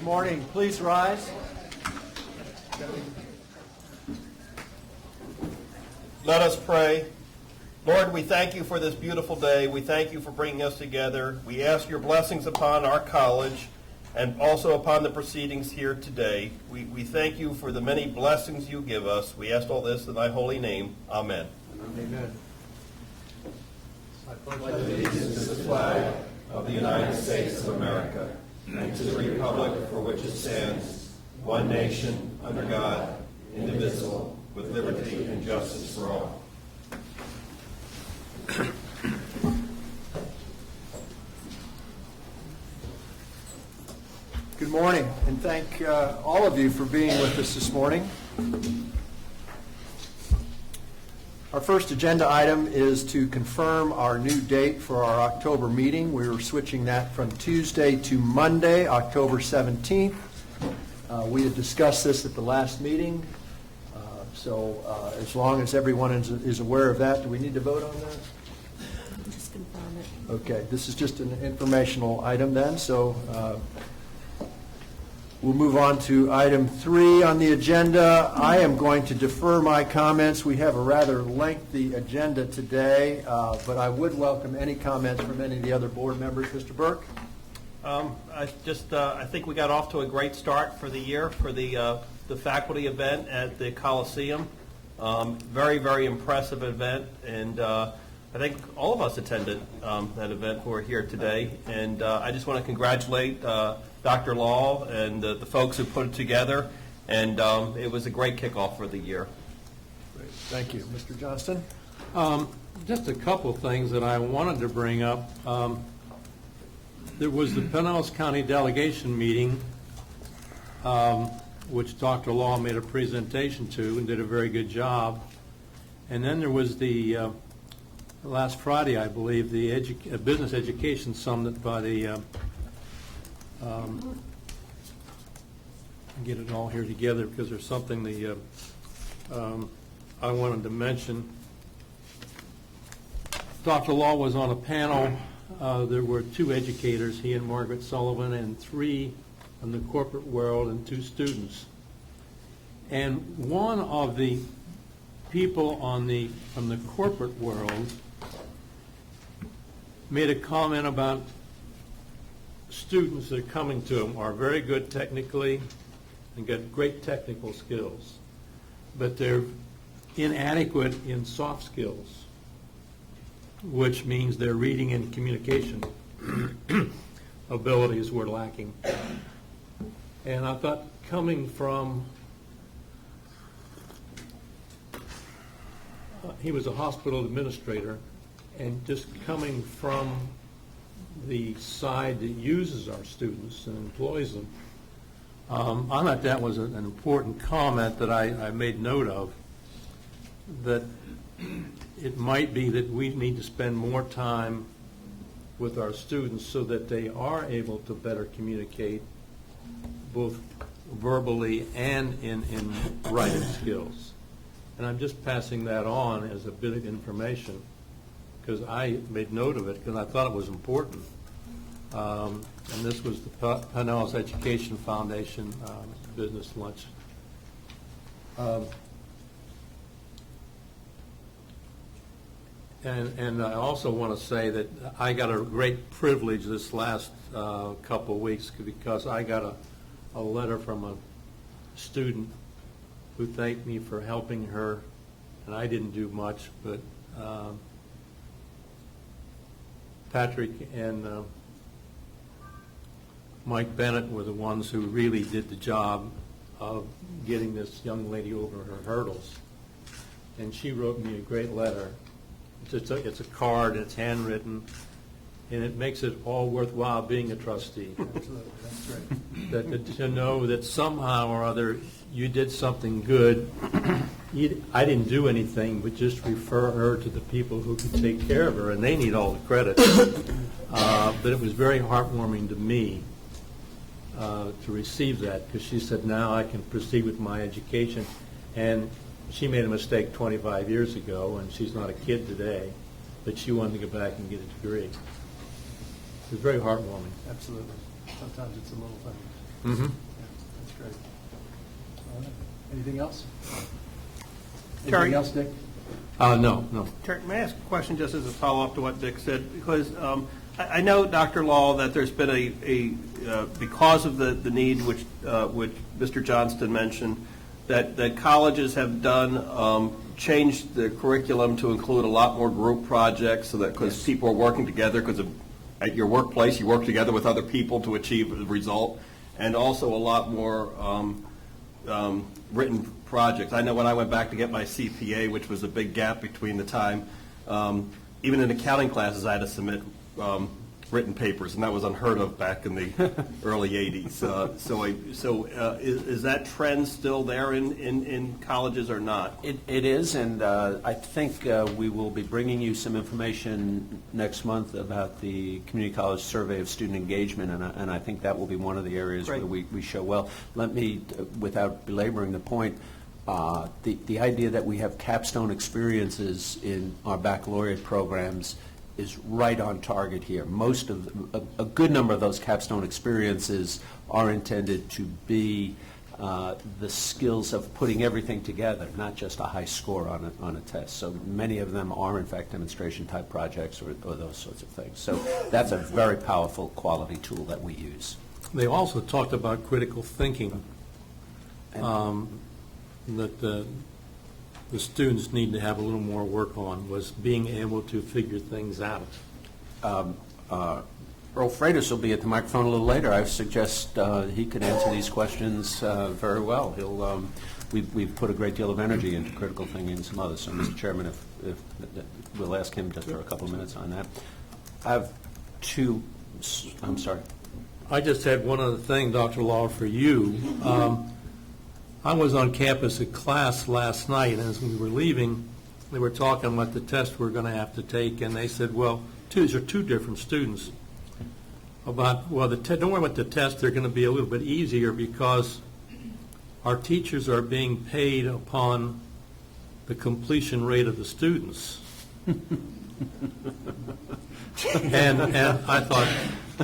morning. Please rise. Let us pray. Lord, we thank you for this beautiful day. We thank you for bringing us together. We ask your blessings upon our college and also upon the proceedings here today. We thank you for the many blessings you give us. We ask all this in thy holy name. Amen. Amen. I pledge allegiance to the flag of the United States of America and to the republic for which it stands, one nation, under God, indivisible, with liberty and justice for all. Good morning, and thank all of you for being with us this morning. Our first agenda item is to confirm our new date for our October meeting. We were switching that from Tuesday to Monday, October 17th. We had discussed this at the last meeting, so as long as everyone is aware of that, do we need to vote on that? Just confirm it. Okay, this is just an informational item then, so we'll move on to item 3 on the agenda. I am going to defer my comments. We have a rather lengthy agenda today, but I would welcome any comments from any of the other board members. Mr. Burke? I think we got off to a great start for the year for the faculty event at the Coliseum. Very, very impressive event, and I think all of us attended that event who are here today. And I just want to congratulate Dr. Law and the folks who put it together, and it was a great kickoff for the year. Great. Thank you. Mr. Johnston? Just a couple of things that I wanted to bring up. There was the Pinellas County delegation meeting, which Dr. Law made a presentation to and did a very good job. And then there was the last Friday, I believe, the Business Education Summit by the get it all here together because there's something I wanted to mention. Dr. Law was on a panel. There were 2 educators, he and Margaret Sullivan, and 3 from the corporate world and 2 students. And one of the people from the corporate world made a comment about students that are coming to them are very good technically and got great technical skills, but they're inadequate in soft skills, which means their reading and communication abilities were lacking. And I thought, coming from, he was a hospital administrator, and just coming from the side that uses our students and employs them, I thought that was an important comment that I made note of, that it might be that we need to spend more time with our students so that they are able to better communicate both verbally and in writing skills. And I'm just passing that on as a bit of information because I made note of it because I thought it was important. And this was the Pinellas Education Foundation business lunch. And I also want to say that I got a great privilege this last couple of weeks because I got a letter from a student who thanked me for helping her, and I didn't do much, but Patrick and Mike Bennett were the ones who really did the job of getting this young lady over her hurdles. And she wrote me a great letter. It's a card, it's handwritten, and it makes it all worthwhile being a trustee. Absolutely, that's great. To know that somehow or other you did something good. I didn't do anything, but just refer her to the people who could take care of her, and they need all the credit. But it was very heartwarming to me to receive that, because she said, now I can proceed with my education. And she made a mistake 25 years ago, and she's not a kid today, but she wanted to go back and get a degree. It was very heartwarming. Absolutely. Sometimes it's a little thing. Mm-hmm. That's great. All right. Anything else? Terry. Anything else, Dick? No. Terry, may I ask a question just as a follow-up to what Dick said? Because I know, Dr. Law, that there's been because of the need which Mr. Johnston mentioned, that colleges have changed the curriculum to include a lot more group projects, so that because people are working together, because at your workplace you work together with other people to achieve a result, and also a lot more written projects. I know when I went back to get my CPA, which was a big gap between the time, even in accounting classes I had to submit written papers, and that was unheard of back in the early 80s. Is that trend still there in colleges or not? It is, and I think we will be bringing you some information next month about the Community College Survey of Student Engagement, and I think that will be one of the areas Great. where we show well. Let me, without belaboring the point, the idea that we have capstone experiences in our baccalaureate programs is right on target here. A good number of those capstone experiences are intended to be the skills of putting everything together, not just a high score on a test. So many of them are, in fact, demonstration type projects or those sorts of things. So that's a very powerful quality tool that we use. They also talked about critical thinking, that the students need to have a little more work on, was being able to figure things out. Earl Freitas will be at the microphone a little later. I suggest he could answer these questions very well. We've put a great deal of energy into critical thinking and some others. So, Mr. Chairman, if we'll ask him just for a couple of minutes on that. I have two. I'm sorry. I just had one other thing, Dr. Law, for you. I was on campus at class last night, and as we were leaving, they were talking about the test we're going to have to take, and they said, well, these are two different students. Don't worry about the test, they're going to be a little bit easier because our teachers are being paid upon the completion rate of the students. And I thought,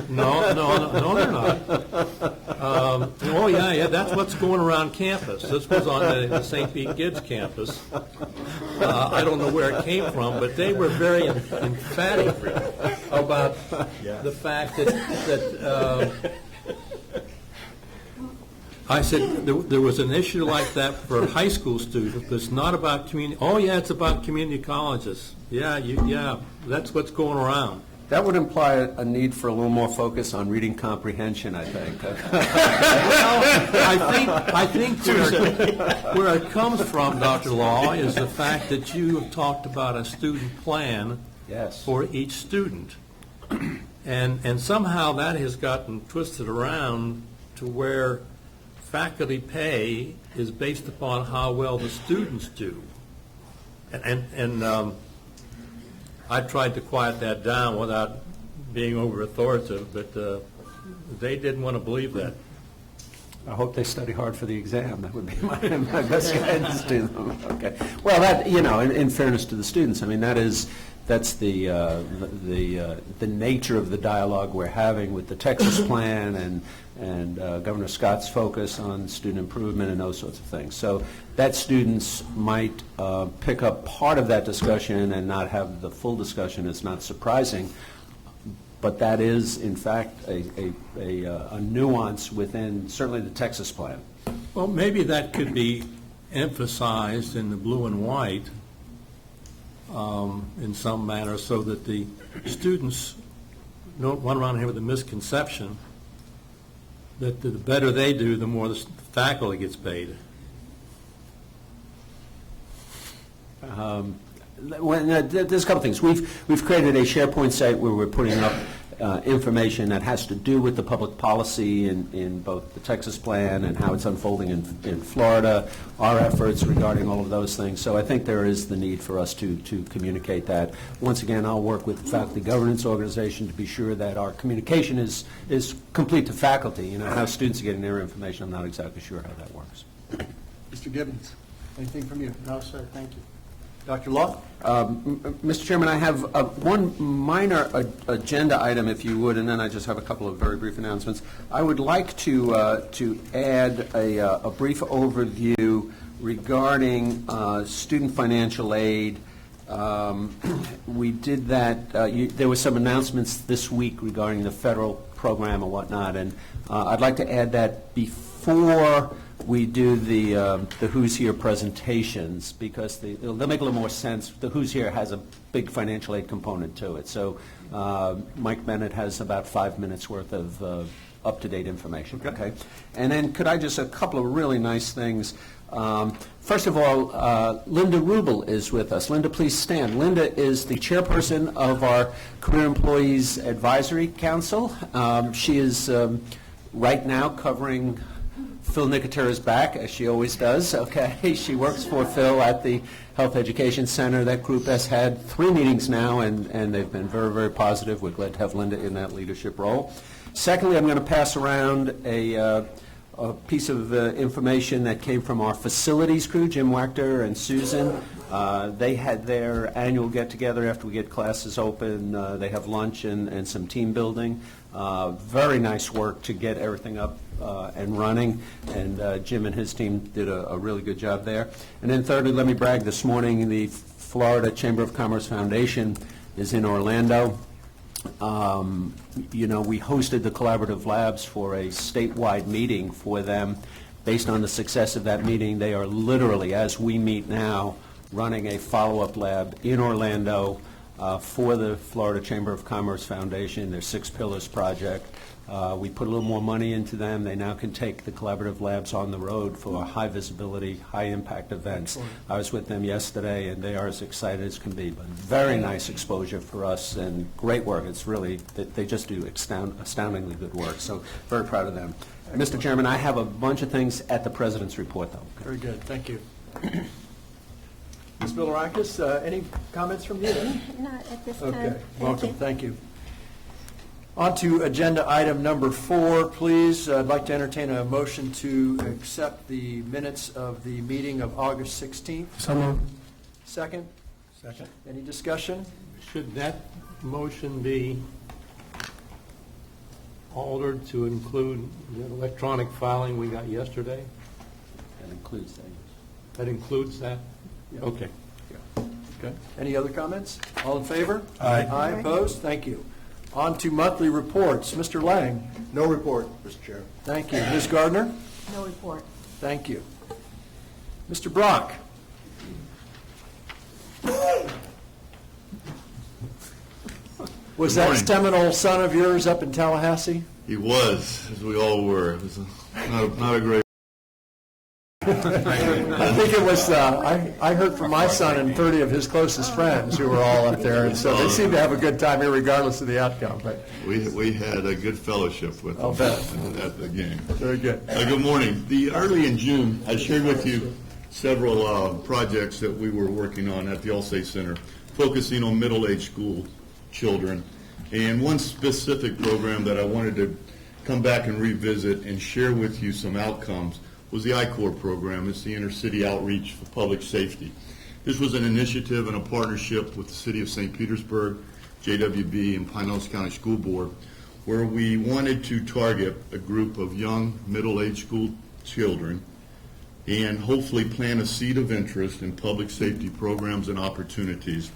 no, they're not. That's what's going around campus. This was on the St. Pete Gibbs campus. I don't know where it came from, but they were very emphatic about the fact that I said there was an issue like that for high school students, but it's not about community. Oh, yeah, it's about community colleges. Yeah, that's what's going around. That would imply a need for a little more focus on reading comprehension, I think. I think where it comes from, Dr. Law, is the fact that you have talked about a student plan for each student. And somehow that has gotten twisted around to where faculty pay is based upon how well the students do. And I tried to quiet that down without being over authoritative, but they didn't want to believe that. I hope they study hard for the exam. That would be my best guidance to them. Okay. Well, that, in fairness to the students, I mean, that's the nature of the dialogue we're having with the Texas plan and Governor Scott's focus on student improvement and those sorts of things. So that students might pick up part of that discussion and not have the full discussion. It's not surprising, but that is, in fact, a nuance within certainly the Texas plan. Well, maybe that could be emphasized in the blue and white in some manner so that the students don't run around here with a misconception that the better they do, the more the faculty gets paid. There's a couple things. We've created a SharePoint site where we're putting up information that has to do with the public policy in both the Texas plan and how it's unfolding in Florida, our efforts regarding all of those things. So I think there is the need for us to communicate that. Once again, I'll work with the faculty governance organization to be sure that our communication is complete to faculty. How students are getting their information, I'm not exactly sure how that works. Mr. Gibbons, anything from you? No, sir, thank you. Dr. Law? Mr. Chairman, I have one minor agenda item, if you would, and then I just have a couple of very brief announcements. I would like to add a brief overview regarding student financial aid. We did that, there were some announcements this week regarding the federal program and whatnot, and I'd like to add that before we do the Who's Here presentations, because they'll make a little more sense. The Who's Here has a big financial aid component to it. So Mike Bennett has about 5 minutes worth of up-to-date information. Okay. And then could I just, a couple of really nice things. First of all, Linda Rubel is with us. Linda, please stand. Linda is the chairperson of our Career Employees Advisory Council. She is right now covering Phil Nicotera's back, as she always does, okay? She works for Phil at the Health Education Center. That group has had 3 meetings now, and they've been very, very positive. We're glad to have Linda in that leadership role. Secondly, I'm going to pass around a piece of information that came from our facilities crew, Jim Wachter and Susan. They had their annual get-together after we get classes open. They have lunch and some team building. Very nice work to get everything up and running, and Jim and his team did a really good job there. And then thirdly, let me brag, this morning the Florida Chamber of Commerce Foundation is in Orlando. You know, we hosted the Collaborative Labs for a statewide meeting for them. Based on the success of that meeting, they are literally, as we meet now, running a follow-up lab in Orlando for the Florida Chamber of Commerce Foundation, their 6 Pillars project. We put a little more money into them. They now can take the Collaborative Labs on the road for high visibility, high impact events. Excellent. I was with them yesterday, and they are as excited as can be. But very nice exposure for us and great work. It's really, they just do astoundingly good work. So very proud of them. Excellent. Mr. Chairman, I have a bunch of things at the President's report, though. Very good. Thank you. Ms. Bilirakis, any comments from you? Not at this time. Okay. Welcome. Thank you. On to agenda item number 4, please. I'd like to entertain a motion to accept the minutes of the meeting of August 16th. So moved. Second? Second. Any discussion? Should that motion be altered to include the electronic filing we got yesterday? That includes that. That includes that? Yeah. Okay. Okay. Any other comments? All in favor? Aye. Aye. Opposed? Thank you. On to monthly reports. Mr. Lang. No report, Mr. Chair. Thank you. Ms. Gardner. No report. Thank you. Mr. Brock. Was that morning. Seminole son of yours up in Tallahassee? He was, as we all were. It was not a great. I think it was, I heard from my son and 30 of his closest friends who were all up there, and so they seem to have a good time here regardless of the outcome. But We had a good fellowship with I'll them bet. at the game. Very good. Good morning. Early in June, I shared with you several projects that we were working on at the Allstate Center, focusing on middle-aged school children. And one specific program that I wanted to come back and revisit and share with you some outcomes was the I-Corps program. It's the Intercity Outreach for Public Safety. This was an initiative and a partnership with the City of St. Petersburg, JWB, and Pinellas County School Board, where we wanted to target a group of young, middle-aged school children and hopefully plant a seed of interest in public safety programs and opportunities,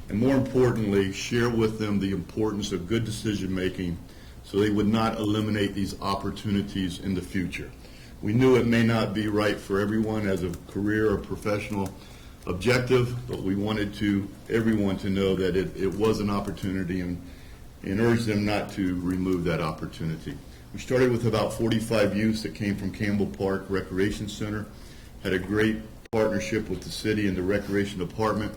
and more importantly, share with them the importance of good decision-making so they would not eliminate these opportunities in the future. We knew it may not be right for everyone as a career or professional objective, but we wanted everyone to know that it was an opportunity and urged them not to remove that opportunity. We started with about 45 youths that came from Campbell Park Recreation Center, had a great partnership with the city and the Recreation Department,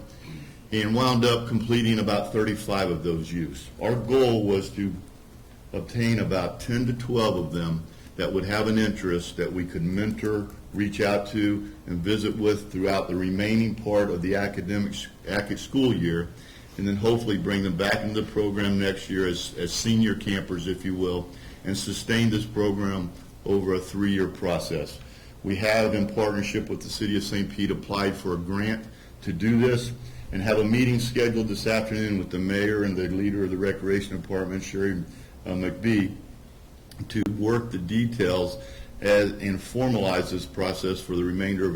and wound up completing about 35 of those youths. Our goal was to obtain about 10 to 12 of them that would have an interest that we could mentor, reach out to, and visit with throughout the remaining part of the academic school year, and then hopefully bring them back into the program next year as senior campers, if you will, and sustain this program over a 3-year process. We have, in partnership with the City of St. Pete, applied for a grant to do this, and have a meeting scheduled this afternoon with the mayor and the leader of the Recreation Department, Sherry McBee, to work the details and formalize this process for the remainder of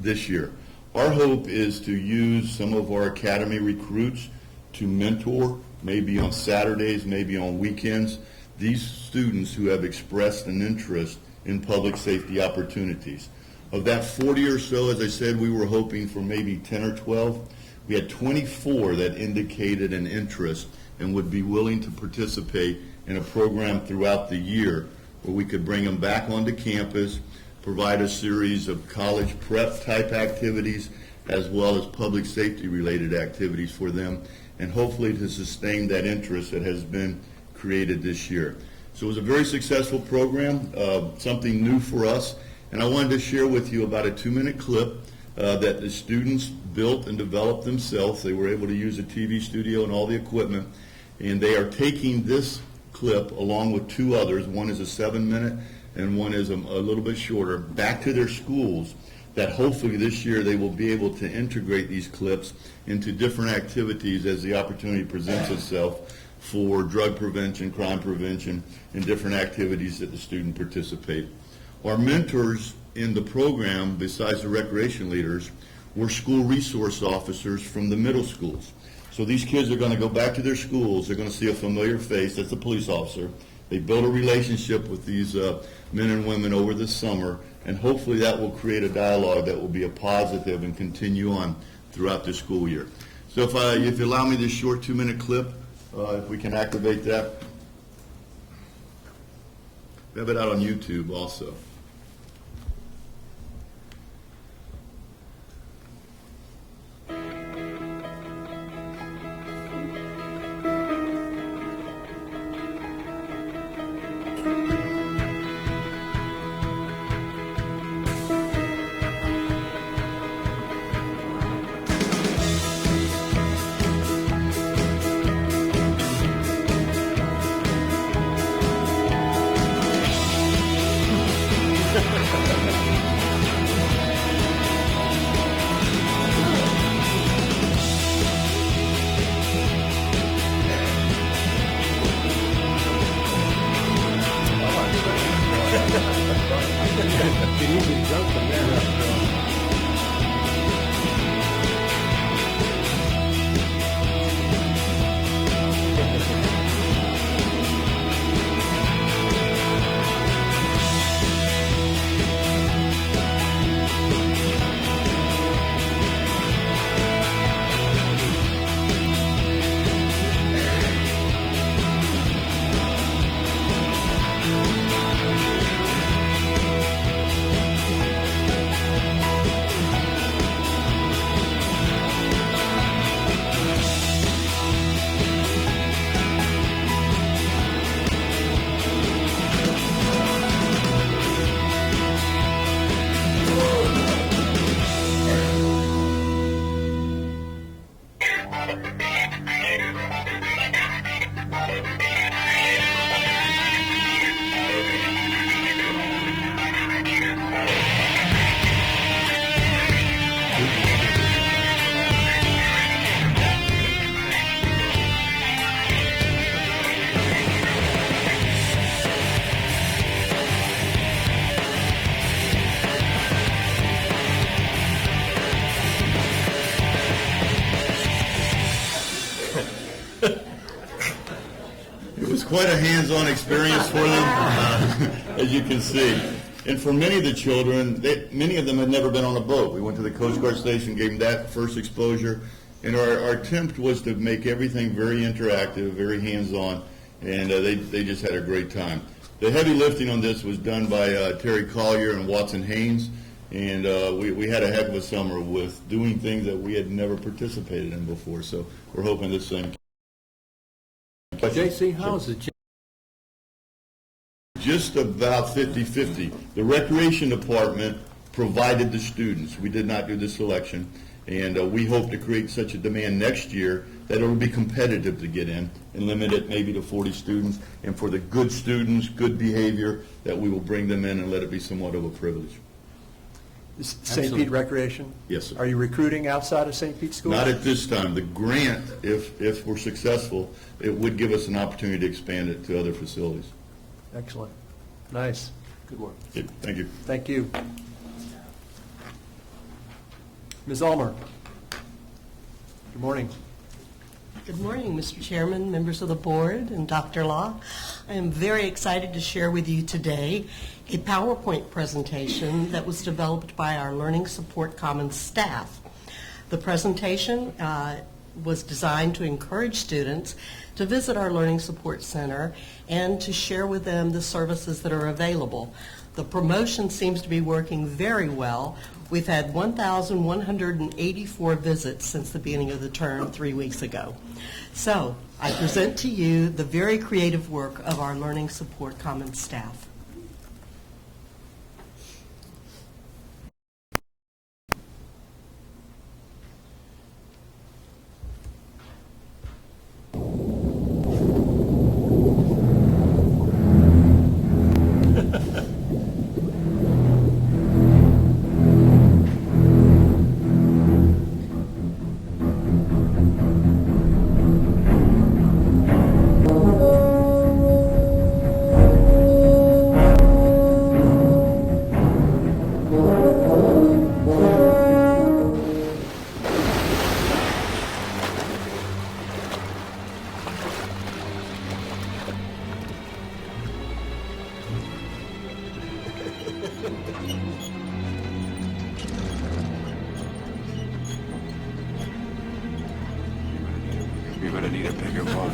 this year. Our hope is to use some of our academy recruits to mentor, maybe on Saturdays, maybe on weekends, these students who have expressed an interest in public safety opportunities. Of that 40 or so, as I said, we were hoping for maybe 10 or 12. We had 24 that indicated an interest and would be willing to participate in a program throughout the year where we could bring them back onto campus, provide a series of college prep type activities as well as public safety related activities for them, and hopefully to sustain that interest that has been created this year. So it was a very successful program, something new for us, and I wanted to share with you about a 2-minute clip that the students built and developed themselves. They were able to use a TV studio and all the equipment, and they are taking this clip along with 2 others. One is a 7-minute and one is a little bit shorter, back to their schools, that hopefully this year they will be able to integrate these clips into different activities as the opportunity presents itself for drug prevention, crime prevention, and different activities that the student participate. Our mentors in the program, besides the recreation leaders, were school resource officers from the middle schools. So these kids are going to go back to their schools. They're going to see a familiar face. That's a police officer. They build a relationship with these men and women over the summer, and hopefully that will create a dialogue that will be a positive and continue on throughout the school year. So if you allow me this short 2-minute clip, if we can activate that. We have it out on YouTube also. Quite a hands-on experience for them, as you can see. And for many of the children, many of them had never been on a boat. We went to the Coast Guard station, gave them that first exposure, and our attempt was to make everything very interactive, very hands-on, and they just had a great time. The heavy lifting on this was done by Terry Collier and Watson Haynes, and we had a heck of a summer with doing things that we had never participated in before, so we're hoping this thing. JC, how is it? Just about 50-50. The recreation department provided the students. We did not do the selection, and we hope to create such a demand next year that it will be competitive to get in and limit it maybe to 40 students, and for the good students, good behavior, that we will bring them in and let it be somewhat of a privilege. St. Absolutely. Pete Recreation? Yes, sir. Are you recruiting outside of St. Pete schools? Not at this time. The grant, if we're successful, it would give us an opportunity to expand it to other facilities. Excellent. Nice. Good work. Okay, thank you. Thank you. Ms. Ulmer? Good morning. Good morning, Mr. Chairman, members of the board, and Dr. Law. I am very excited to share with you today a PowerPoint presentation that was developed by our Learning Support Commons staff. The presentation was designed to encourage students to visit our Learning Support Center and to share with them the services that are available. The promotion seems to be working very well. We've had 1,184 visits since the beginning of the term 3 weeks ago. So I present to you the very creative work of our Learning Support Commons staff. You're gonna need a bigger boat.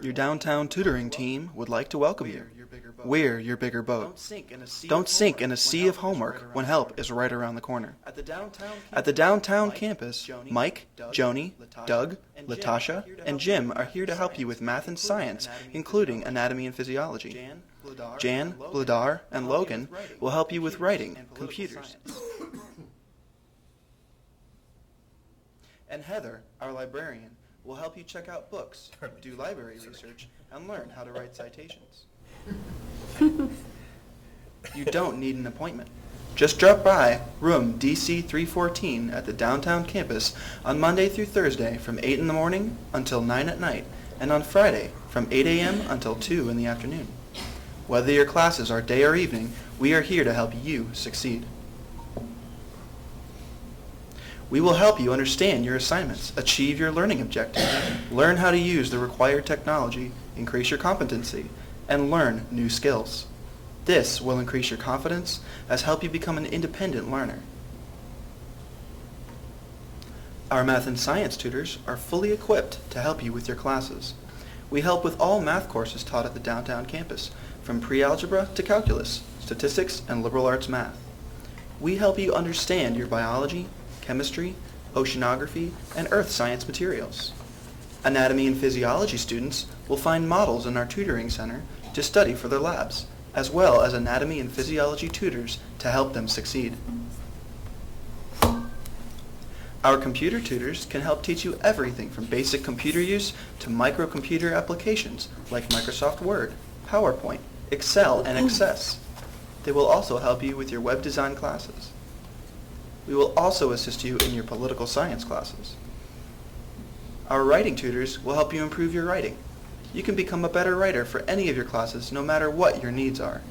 Your downtown tutoring team would like to welcome you. We're your bigger boat. Don't sink in a sea of homework when help is right around the corner. At the downtown campus, Mike, Joni, Doug, Latasha, and Jim are here to help you with math and science, including anatomy and physiology. Jan, Bladar, and Logan will help you with writing, computers. And Heather, our librarian, will help you check out books, do library research, and learn how to write citations. You don't need an appointment. Just drop by room DC 314 at the downtown campus on Monday through Thursday from 8 in the morning until 9 at night, and on Friday from 8 a.m. until 2 in the afternoon. Whether your classes are day or evening, we are here to help you succeed. We will help you understand your assignments, achieve your learning objectives, learn how to use the required technology, increase your competency, and learn new skills. This will increase your confidence as help you become an independent learner. Our math and science tutors are fully equipped to help you with your classes. We help with all math courses taught at the downtown campus, from pre-algebra to calculus, statistics, and liberal arts math. We help you understand your biology, chemistry, oceanography, and earth science materials. Anatomy and physiology students will find models in our tutoring center to study for their labs, as well as anatomy and physiology tutors to help them succeed. Our computer tutors can help teach you everything from basic computer use to microcomputer applications like Microsoft Word, PowerPoint, Excel, and Access. They will also help you with your web design classes. We will also assist you in your political science classes. Our writing tutors will help you improve your writing. You can become a better writer for any of your classes, no matter what your needs are.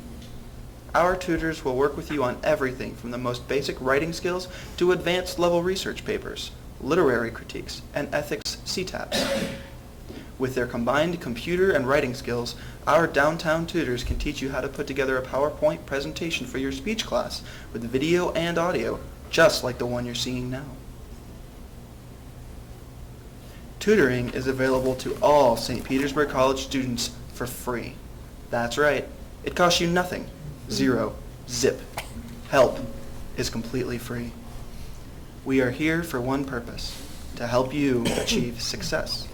Our tutors will work with you on everything from the most basic writing skills to advanced level research papers, literary critiques, and ethics CTAPs. With their combined computer and writing skills, our downtown tutors can teach you how to put together a PowerPoint presentation for your speech class with video and audio, just like the one you're seeing now. Tutoring is available to all St. Petersburg College students for free. That's right. It costs you nothing. Zero. Zip. Help is completely free. We are here for one purpose, to help you achieve success.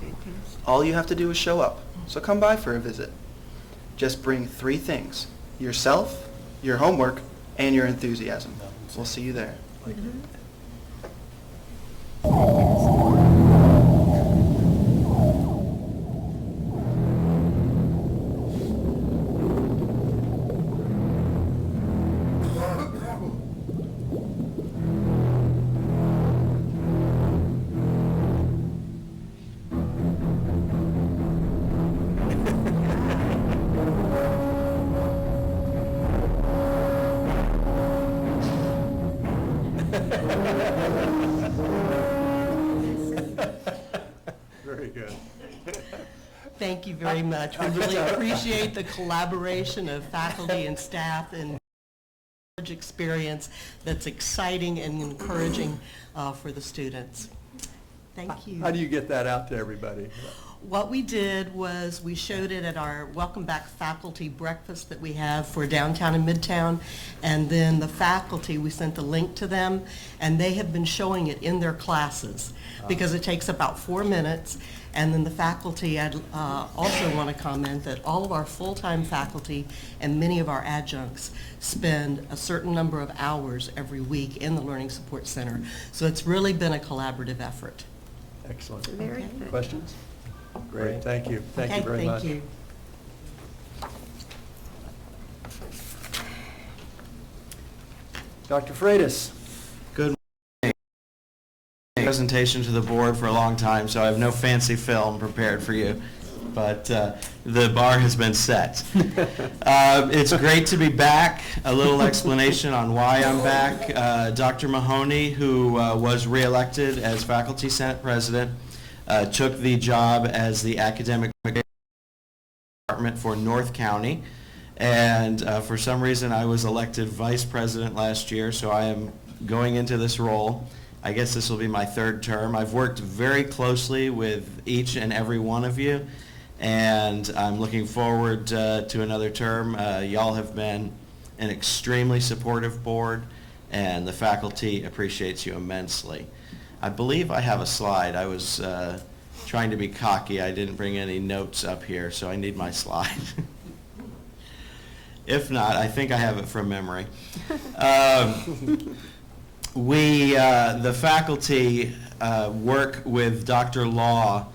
All you have to do is show up, so come by for a visit. Just bring 3 things: yourself, your homework, and your enthusiasm. We'll see you there. Very good. Thank you very much. We really appreciate the collaboration of faculty and staff and college experience that's exciting and encouraging for the students. Thank you. How do you get that out to everybody? What we did was we showed it at our Welcome Back Faculty Breakfast that we have for downtown and midtown, and then the faculty, we sent the link to them, and they have been showing it in their classes because it takes about 4 minutes. And then the faculty, I'd also want to comment that all of our full-time faculty and many of our adjuncts spend a certain number of hours every week in the Learning Support Center. So it's really been a collaborative effort. Excellent. Very good. Questions? Great, thank you. Thank you Okay, very much. thank you. Dr. Freitas. Good morning. Presentation to the board for a long time, so I have no fancy film prepared for you, but the bar has been set. It's great to be back. A little explanation on why I'm back. Dr. Mahoney, who was reelected as Faculty Senate President, took the job as the academic department for North County. And for some reason, I was elected vice president last year, so I am going into this role. I guess this will be my third term. I've worked very closely with each and every one of you, and I'm looking forward to another term. Y'all have been an extremely supportive board, and the faculty appreciates you immensely. I believe I have a slide. I was trying to be cocky. I didn't bring any notes up here, so I need my slide. If not, I think I have it from memory. The faculty work with Dr. Law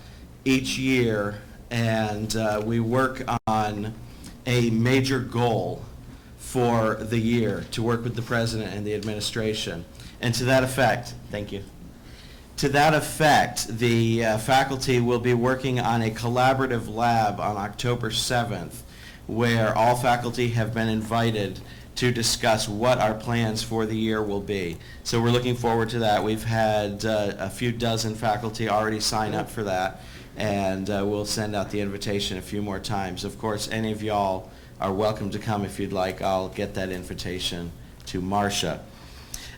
each year, and we work on a major goal for the year to work with the president and the administration. And to that effect, thank you. To that effect, the faculty will be working on a collaborative lab on October 7th, where all faculty have been invited to discuss what our plans for the year will be. So we're looking forward to that. We've had a few dozen faculty already sign up for that, and we'll send out the invitation a few more times. Of course, any of y'all are welcome to come if you'd like. I'll get that invitation to Marcia.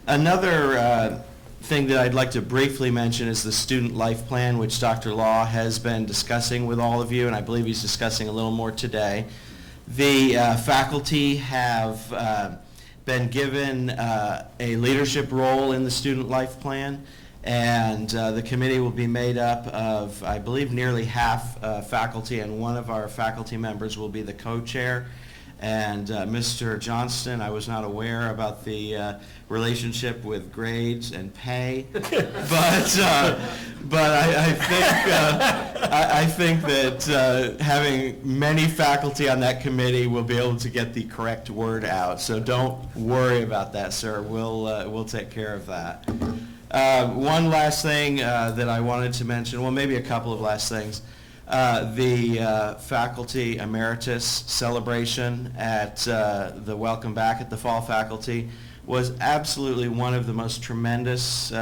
Another thing that I'd like to briefly mention is the student life plan, which Dr. Law has been discussing with all of you, and I believe he's discussing a little more today. The faculty have been given a leadership role in the student life plan, and the committee will be made up of, I believe, nearly half faculty, and one of our faculty members will be the co-chair. And Mr. Johnston, I was not aware about the relationship with grades and pay, but I think that having many faculty on that committee will be able to get the correct word out. So don't worry about that, sir. We'll take care of that. One last thing that I wanted to mention, well, maybe a couple of last things. The faculty emeritus celebration at the Welcome Back at the Fall Faculty was absolutely one of the most tremendous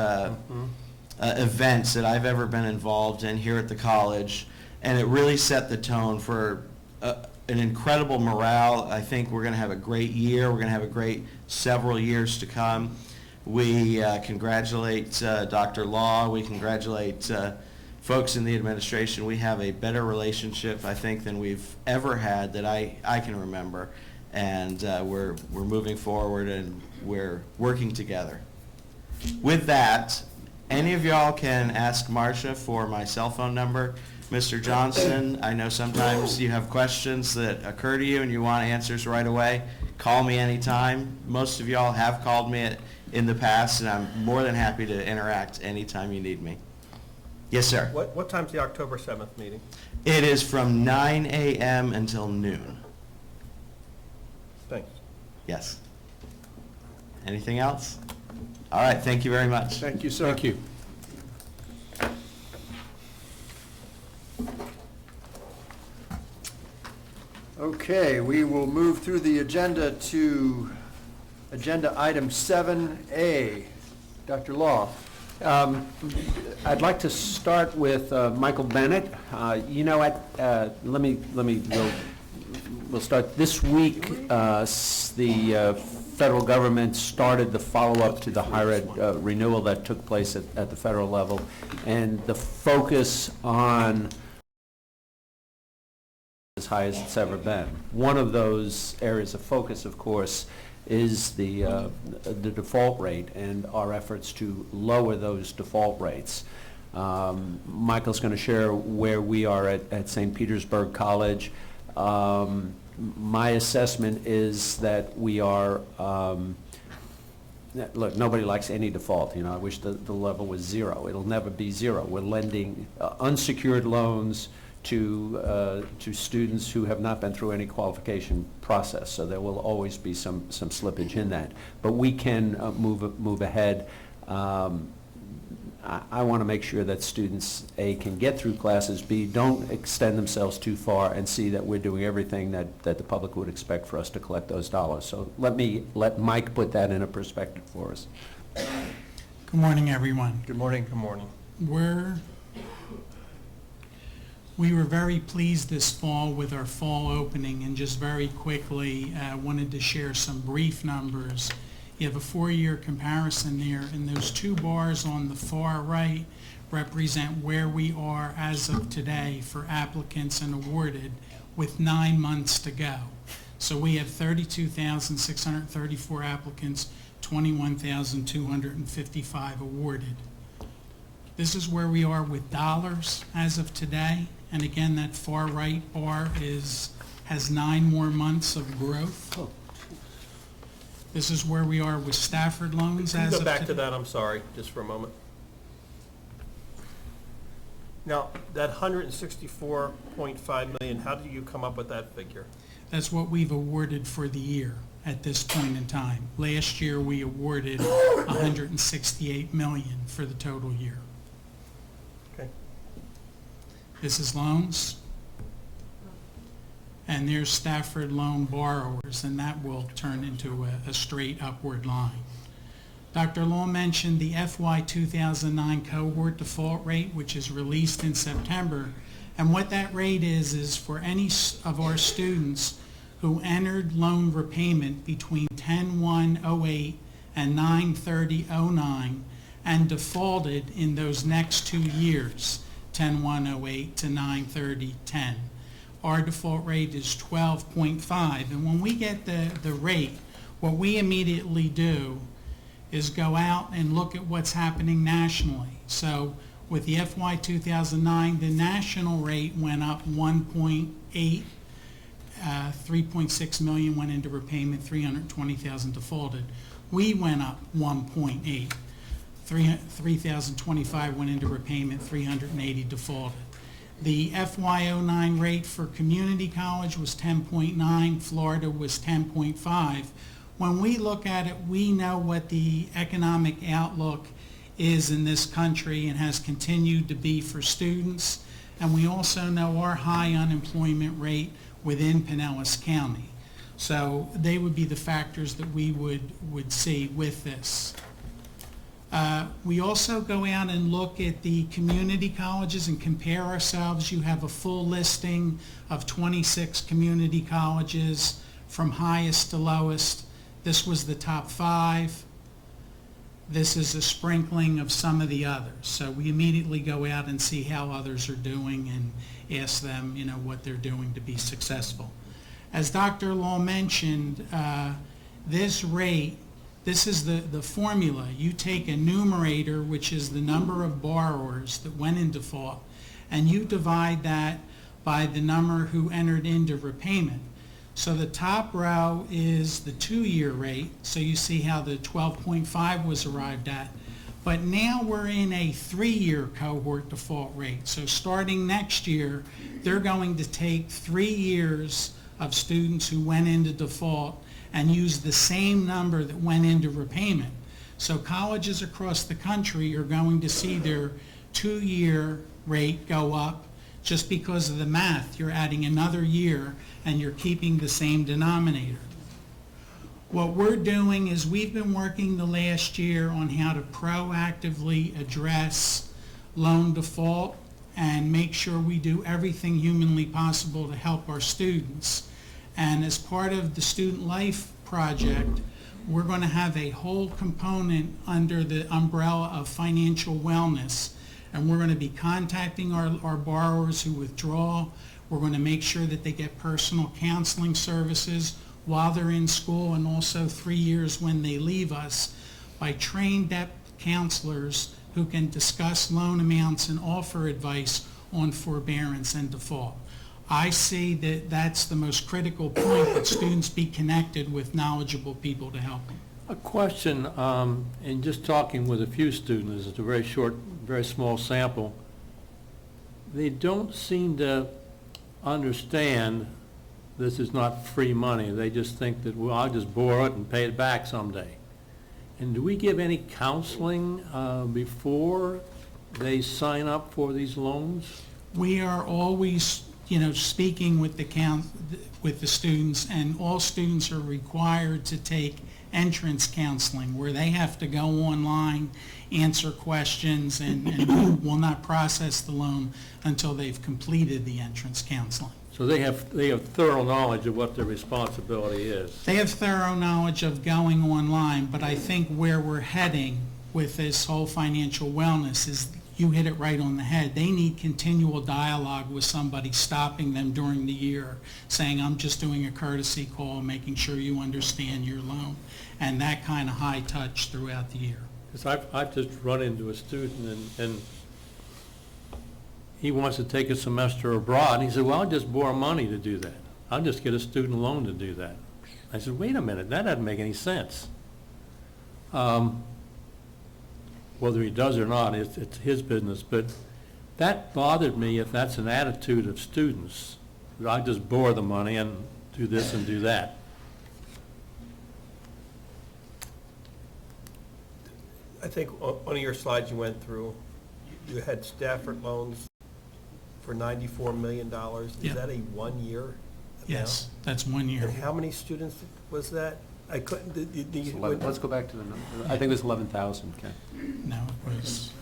events that I've ever been involved in here at the college, and it really set the tone for an incredible morale. I think we're going to have a great year. We're going to have a great several years to come. We congratulate Dr. Law. We congratulate folks in the administration. We have a better relationship, I think, than we've ever had that I can remember. And we're moving forward, and we're working together. With that, any of y'all can ask Marcia for my cell phone number. Mr. Johnson, I know sometimes you have questions that occur to you and you want answers right away. Call me anytime. Most of y'all have called me in the past, and I'm more than happy to interact anytime you need me. Yes, sir. What time's the October 7th meeting? It is from 9 a.m. until noon. Thanks. Yes. Anything else? All right, thank you very much. Thank you, sir. Thank you. Okay, we will move through the agenda to agenda item 7A. Dr. Law. I'd like to start with Michael Bennett. We'll start this week. The federal government started the follow-up to the higher ed renewal that took place at the federal level, and the focus on as high as it's ever been. One of those areas of focus, of course, is the default rate and our efforts to lower those default rates. Michael's going to share where we are at St. Petersburg College. My assessment is that we are, look, nobody likes any default. I wish the level was zero. It'll never be zero. We're lending unsecured loans to students who have not been through any qualification process, so there will always be some slippage in that. But we can move ahead. I want to make sure that students, A, can get through classes, B, don't extend themselves too far, and C, that we're doing everything that the public would expect for us to collect those dollars. So let Mike put that in a perspective for us. Good morning, everyone. Good morning. Good morning. We were very pleased this fall with our fall opening, and just very quickly wanted to share some brief numbers. You have a 4-year comparison there, and those two bars on the far right represent where we are as of today for applicants and awarded, with 9 months to go. So we have 32,634 applicants, 21,255 awarded. This is where we are with dollars as of today. And again, that far right bar has 9 more months of growth. Oh. This is where we are with Stafford loans Can you as go of back to today. that, I'm sorry, just for a moment? Now, that 164.5 million, how did you come up with that figure? That's what we've awarded for the year at this point in time. Last year, we awarded 168 million for the total year. Okay. This is loans. And there's Stafford loan borrowers, and that will turn into a straight upward line. Dr. Law mentioned the FY 2009 cohort default rate, which is released in September. And what that rate is for any of our students who entered loan repayment between 10/1/08 and 9/30/09 and defaulted in those next 2 years, 10/1/08 to 9/30/10. Our default rate is 12.5. And when we get the rate, what we immediately do is go out and look at what's happening nationally. So with the FY 2009, the national rate went up 1.8. 3.6 million went into repayment, 320,000 defaulted. We went up 1.8. 3,025 went into repayment, 380 defaulted. The FY09 rate for community college was 10.9, Florida was 10.5. When we look at it, we know what the economic outlook is in this country and has continued to be for students, and we also know our high unemployment rate within Pinellas County. So they would be the factors that we would see with this. We also go out and look at the community colleges and compare ourselves. You have a full listing of 26 community colleges from highest to lowest. This was the top 5. This is a sprinkling of some of the others. So we immediately go out and see how others are doing and ask them, what they're doing to be successful. As Dr. Law mentioned, this rate, this is the formula. You take a numerator, which is the number of borrowers that went in default, and you divide that by the number who entered into repayment. So the top row is the 2-year rate, so you see how the 12.5 was arrived at. But now we're in a 3-year cohort default rate. So starting next year, they're going to take 3 years of students who went into default and use the same number that went into repayment. So colleges across the country are going to see their 2-year rate go up just because of the math. You're adding another year and you're keeping the same denominator. What we're doing is we've been working the last year on how to proactively address loan default and make sure we do everything humanly possible to help our students. And as part of the Student Life project, we're going to have a whole component under the umbrella of financial wellness. And we're going to be contacting our borrowers who withdraw. We're going to make sure that they get personal counseling services while they're in school and also 3 years when they leave us by trained depth counselors who can discuss loan amounts and offer advice on forbearance and default. I see that that's the most critical point, that students be connected with knowledgeable people to help them. A question, in just talking with a few students, it's a very short, very small sample, they don't seem to understand this is not free money. They just think that, well, I'll just borrow it and pay it back someday. And do we give any counseling before they sign up for these loans? We are always, speaking with the students, and all students are required to take entrance counseling where they have to go online, answer questions, and will not process the loan until they've completed the entrance counseling. So they have thorough knowledge of what their responsibility is. They have thorough knowledge of going online, but I think where we're heading with this whole financial wellness is, you hit it right on the head. They need continual dialogue with somebody, stopping them during the year, saying, I'm just doing a courtesy call, making sure you understand your loan, and that kind of high touch throughout the year. Because I've just run into a student and he wants to take a semester abroad, and he said, well, I'll just borrow money to do that. I'll just get a student loan to do that. I said, wait a minute, that doesn't make any sense. Whether he does or not, it's his business, but that bothered me if that's an attitude of students. I just borrow the money and do this and do that. I think on one of your slides you went through, you had Stafford loans for $94 million. Yeah. Is that a 1 year amount? Yes, that's 1 year. And how many students was that? I couldn't, Let's go back to the number. I think it was 11,000, Ken. No, it was,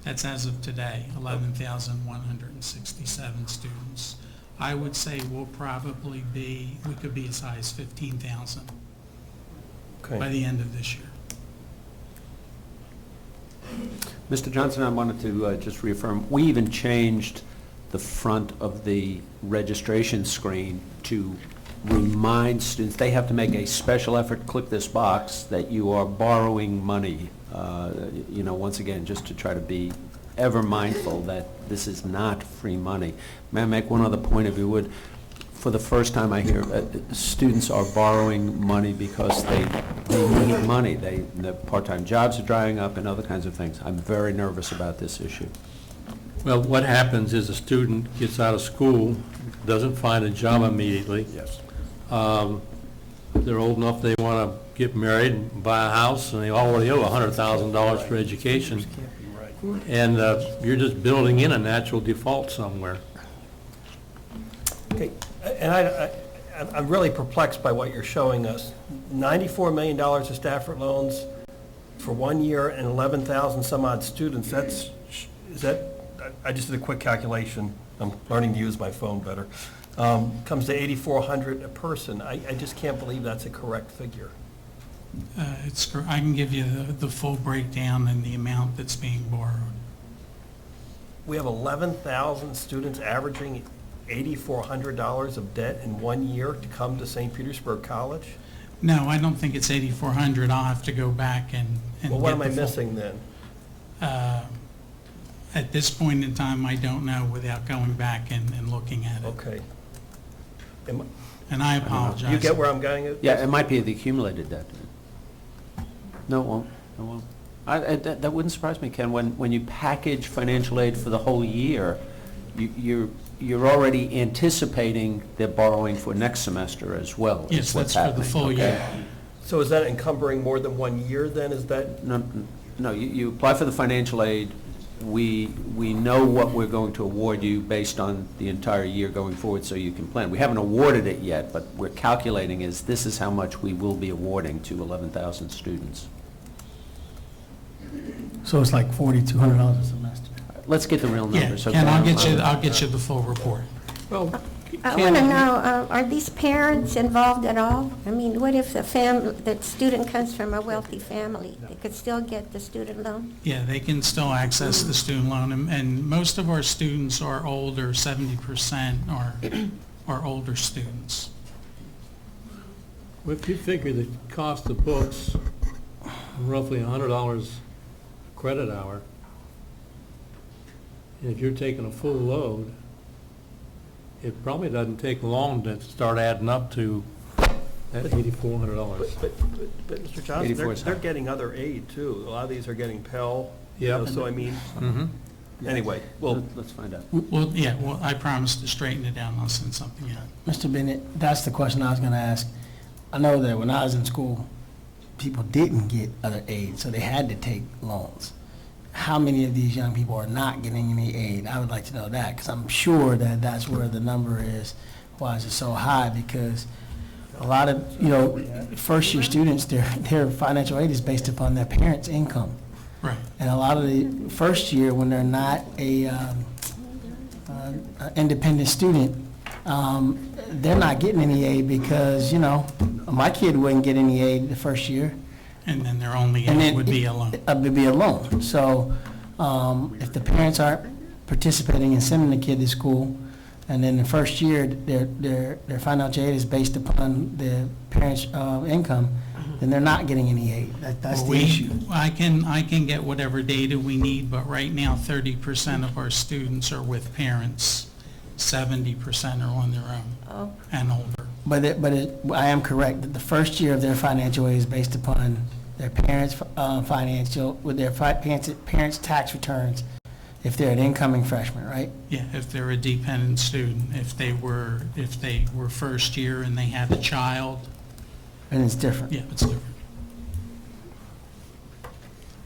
that's as of today, 11,167 students. I would say we could be as high as 15,000 by the end of this year. Mr. Johnson, I wanted to just reaffirm, we even changed the front of the registration screen to remind students, they have to make a special effort, click this box, that you are borrowing money. Once again, just to try to be ever mindful that this is not free money. May I make one other point, if you would? For the first time I hear students are borrowing money because they need money. The part-time jobs are drying up and other kinds of things. I'm very nervous about this issue. Well, what happens is a student gets out of school, doesn't find a job immediately. Yes. They're old enough, they want to get married and buy a house, and they already owe $100,000 for education. And you're just building in a natural default somewhere. Okay, and I'm really perplexed by what you're showing us. $94 million of Stafford loans for 1 year and 11,000 some odd students. I just did a quick calculation. I'm learning to use my phone better. Comes to $8,400 a person. I just can't believe that's a correct figure. I can give you the full breakdown and the amount that's being borrowed. We have 11,000 students averaging $8,400 of debt in 1 year to come to St. Petersburg College? No, I don't think it's 8,400. I'll have to go back and Well, what get am I the full- missing then? At this point in time, I don't know without going back and looking at it. Okay. And I apologize. You get where I'm going at? Yeah, it might be the accumulated debt. No, it won't. It won't. That wouldn't surprise me, Ken. When you package financial aid for the whole year, you're already anticipating they're borrowing for next semester as well. Yes, is what's that's for the happening, full okay? year. So is that encumbering more than 1 year then? Is that? No, you apply for the financial aid we know what we're going to award you based on the entire year going forward, so you can plan. We haven't awarded it yet, but we're calculating this is how much we will be awarding to 11,000 students. So it's like $4,200 a semester. Let's get the real Yeah, numbers. and I'll get you the full report. Well, I want to know, are these parents involved at all? I mean, what if the student comes from a wealthy family? They could still get the student loan? Yeah, they can still access the student loan, and most of our students are older, 70% are older students. if you figure the cost of books, roughly $100 credit hour, and if you're taking a full load, it probably doesn't take long to start adding up to that $8,400. But Mr. Johnson, 84 is they're high. getting other aid too. A lot of these are getting Pell. Yeah. So I mean, Mhm. anyway, well, Let's find out. Well, I promise to straighten it out, and I'll send something out. Mr. Bennett, that's the question I was going to ask. I know that when I was in school, people didn't get other aid, so they had to take loans. How many of these young people are not getting any aid? I would like to know that, because I'm sure that that's where the number is. Why is it so high? Because a lot of, first-year students, their financial aid is based upon their parents' income. Right. And a lot of the first year, when they're not a independent student, they're not getting any aid because, my kid wouldn't get any aid the first year. And then their only And aid then would be a loan. It would be a loan. So if the parents aren't participating in sending the kid to school, and then the first year, their financial aid is based upon the parents' income, then they're not getting any aid. That's the issue. I can get whatever data we need, but right now, 30% of our students are with parents. 70% are on their own and older. But I am correct that the first year of their financial aid is based upon their parents' with their parents' tax returns, if they're an incoming freshman, right? Yeah, if they're a dependent student, if they were first year and they had a child, And it's different. yeah, it's different.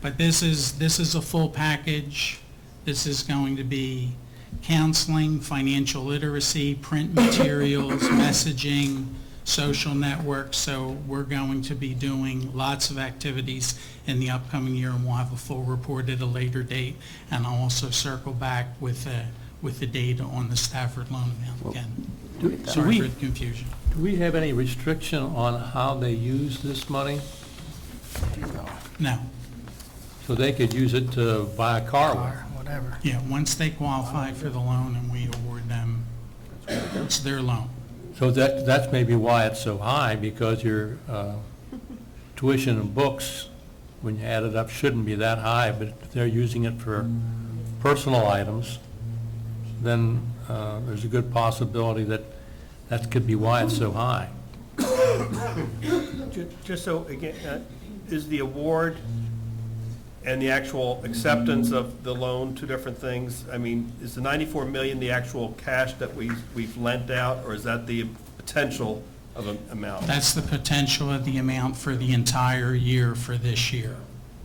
But this is a full package. This is going to be counseling, financial literacy, print materials, messaging, social networks. So we're going to be doing lots of activities in the upcoming year, and we'll have a full report at a later date. And I'll also circle back with the data on the Stafford loan amount again. Sorry for the confusion. Do we have any restriction on how they use this money? No. So they could use it to buy a car with? Or whatever. Yeah, once they qualify for the loan and we award them, it's their loan. So that's maybe why it's so high, because your tuition and books, when you add it up, shouldn't be that high, but if they're using it for personal items, then there's a good possibility that could be why it's so high. just so, again, is the award and the actual acceptance of the loan two different things? I mean, is the $94 million the actual cash that we've lent out, or is that the potential of an amount? That's the potential of the amount for the entire year for this year.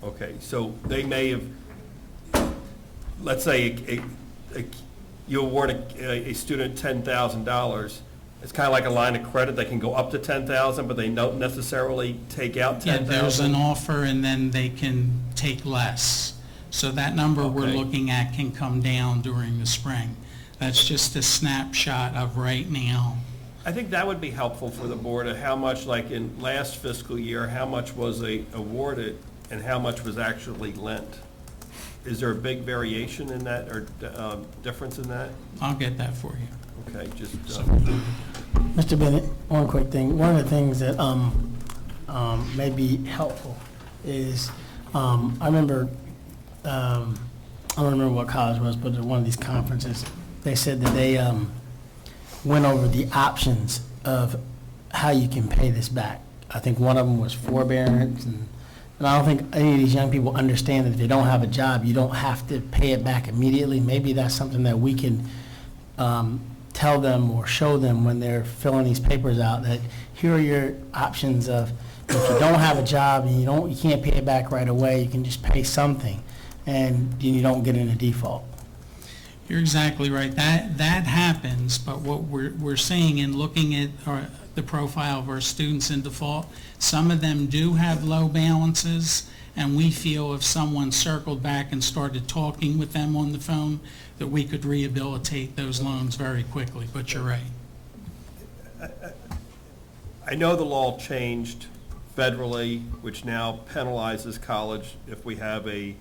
Okay, so they may have, let's say, you award a student $10,000. It's kind of like a line of credit. They can go up to $10,000, but they don't necessarily take out $10,000. Yeah, there's an offer and then they can take less. So that number we're Okay. looking at can come down during the spring. That's just a snapshot of right now. I think that would be helpful for the board, of how much, like in last fiscal year, how much was awarded and how much was actually lent. Is there a big variation in that, or difference in that? I'll get that for you. Okay, just, Mr. Bennett, one quick thing. One of the things that may be helpful is, I remember, I don't remember what college it was, but at one of these conferences, they said that they went over the options of how you can pay this back. I think one of them was forbearance, and I don't think any of these young people understand that if they don't have a job, you don't have to pay it back immediately. Maybe that's something that we can tell them or show them when they're filling these papers out, that here are your options of, if you don't have a job and you can't pay it back right away, you can just pay something. and you don't get in a default. You're exactly right. That happens, but what we're seeing in looking at the profile of our students in default, some of them do have low balances, and we feel if someone circled back and started talking with them on the phone, that we could rehabilitate those loans very quickly, but you're right. I know the law changed federally, which now penalizes college if we have a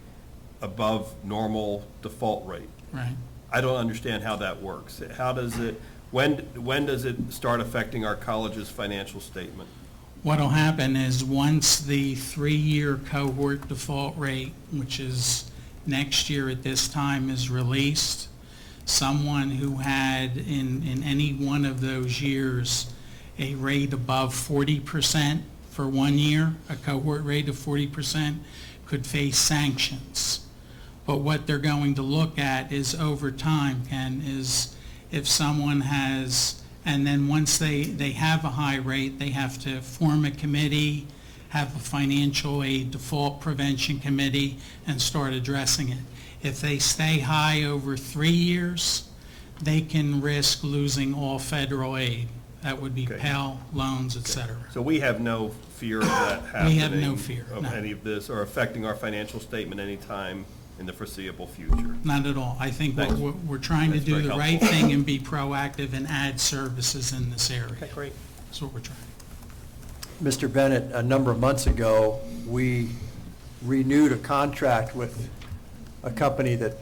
above normal default rate. Right. I don't understand how that works. How does it, when does it start affecting our college's financial statement? What'll happen is once the 3-year cohort default rate, which is next year at this time, is released, someone who had in any one of those years a rate above 40% for 1 year, a cohort rate of 40%, could face sanctions. But what they're going to look at is over time, Ken, is if someone has, and then once they have a high rate, they have to form a committee, have a financial aid default prevention committee, and start addressing it. If they stay high over 3 years, they can risk losing all federal aid. That would be Okay. Pell, loans, et cetera. So we have no fear of that happening? We have no fear, Of no. any of this, or affecting our financial statement anytime in the foreseeable future? Not at all. I think Thanks. we're trying to That's do very the right helpful. thing and be proactive and add services in this area. Okay, great. That's what we're trying. Mr. Bennett, a number of months ago, we renewed a contract with a company that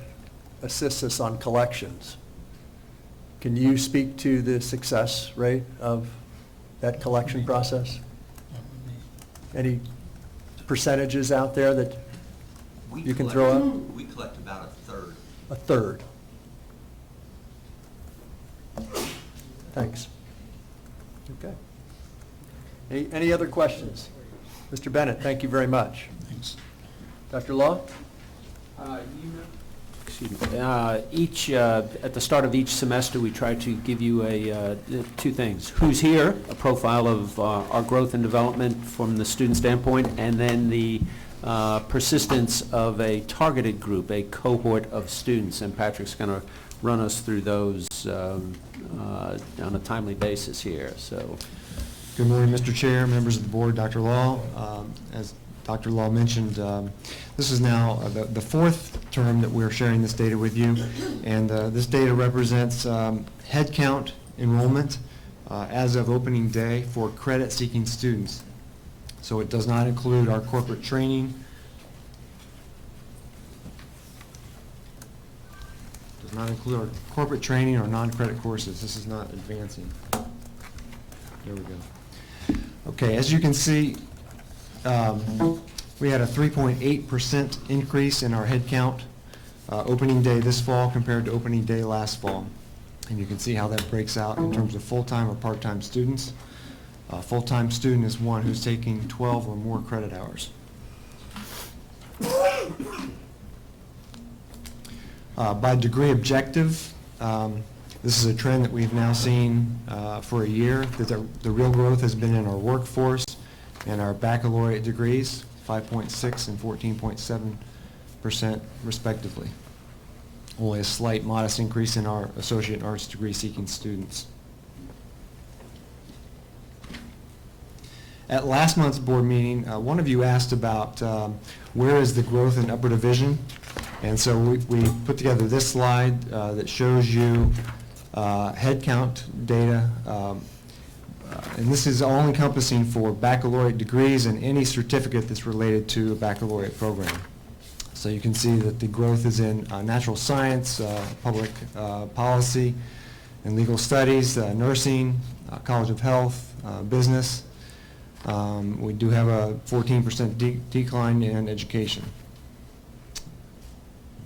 assists us on collections. Can you speak to the success rate of that collection process? Any percentages out there that you can throw out? We collect about a third. A third. Thanks. Okay. Any other questions? Mr. Bennett, thank you very much. Thanks. Dr. Law? Excuse me. At the start of each semester, we try to give you two things. Who's here, a profile of our growth and development from the student standpoint, and then the persistence of a targeted group, a cohort of students. And Patrick's going to run us through those on a timely basis here. So, good morning, Mr. Chair, members of the board, Dr. Law. As Dr. Law mentioned, this is now the fourth term that we're sharing this data with you, and this data represents head count enrollment as of opening day for credit-seeking students. So it does not include our corporate training. Does not include our corporate training or non-credit courses. This is not advancing. There we go. Okay, as you can see, we had a 3.8% increase in our head count opening day this fall compared to opening day last fall. And you can see how that breaks out in terms of full-time or part-time students. Full-time student is one who's taking 12 or more credit hours. By degree objective, this is a trend that we've now seen for a year, that the real growth has been in our workforce and our baccalaureate degrees, 5.6 and 14.7% respectively. Only a slight modest increase in our associate arts degree seeking students. At last month's board meeting, one of you asked about where is the growth in upper division, and so we put together this slide that shows you head count data, and this is all encompassing for baccalaureate degrees and any certificate that's related to a baccalaureate program. So you can see that the growth is in natural science, public policy, and legal studies, nursing, College of Health, business. We do have a 14% decline in education.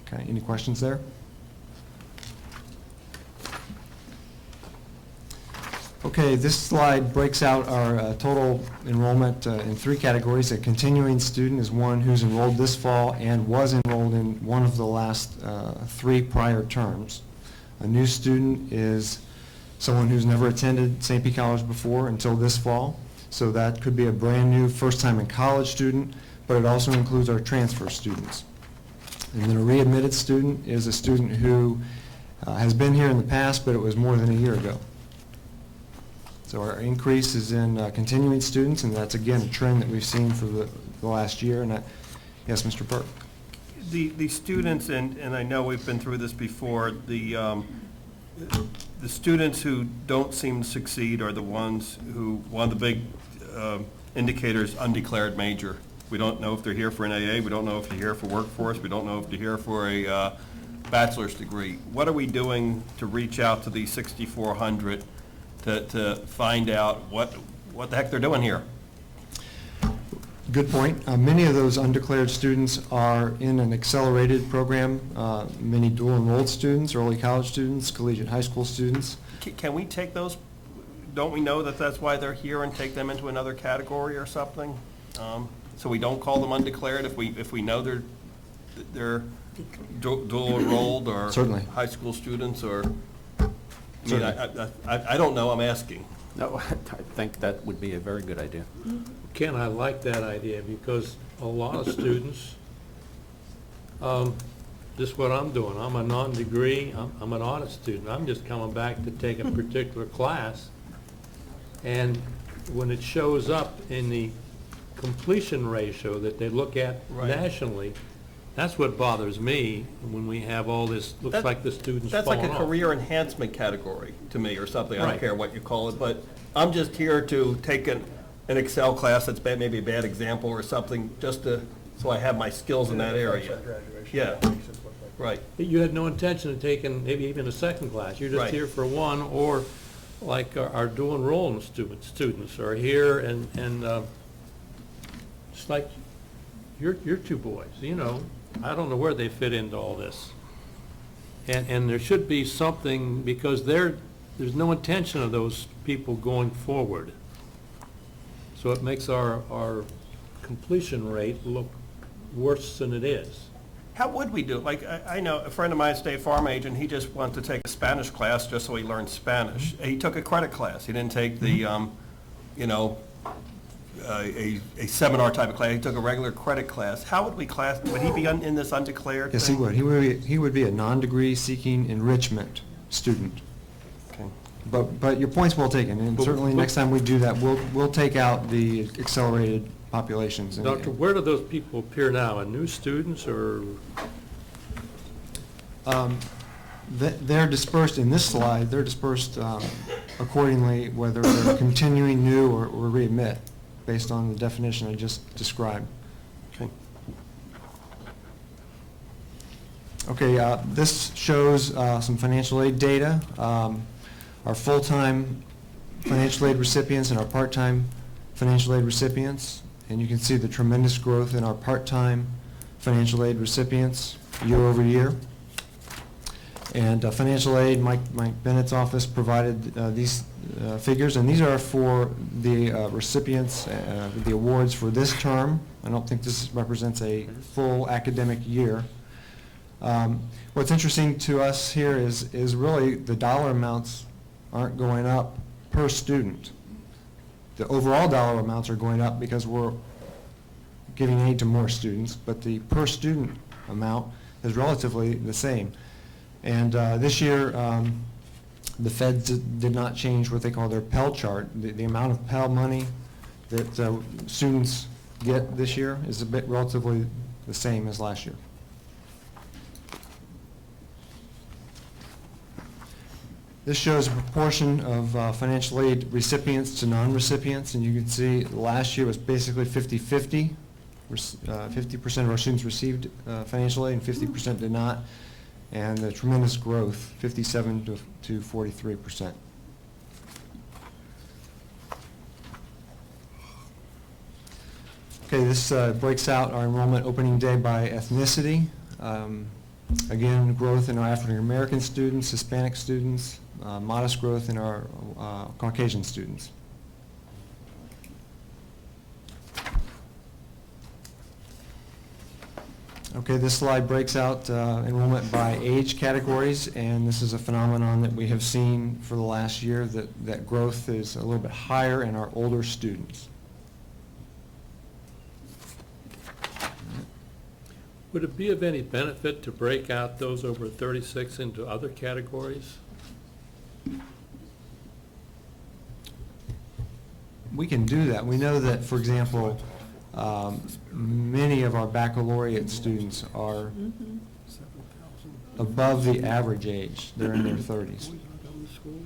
Okay, any questions there? Okay, this slide breaks out our total enrollment in three categories. A continuing student is one who's enrolled this fall and was enrolled in one of the last 3 prior terms. A new student is someone who's never attended St. Pete College before until this fall. So that could be a brand new first time in college student, but it also includes our transfer students. And then a readmitted student is a student who has been here in the past, but it was more than a year ago. So our increase is in continuing students, and that's again a trend that we've seen for the last year. And yes, Mr. Burke. The students, and I know we've been through this before, the students who don't seem to succeed are the ones who, one of the big indicators, undeclared major. We don't know if they're here for an AA, we don't know if they're here for workforce, we don't know if they're here for a bachelor's degree. What are we doing to reach out to these 6,400 to find out what the heck they're doing here? Good point. Many of those undeclared students are in an accelerated program, many dual enrolled students, early college students, collegiate high school students. Can we take those, don't we know that that's why they're here, and take them into another category or something? So we don't call them undeclared if we know they're dual enrolled or Certainly. high school students, or, I mean, I don't know, I'm asking. No, I think that would be a very good idea. Ken, I like that idea because a lot of students, this is what I'm doing. I'm a non-degree, I'm an honor student. I'm just coming back to take a particular class. And when it shows up in the completion ratio that they look at nationally, that's what bothers me when we have all this, looks like the students That's falling like a off. career enhancement category to me, or something. I don't Right. care what you call it, but I'm just here to take an Excel class that's maybe a bad example or something, just so I have my skills in that area. Yeah, right. You had no intention of taking maybe even a second class. You're just Right. here for one, or like our dual enrollment students are here, and it's like your two boys, you know, I don't know where they fit into all this. And there should be something, because there's no intention of those people going forward. So it makes our completion rate look worse than it is. How would we do it? Like, I know a friend of mine, State Farm agent, he just wanted to take a Spanish class just so he learned Spanish. He took a credit class. He didn't take the, a seminar type of class. He took a regular credit class. How would we would he be in this undeclared Yes, he thing? would. He would be a non-degree seeking enrichment student. Okay. But your point's well taken, and certainly next time we do that, we'll take out the accelerated populations. And- Doctor, where do those people appear now? Are new students or? They're dispersed in this slide. They're dispersed accordingly, whether they're continuing new or readmit, based on the definition I just described. Okay. Okay, this shows some financial aid data. Our full-time financial aid recipients and our part-time financial aid recipients. And you can see the tremendous growth in our part-time financial aid recipients year over year. And financial aid, Mike Bennett's office provided these figures, and these are for the recipients, the awards for this term. I don't think this represents a full academic year. What's interesting to us here is really the dollar amounts aren't going up per student. The overall dollar amounts are going up because we're giving aid to more students, but the per student amount is relatively the same. And this year, the feds did not change what they call their Pell chart. The amount of Pell money that students get this year is relatively the same as last year. This shows a proportion of financial aid recipients to non-recipients, and you can see last year was basically 50-50. 50% of our students received financial aid and 50% did not, and the tremendous growth, 57 to 43%. Okay, this breaks out our enrollment opening day by ethnicity. Again, growth in our African American students, Hispanic students, modest growth in our Caucasian students. Okay, this slide breaks out enrollment by age categories, and this is a phenomenon that we have seen for the last year, that growth is a little bit higher in our older students. Would it be of any benefit to break out those over 36 into other categories? We can do that. We know that, for example, many of our baccalaureate students are above the average age. They're in their 30s.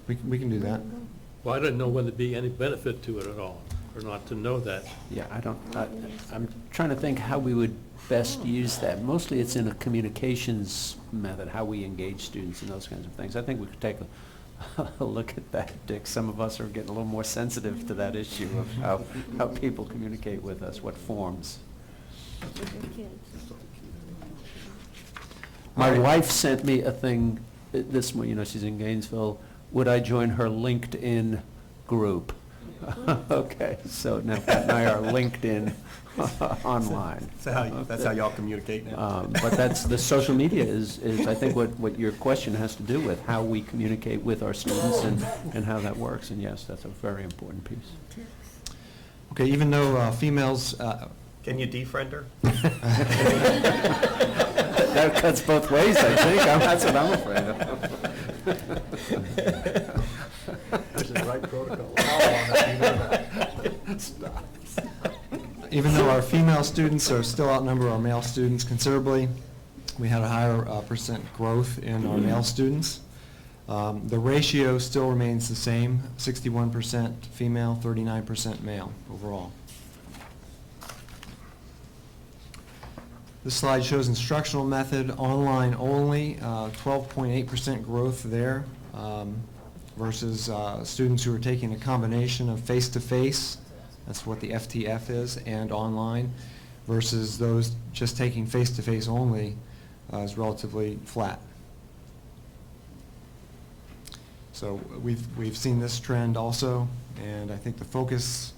We can do that. Well, I don't know whether there'd be any benefit to it at all, or not to know that. Yeah, I'm trying to think how we would best use that. Mostly it's in a communications method, how we engage students and those kinds of things. I think we could take a look at that, Dick. Some of us are getting a little more sensitive to that issue of how people communicate with us, what forms. My wife sent me a thing this morning, she's in Gainesville. Would I join her LinkedIn group? Okay, so now Pat and I are LinkedIn online. That's how y'all communicate now. But that's, the social media is I think what your question has to do with, how we communicate with our students and how that works. And yes, that's a very important piece. Okay, even though females... Can you defriend her? That cuts both ways, I think. That's what I'm afraid of. There's the right protocol. Stop. Even though our female students are still outnumber our male students considerably, we had a higher percent growth in our male students. The ratio still remains the same, 61% female, 39% male overall. This slide shows instructional method, online only, 12.8% growth there versus students who are taking a combination of face-to-face, that's what the FTF is, and online, versus those just taking face-to-face only is relatively flat. So we've seen this trend also, and I think the focus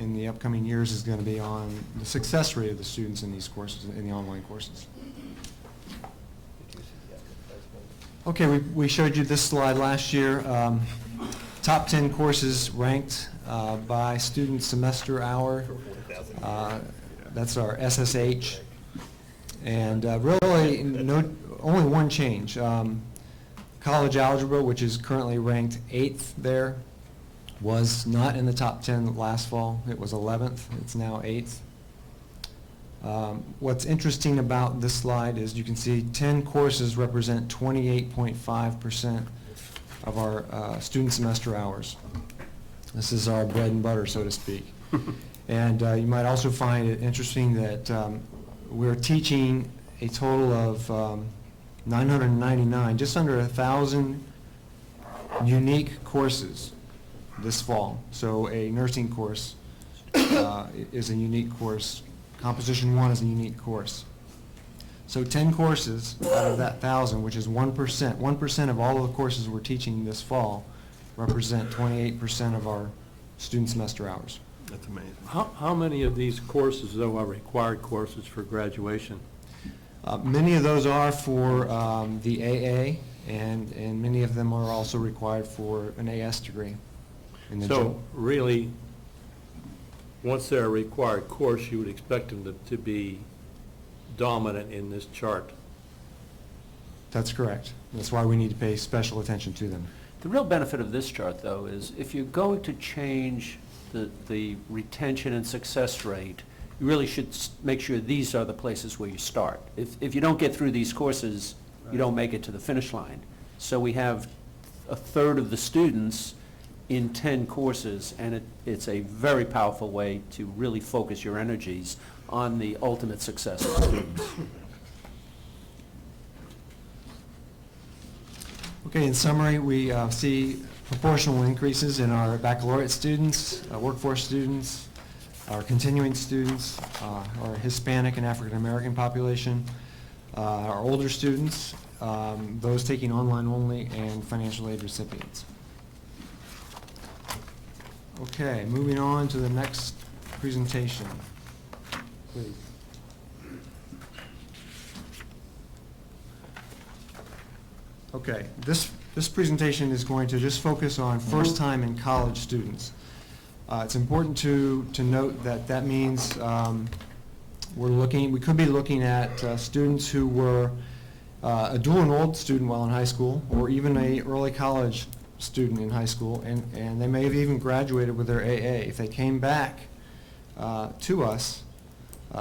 in the upcoming years is going to be on the success rate of the students in these courses, in the online courses. Okay, we showed you this slide last year. Top 10 courses ranked by student semester hour. That's our SSH. And really, only one change. College algebra, which is currently ranked 8th there, was not in the top 10 last fall. It was 11th. It's now 8th. What's interesting about this slide is you can see 10 courses represent 28.5% of our student semester hours. This is our bread and butter, so to speak. And you might also find it interesting that we're teaching a total of 999, just under 1,000 unique courses this fall. So a nursing course is a unique course. Composition 1 is a unique course. So 10 courses out of that 1,000, which is 1%. 1% of all of the courses we're teaching this fall represent 28% of our student semester hours. That's amazing. How many of these courses, though, are required courses for graduation? Many of those are for the AA, and many of them are also required for an AS degree. So really, once they're a required course, you would expect them to be dominant in this chart. That's correct. That's why we need to pay special attention to them. The real benefit of this chart, though, is if you're going to change the retention and success rate, you really should make sure these are the places where you start. If you don't get through these courses, you don't make it to the finish line. So we have a third of the students in 10 courses, and it's a very powerful way to really focus your energies on the ultimate success of students. Okay, in summary, we see proportional increases in our baccalaureate students, workforce students, our continuing students, our Hispanic and African American population, our older students, those taking online only, and financial aid recipients. Okay, moving on to the next presentation, please. Okay, this presentation is going to just focus on first-time in college students. It's important to note that means we could be looking at students who were a dual enrolled student while in high school, or even a early college student in high school, and they may have even graduated with their AA. If they came back to us,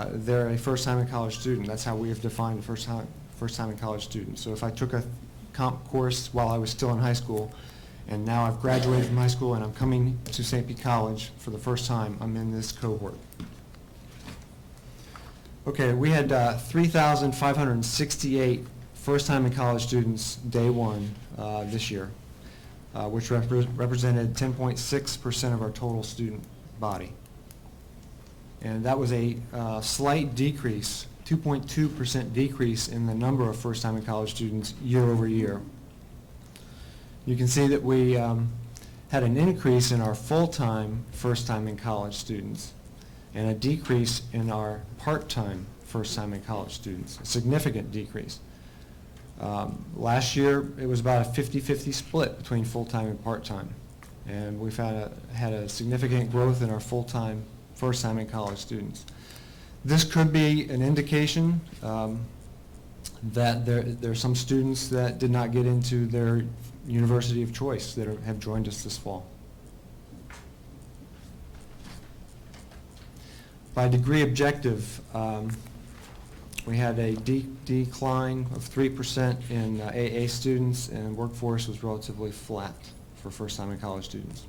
they're a first-time in college student. That's how we have defined a first-time in college student. So if I took a comp course while I was still in high school, and now I've graduated from high school and I'm coming to St. Pete College for the first time, I'm in this cohort. Okay, we had 3,568 first-time in college students day one this year, which represented 10.6% of our total student body. And that was a slight decrease, 2.2% decrease in the number of first-time in college students year over year. You can see that we had an increase in our full-time first-time in college students and a decrease in our part-time first-time in college students, a significant decrease. Last year, it was about a 50-50 split between full-time and part-time, and we've had a significant growth in our full-time first-time in college students. This could be an indication that there are some students that did not get into their university of choice that have joined us this fall. By degree objective, we had a decline of 3% in AA students, and workforce was relatively flat for first-time in college students.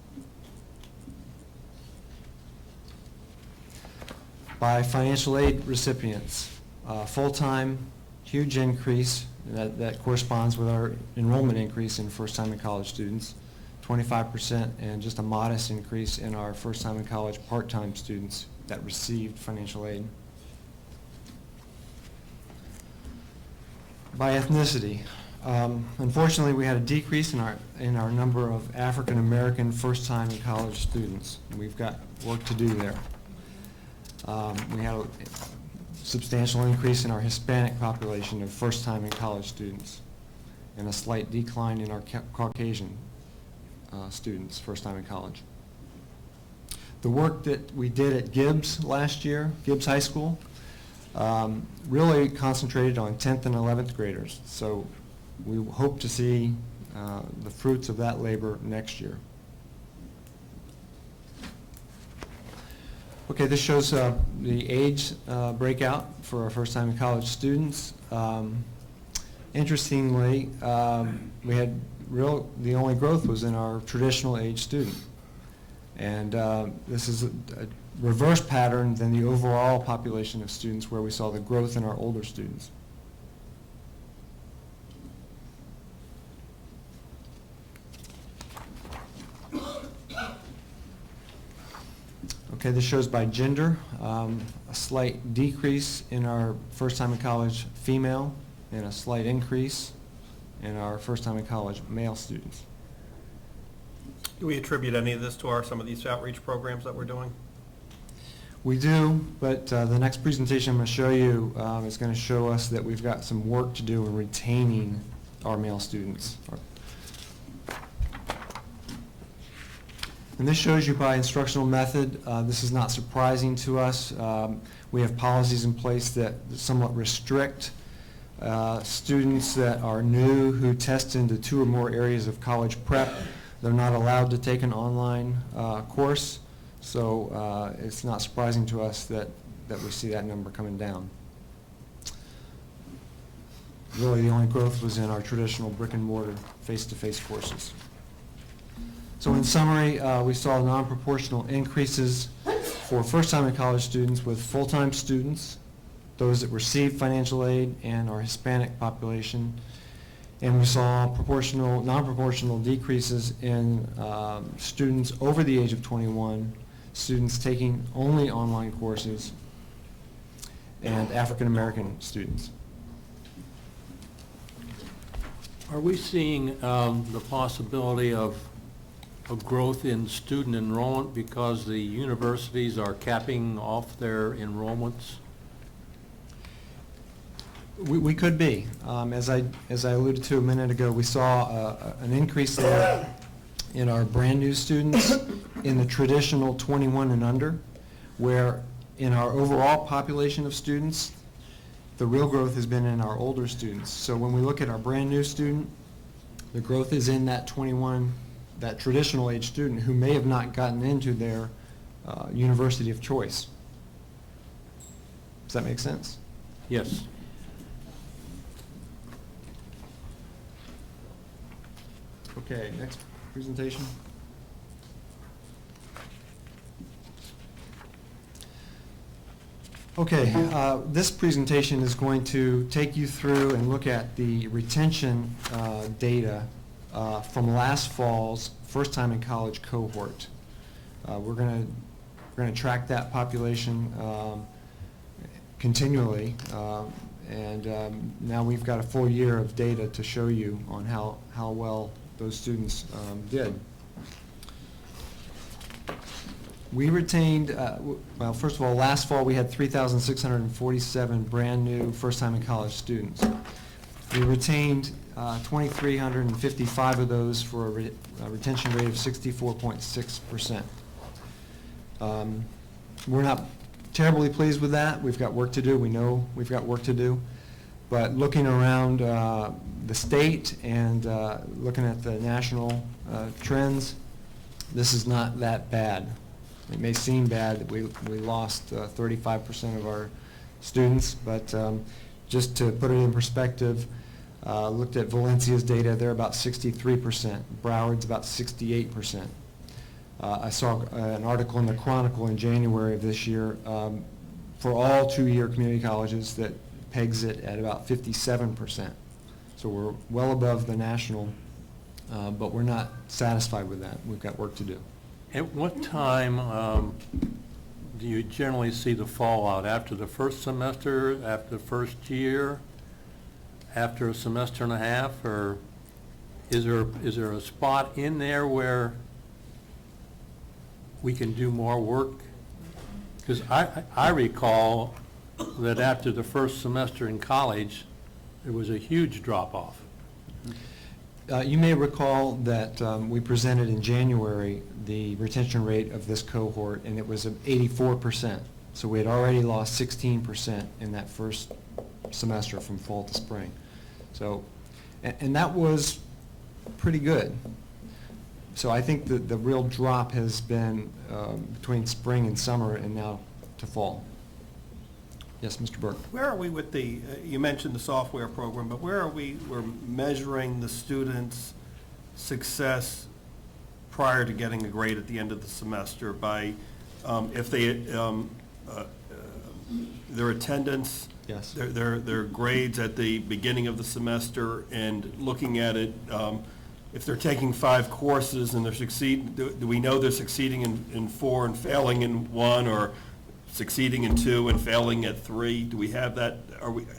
By financial aid recipients, full-time, huge increase. That corresponds with our enrollment increase in first-time in college students, 25%, and just a modest increase in our first-time in college part-time students that received financial aid. By ethnicity, unfortunately, we had a decrease in our number of African American first-time in college students. We've got work to do there. We had a substantial increase in our Hispanic population of first-time in college students, and a slight decline in our Caucasian students first-time in college. The work that we did at Gibbs last year, Gibbs High School, really concentrated on 10th and 11th graders. So we hope to see the fruits of that labor next year. Okay, this shows the age breakout for our first-time in college students. Interestingly, we had the only growth was in our traditional age student. And this is a reverse pattern than the overall population of students, where we saw the growth in our older students. Okay, this shows by gender, a slight decrease in our first-time in college female and a slight increase in our first-time in college male students. Do we attribute any of this to some of these outreach programs that we're doing? We do, but the next presentation I'm going to show you is going to show us that we've got some work to do in retaining our male students. And this shows you by instructional method. This is not surprising to us. We have policies in place that somewhat restrict students that are new who test into 2 or more areas of college prep. They're not allowed to take an online course, so it's not surprising to us that we see that number coming down. Really, the only growth was in our traditional brick and mortar face-to-face courses. So in summary, we saw non-proportional increases for first-time in college students with full-time students, those that received financial aid, and our Hispanic population. And we saw non-proportional decreases in students over the age of 21, students taking only online courses, and African American students. Are we seeing the possibility of growth in student enrollment because the universities are capping off their enrollments? We could be. As I alluded to a minute ago, we saw an increase there in our brand new students in the traditional 21 and under, where In our overall population of students, the real growth has been in our older students. So when we look at our brand-new student, the growth is in that 21, that traditional age student who may have not gotten into their university of choice. Does that make sense? Yes. Okay, next presentation. Okay, this presentation is going to take you through and look at the retention data from last fall's first time in college cohort. We're going to track that population continually, and now we've got a full year of data to show you on how well those students did. We retained, well, first of all, last fall we had 3,647 brand-new first-time in college students. We retained 2,355 of those for a retention rate of 64.6%. We're not terribly pleased with that. We've got work to do. We know we've got work to do. But looking around the state and looking at the national trends, this is not that bad. It may seem bad that we lost 35% of our students, but just to put it in perspective, looked at Valencia's data, they're about 63%. Broward's about 68%. I saw an article in the Chronicle in January of this year for all two-year community colleges that pegs it at about 57%. So we're well above the national, but we're not satisfied with that. We've got work to do. At what time do you generally see the fallout? After the first semester, after the first year, after a semester and a half, or is there a spot in there where we can do more work? Because I recall that after the first semester in college, there was a huge drop-off. You may recall that we presented in January the retention rate of this cohort, and it was 84%. So we had already lost 16% in that first semester from fall to spring. So, and that was pretty good. So I think that the real drop has been between spring and summer and now to fall. Yes, Mr. Burke. Where are we with the, you mentioned the software program, but where are we're measuring the students' success prior to getting a grade at the end of the semester by, if they, their attendance, yes, their grades at the beginning of the semester, and looking at it, if they're taking 5 courses and they're do we know they're succeeding in 4 and failing in 1, or succeeding in 2 and failing at 3? Do we have that?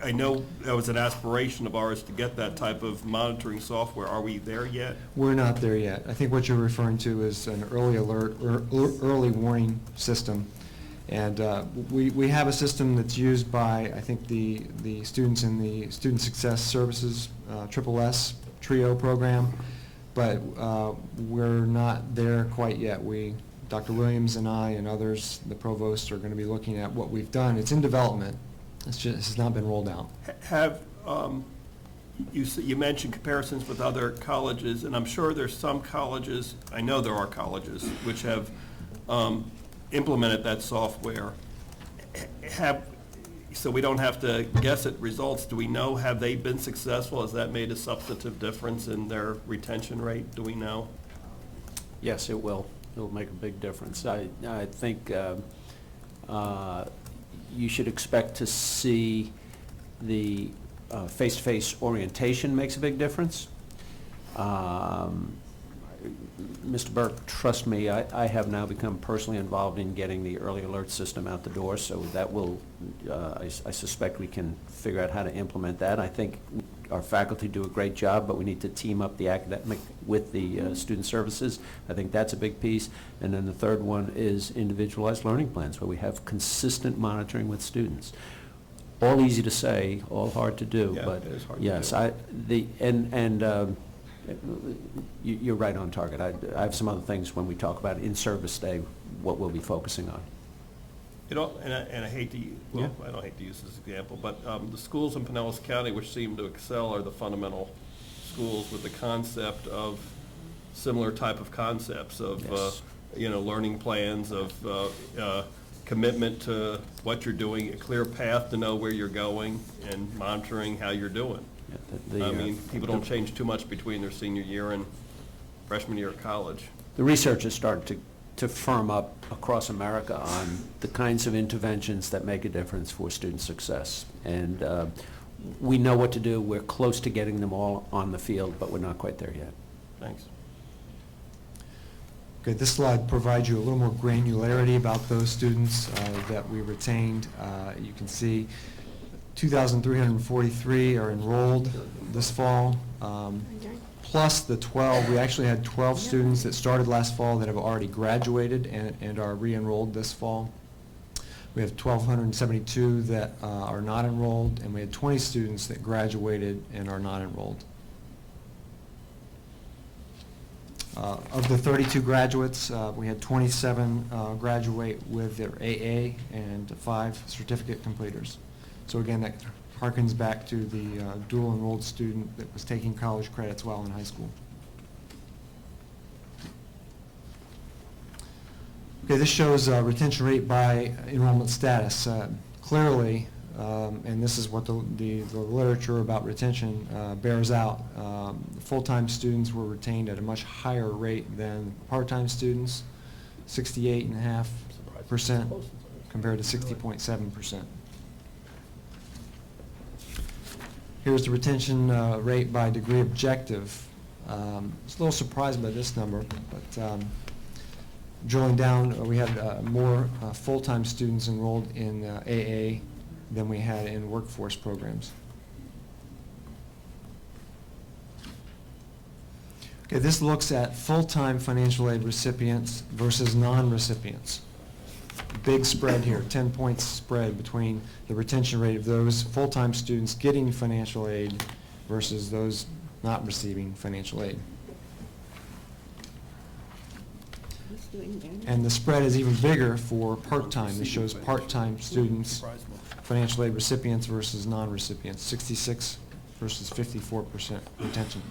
I know that was an aspiration of ours to get that type of monitoring software. Are we there yet? We're not there yet. I think what you're referring to is an early alert or early warning system. And we have a system that's used by, I think, the students in the Student Success Services, SSS TRIO program, but we're not there quite yet. Dr. Williams and I and others, the provosts, are going to be looking at what we've done. It's in development. It has not been rolled out. Have you mentioned comparisons with other colleges, and I'm sure there's some colleges, I know there are colleges, which have implemented that software. So we don't have to guess at results. Do we know, have they been successful? Has that made a substantive difference in their retention rate? Do we know? Yes, it will. It'll make a big difference. I think you should expect to see the face-to-face orientation makes a big difference. Mr. Burke, trust me, I have now become personally involved in getting the early alert system out the door, so that will, I suspect we can figure out how to implement that. I think our faculty do a great job, but we need to team up the academic with the student services. I think that's a big piece. And then the third one is individualized learning plans, where we have consistent monitoring with students. All easy to say, all hard to do. Yeah, but it is hard yes, to do. You're right on target. I have some other things when we talk about in-service day, what we'll be focusing on. You know, and I hate to, well, I don't hate to use this example, but the schools in Pinellas County which seem to excel are the fundamental schools with the concept of similar type of concepts of, Yes. Learning plans, of commitment to what you're doing, a clear path to know where you're going, and monitoring how you're doing. Yeah, I mean, people don't change too much between their senior year and freshman year of college. The research has started to firm up across America on the kinds of interventions that make a difference for student success. And we know what to do. We're close to getting them all on the field, but we're not quite there yet. Thanks. Okay, this slide provides you a little more granularity about those students that we retained. You can see 2,343 are enrolled this fall, plus the 12. We actually had 12 students that started last fall that have already graduated and are re-enrolled this fall. We have 1,272 that are not enrolled, and we had 20 students that graduated and are not enrolled. Of the 32 graduates, we had 27 graduate with their AA and 5 certificate completers. So again, that harkens back to the dual enrolled student that was taking college credits while in high school. Okay, this shows retention rate by enrollment status. Clearly, and this is what the literature about retention bears out, full-time students were retained at a much higher rate than part-time students, 68.5% compared to 60.7%. Here's the retention rate by degree objective. I was a little surprised by this number, but drilling down, we had more full-time students enrolled in AA than we had in workforce programs. Okay, this looks at full-time financial aid recipients versus non-recipients. Big spread here, 10 points spread between the retention rate of those full-time students getting financial aid versus those not receiving financial aid. And the spread is even bigger for part-time. This shows part-time students, financial aid recipients versus non-recipients, 66 versus 54% retention.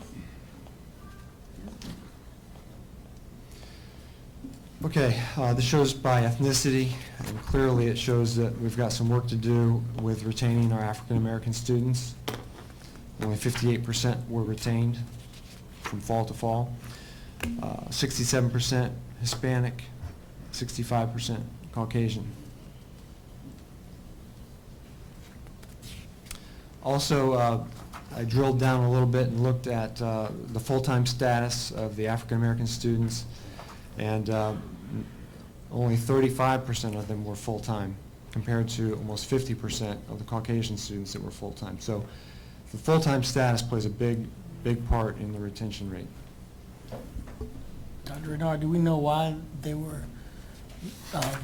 Okay, this shows by ethnicity, and clearly it shows that we've got some work to do with retaining our African-American students. Only 58% were retained from fall to fall. 67% Hispanic, 65% Caucasian. Also, I drilled down a little bit and looked at the full-time status of the African-American students, and only 35% of them were full-time, compared to almost 50% of the Caucasian students that were full-time. So the full-time status plays a big part in the retention rate. Dr. Renard, do we know why they were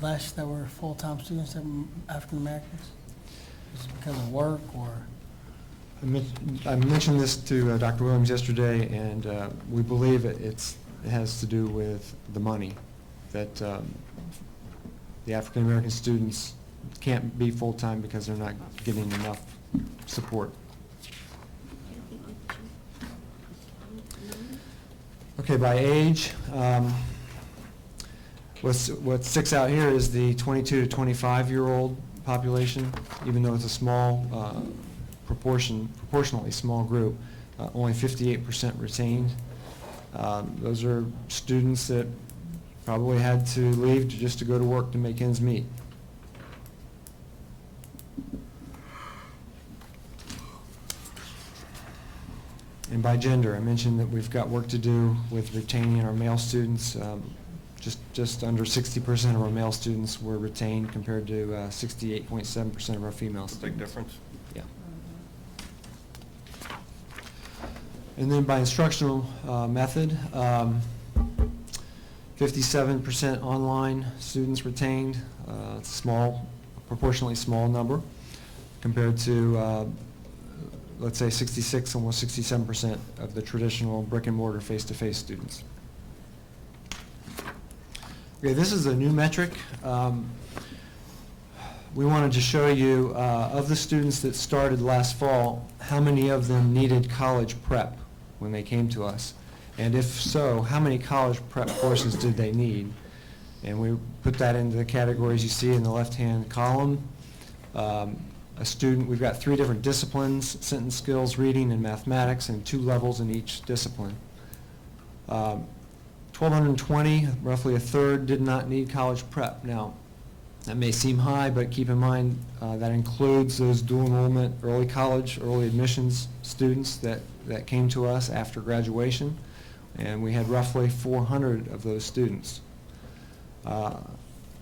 less that were full-time students than African Americans? Is it because of work or? I mentioned this to Dr. Williams yesterday, and we believe it has to do with the money, that the African American students can't be full-time because they're not getting enough support. Okay, by age, what sticks out here is the 22 to 25-year-old population. Even though it's a small proportionally small group, only 58% retained. Those are students that probably had to leave just to go to work to make ends meet. And by gender, I mentioned that we've got work to do with retaining our male students. Just under 60% of our male students were retained compared to 68.7% of our female students. Big difference. Yeah. And then by instructional method, 57% online students retained. It's a small, proportionally small number compared to let's say 66, almost 67% of the traditional brick and mortar face-to-face students. Okay, this is a new metric. we wanted to show you, of the students that started last fall, how many of them needed college prep when they came to us. And if so, how many college prep courses did they need? And we put that into the categories you see in the left-hand column. A student, we've got 3 different disciplines: sentence skills, reading, and mathematics, and 2 levels in each discipline. 1,220, roughly a third, did not need college prep. Now, that may seem high, but keep in mind that includes those dual enrollment, early college, early admissions students that came to us after graduation, and we had roughly 400 of those students. About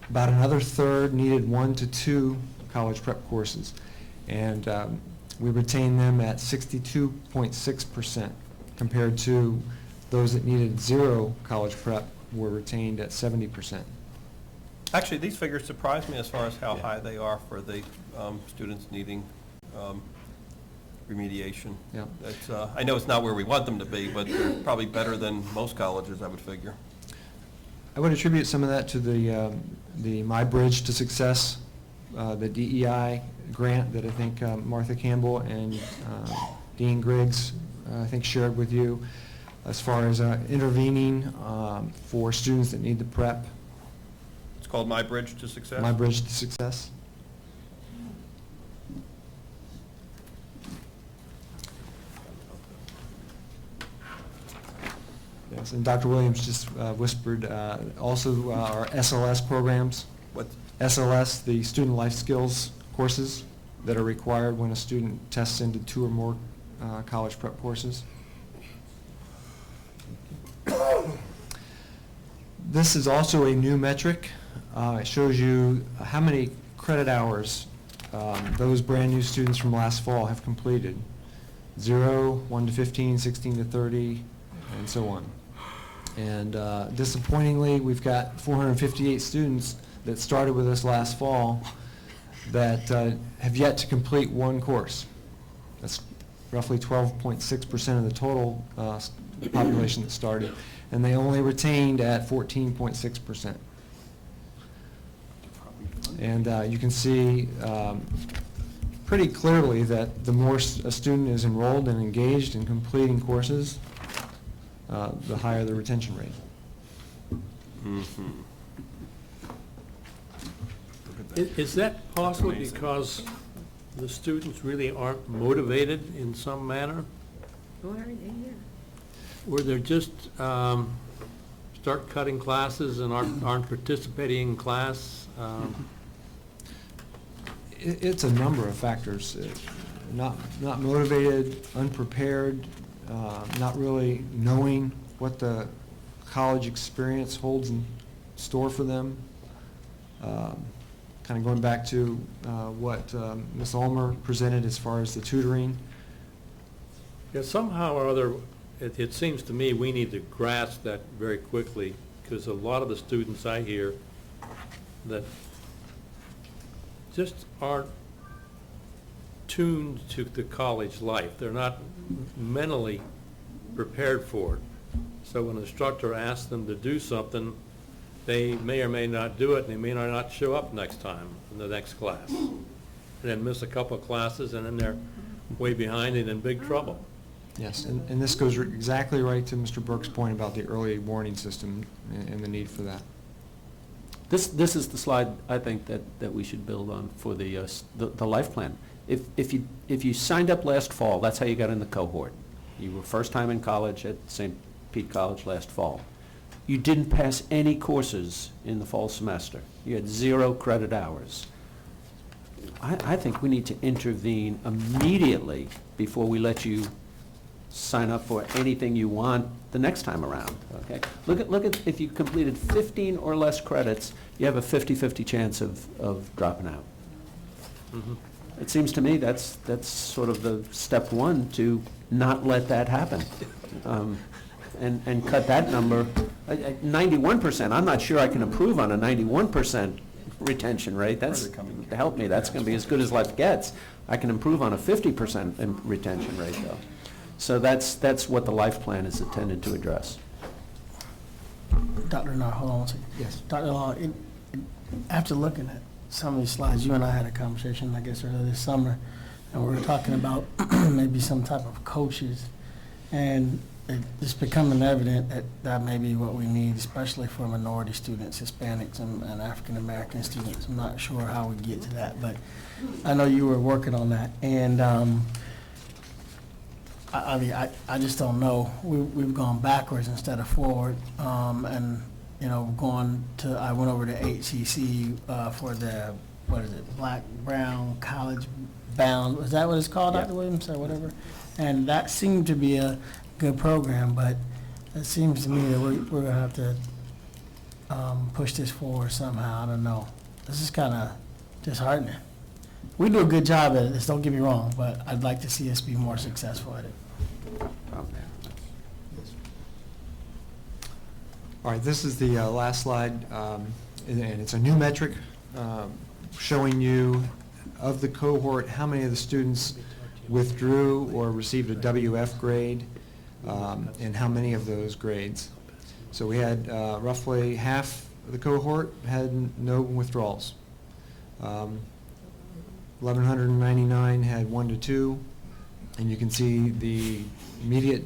another third needed 1 to 2 college prep courses, and we retained them at 62.6% compared to those that needed 0 college prep were retained at 70%. Actually, these figures surprise me as far as how high they are for the students needing remediation. Yeah. It's, I know it's not where we want them to be, but they're probably better than most colleges, I would figure. I would attribute some of that to the My Bridge to Success, the DEI grant that I think Martha Campbell and Dean Griggs I think shared with you, as far as intervening for students that need the prep. It's called My Bridge to Success? My Bridge to Success. Yes, and Dr. Williams just whispered also our SLS programs. What? SLS, the Student Life Skills courses that are required when a student tests into 2 or more college prep courses. This is also a new metric. It shows you how many credit hours those brand new students from last fall have completed. 0, 1 to 15, 16 to 30, and so on. And disappointingly, we've got 458 students that started with us last fall that have yet to complete 1 course. That's roughly 12.6% of the total population that started, and they only retained at 14.6%. And you can see pretty clearly that the more a student is enrolled and engaged in completing courses, the higher the retention rate. Mm-hmm. Is that possible because the students really aren't motivated in some manner? Or they're just start cutting classes and aren't participating in class? It's a number of factors. Not motivated, unprepared, not really knowing what the college experience holds in store for them. Kind of going back to what Ms. Ulmer presented as far as the tutoring. Yeah, somehow or other, it seems to me we need to grasp that very quickly, because a lot of the students I hear that just aren't tuned to the college life. They're not mentally prepared for it. So when an instructor asks them to do something, they may or may not do it, and they may not show up next time in the next class. And then miss a couple of classes, and then they're way behind and in big trouble. Yes, and this goes exactly right to Mr. Burke's point about the early warning system and the need for that. This is the slide I think that we should build on for the life plan. If you signed up last fall, that's how you got in the cohort. You were first time in college at St. Pete College last fall. You didn't pass any courses in the fall semester. You had 0 credit hours. I think we need to intervene immediately before we let you sign up for anything you want the next time around, okay? Look at if you completed 15 or less credits, you have a 50-50 chance of dropping out. Mm-hmm. It seems to me that's sort of the step 1 to not let that happen. And cut that number, 91%, I'm not sure I can approve on a 91% retention rate. That's, to help me, that's going to be as good as life gets. I can improve on a 50% retention rate, though. So that's what the life plan is intended to address. Dr. Law, hold on a second. Yes. Dr. Law, after looking at some of these slides, you and I had a conversation, I guess, earlier this summer, and we were talking about maybe some type of coaches, and it's becoming evident that that may be what we need, especially for minority students, Hispanics and African-American students. I'm not sure how we get to that, but I know you were working on that, and I mean, I just don't know. We've gone backwards instead of forward, and you know, I went over to HCC for the, what is it, Black, Brown, College Bound, was that what it's called, Dr. Williams, or whatever? And that seemed to be a good program, but it seems to me that we're going to have to push this forward somehow. I don't know. This is kind of disheartening. We do a good job at this, don't get me wrong, but I'd like to see us be more successful at it. All right, this is the last slide, and it's a new metric showing you, of the cohort, how many of the students withdrew or received a WF grade, and how many of those grades. So we had roughly half of the cohort had no withdrawals. 1,199 had 1 to 2, and you can see the immediate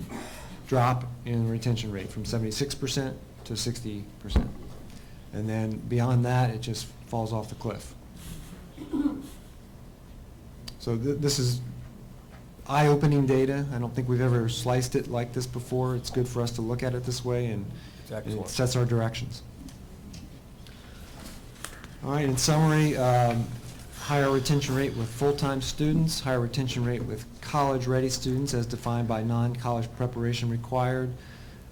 drop in retention rate from 76% to 60%. And then beyond that, it just falls off the cliff. So this is eye-opening data. I don't think we've ever sliced it like this before. It's good for us to look at it this way, and it sets our directions. All right, in summary, higher retention rate with full-time students, higher retention rate with college-ready students as defined by non-college preparation required,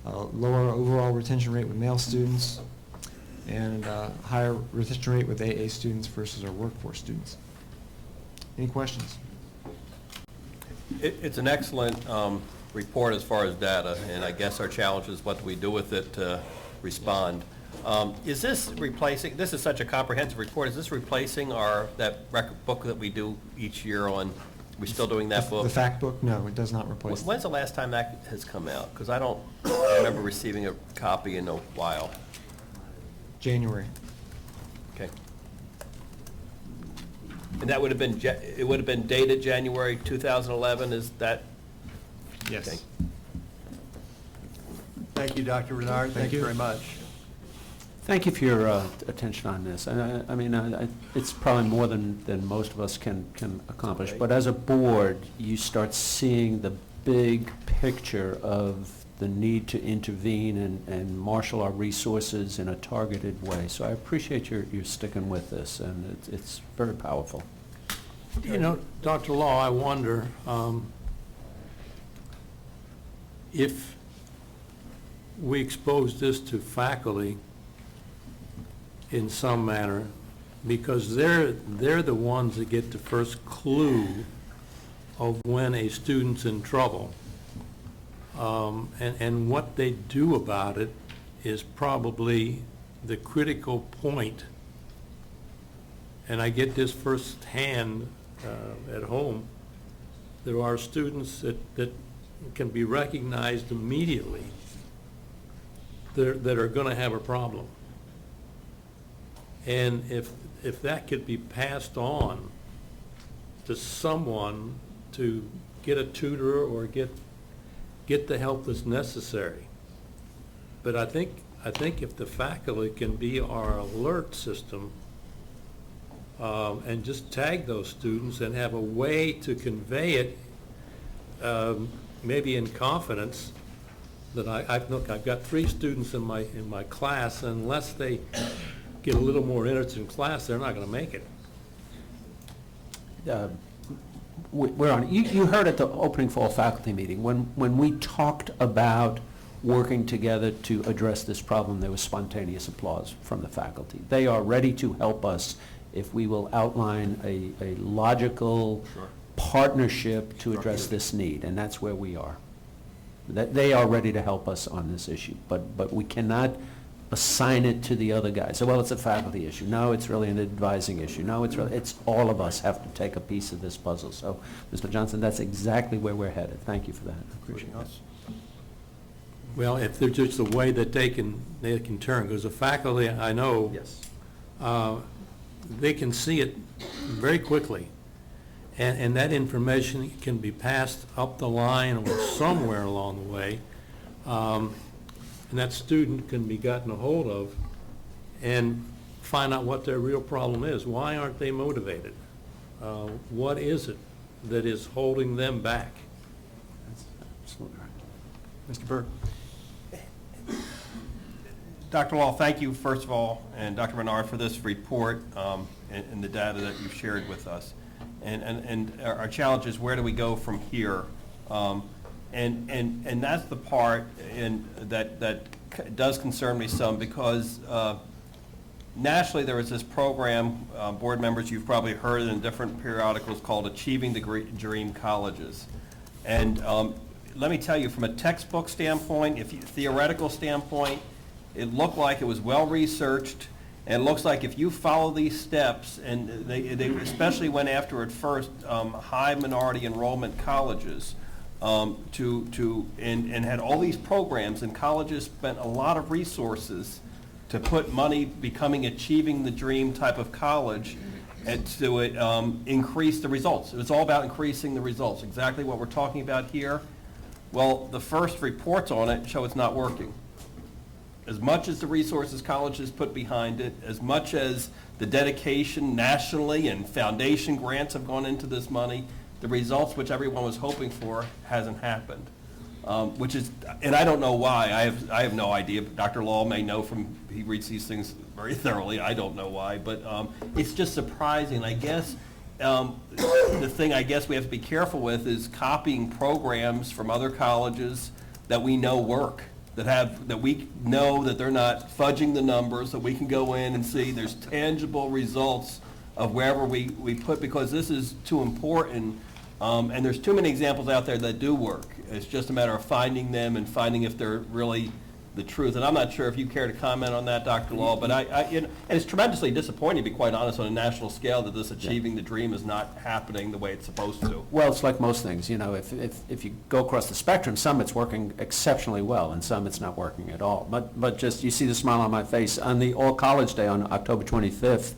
lower overall retention rate with male students, and higher retention rate with AA students versus our workforce students. Any questions? It's an excellent report as far as data, and I guess our challenge is what do we do with it to respond. Is this replacing, this is such a comprehensive report, is this replacing that record book that we do each year on, we still doing that book? The fact book? No, it does not replace it. When's the last time that has come out? Because I don't remember receiving a copy in a while. January. Okay. And that would have been, it would have been dated January 2011, is that? Yes. Okay. Thank you, Dr. Renard. Thank you very much. Thank you for your attention on this. I mean, it's probably more than most of us can accomplish, but as a board, you start seeing the big picture of the need to intervene and marshal our resources in a targeted way. So I appreciate your sticking with this, and it's very powerful. You know, Dr. Law, I wonder if we expose this to faculty in some manner, because they're the ones that get the first clue of when a student's in trouble. And what they do about it is probably the critical point. And I get this firsthand at home. There are students that can be recognized immediately that are going to have a problem. And if that could be passed on to someone to get a tutor or get the help that's necessary. But I think if the faculty can be our alert system and just tag those students and have a way to convey it, maybe in confidence, that look, I've got 3 students in my class, and unless they get a little more interest in class, they're not going to make it. We're on. You heard at the opening fall faculty meeting, when we talked about working together to address this problem, there was spontaneous applause from the faculty. They are ready to help us if we will outline a logical partnership to address this need, and that's where we are. They are ready to help us on this issue, but we cannot assign it to the other guys. So, well, it's a faculty issue. No, it's really an advising issue. No, it's all of us have to take a piece of this puzzle. So, Mr. Johnson, that's exactly where we're headed. Thank you for that. I appreciate that. Well, if there's just a way that they can turn, because the faculty, I know, they can see it very quickly. And that information can be passed up the line or somewhere along the way. And that student can be gotten a hold of and find out what their real problem is. Why aren't they motivated? What is it that is holding them back? That's absolutely right. Mr. Burke? Dr. Law, thank you, first of all, and Dr. Bernard for this report and the data that you've shared with us. And our challenge is, where do we go from here? And that's the part that does concern me some, because nationally there is this program, board members, you've probably heard it in different periodicals, called Achieving the Dream Colleges. And let me tell you, from a textbook standpoint, theoretical standpoint, it looked like it was well-researched, and it looks like if you follow these steps, and they especially went after at first high minority enrollment colleges, and had all these programs, and colleges spent a lot of resources to put money becoming Achieving the Dream type of college, and to increase the results. It was all about increasing the results, exactly what we're talking about here. Well, the first reports on it show it's not working. As much as the resources colleges put behind it, as much as the dedication nationally and foundation grants have gone into this money, the results which everyone was hoping for hasn't happened. Which is, and I don't know why. I have no idea. Dr. Law may know, he reads these things very thoroughly. I don't know why, but it's just surprising. I guess the thing I guess we have to be careful with is copying programs from other colleges that we know work, that we know that they're not fudging the numbers, that we can go in and see there's tangible results of wherever we put, because this is too important, and there's too many examples out there that do work. It's just a matter of finding them and finding if they're really the truth. And I'm not sure if you care to comment on that, Dr. Law, but and it's tremendously disappointing, to be quite honest, on a national scale, that this Achieving the Dream is not happening the way it's supposed to. Well, it's like most things, if you go across the spectrum, some it's working exceptionally well, and some it's not working at all. But just, you see the smile on my face. On the All College Day on October 25th,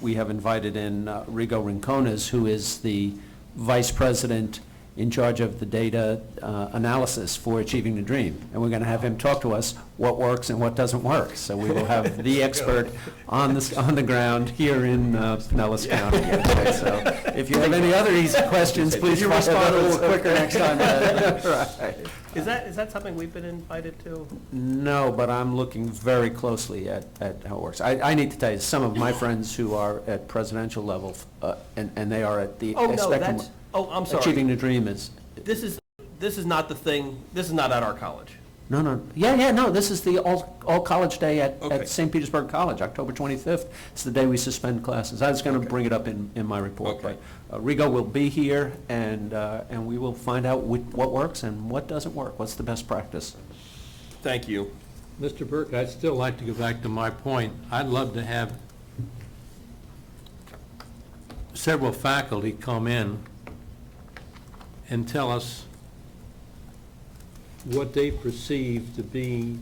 we have invited in Rigo Rincones, who is the vice president in charge of the data analysis for Achieving the Dream. And we're going to have him talk to us what works and what doesn't work. So we will have the expert on the ground here in Pinellas County. Okay, so if you have any other easy questions, please respond a little quicker next time. Right. Is that something we've been invited to? No, but I'm looking very closely at how it works. I need to tell you, some of my friends who are at presidential level, and they are at the spectrum. Oh, I'm sorry. Achieving the Dream is. This is not the thing. This is not at our college. No. Yeah, no, this is the all College Day at St. Petersburg College, October 25th. It's the day we suspend classes. I was going to bring it up in my report, but Rigo will be here, and we will find out what works and what doesn't work. What's the best practice? Thank you. Mr. Burke, I'd still like to go back to my point. I'd love to have several faculty come in and tell us what they perceive to be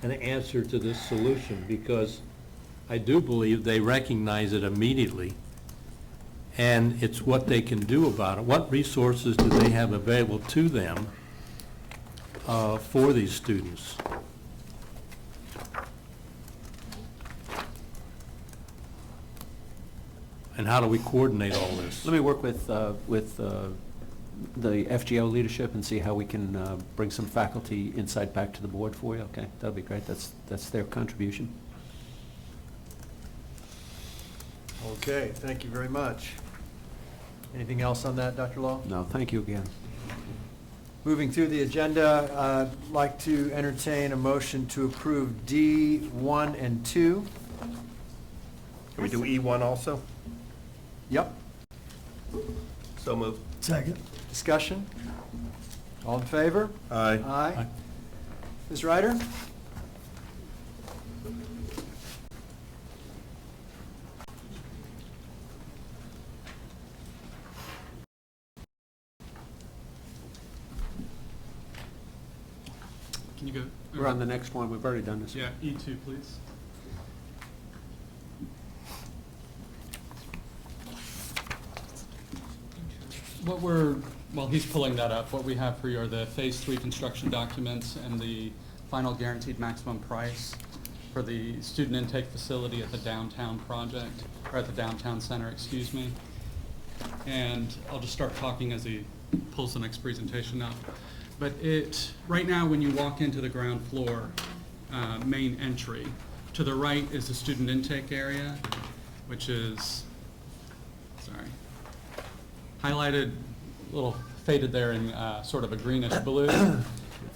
an answer to this solution, because I do believe they recognize it immediately, and it's what they can do about it. What resources do they have available to them for these students? And how do we coordinate all this? Let me work with the FGO leadership and see how we can bring some faculty insight back to the board for you. Okay, that'll be great. That's their contribution. Okay, thank you very much. Anything else on that, Dr. Law? No, thank you again. Moving through the agenda, I'd like to entertain a motion to approve D, 1, and 2. Can we do E1 also? Yep. So moved. Second. Discussion? All in favor? Aye. Aye. Ms. Ryder? Can you go? We're on the next one. We've already done this. Yeah, E2, please. While he's pulling that up, what we have for you are the Phase 3 construction documents and the final guaranteed maximum price for the student intake facility at the downtown project, or at the downtown center, excuse me. And I'll just start talking as he pulls the next presentation up. But right now, when you walk into the ground floor main entry, to the right is the student intake area, which is, highlighted, a little faded there in sort of a greenish blue.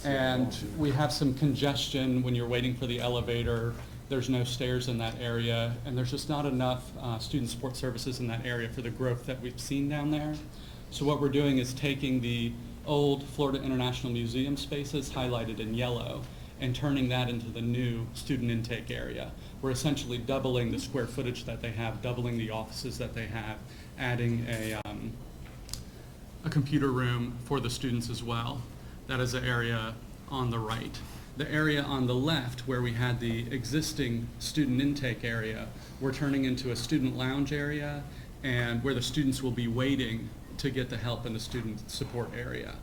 And we have some congestion when you're waiting for the elevator. There's no stairs in that area, and there's just not enough student support services in that area for the growth that we've seen down there. So what we're doing is taking the old Florida International Museum spaces highlighted in yellow and turning that into the new student intake area. We're essentially doubling the square footage that they have, doubling the offices that they have, adding a computer room for the students as well. That is the area on the right. The area on the left, where we had the existing student intake area, we're turning into a student lounge area, and where the students will be waiting to get the help in the student support area.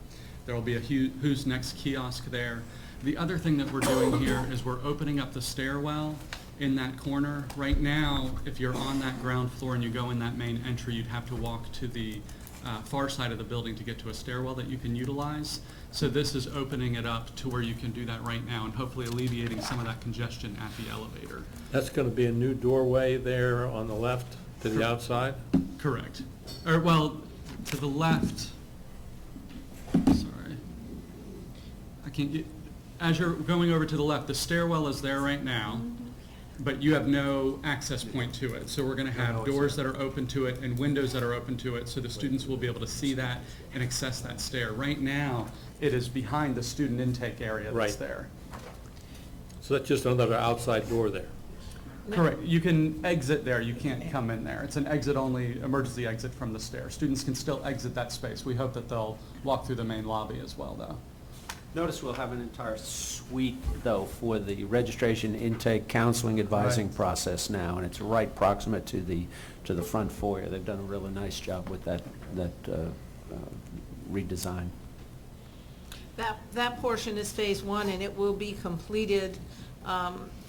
There will be a Who's Next kiosk there. The other thing that we're doing here is we're opening up the stairwell in that corner. Right now, if you're on that ground floor and you go in that main entry, you'd have to walk to the far side of the building to get to a stairwell that you can utilize. So this is opening it up to where you can do that right now and hopefully alleviating some of that congestion at the elevator. That's going to be a new doorway there on the left to the outside? Correct. Or, well, to the left, sorry. I can't get, as you're going over to the left, the stairwell is there right now, but you have no access point to it. So we're going to have doors that are open to it and windows that are open to it, so the students will be able to see that and access that stair. Right now, it is behind the student intake area that's there. So that's just another outside door there? Correct. You can exit there. You can't come in there. It's an exit-only emergency exit from the stair. Students can still exit that space. We hope that they'll walk through the main lobby as well, though. Notice we'll have an entire suite, though, for the registration, intake, counseling, advising process now, and it's right proximate to the front foyer. They've done a really nice job with that redesign. That portion is phase 1, and it will be completed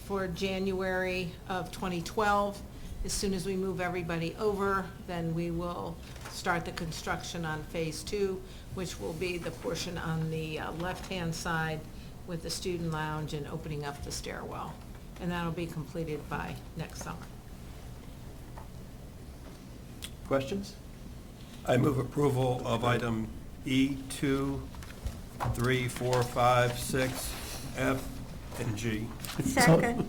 for January of 2012. As soon as we move everybody over, then we will start the construction on phase 2, which will be the portion on the left-hand side with the student lounge and opening up the stairwell. And that'll be completed by next summer. Questions? I move approval of item E2, 3, 4, 5, 6, F, and G. Second.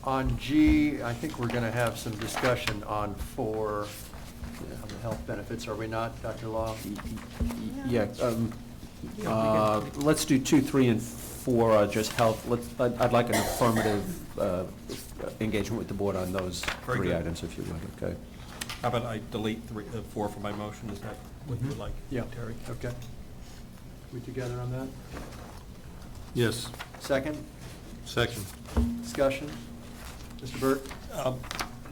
On G, I think we're going to have some discussion on 4, on the health benefits, are we not, Dr. Law? Yeah. Let's do 2, 3, and 4, just health. I'd like an affirmative engagement with the board on those Very 3 good. items, if you would, okay? How about I delete 4 from my motion? Is that what you would like, Yeah. Terry? Okay. We together on that? Yes. Second? Second. Discussion? Mr. Burt?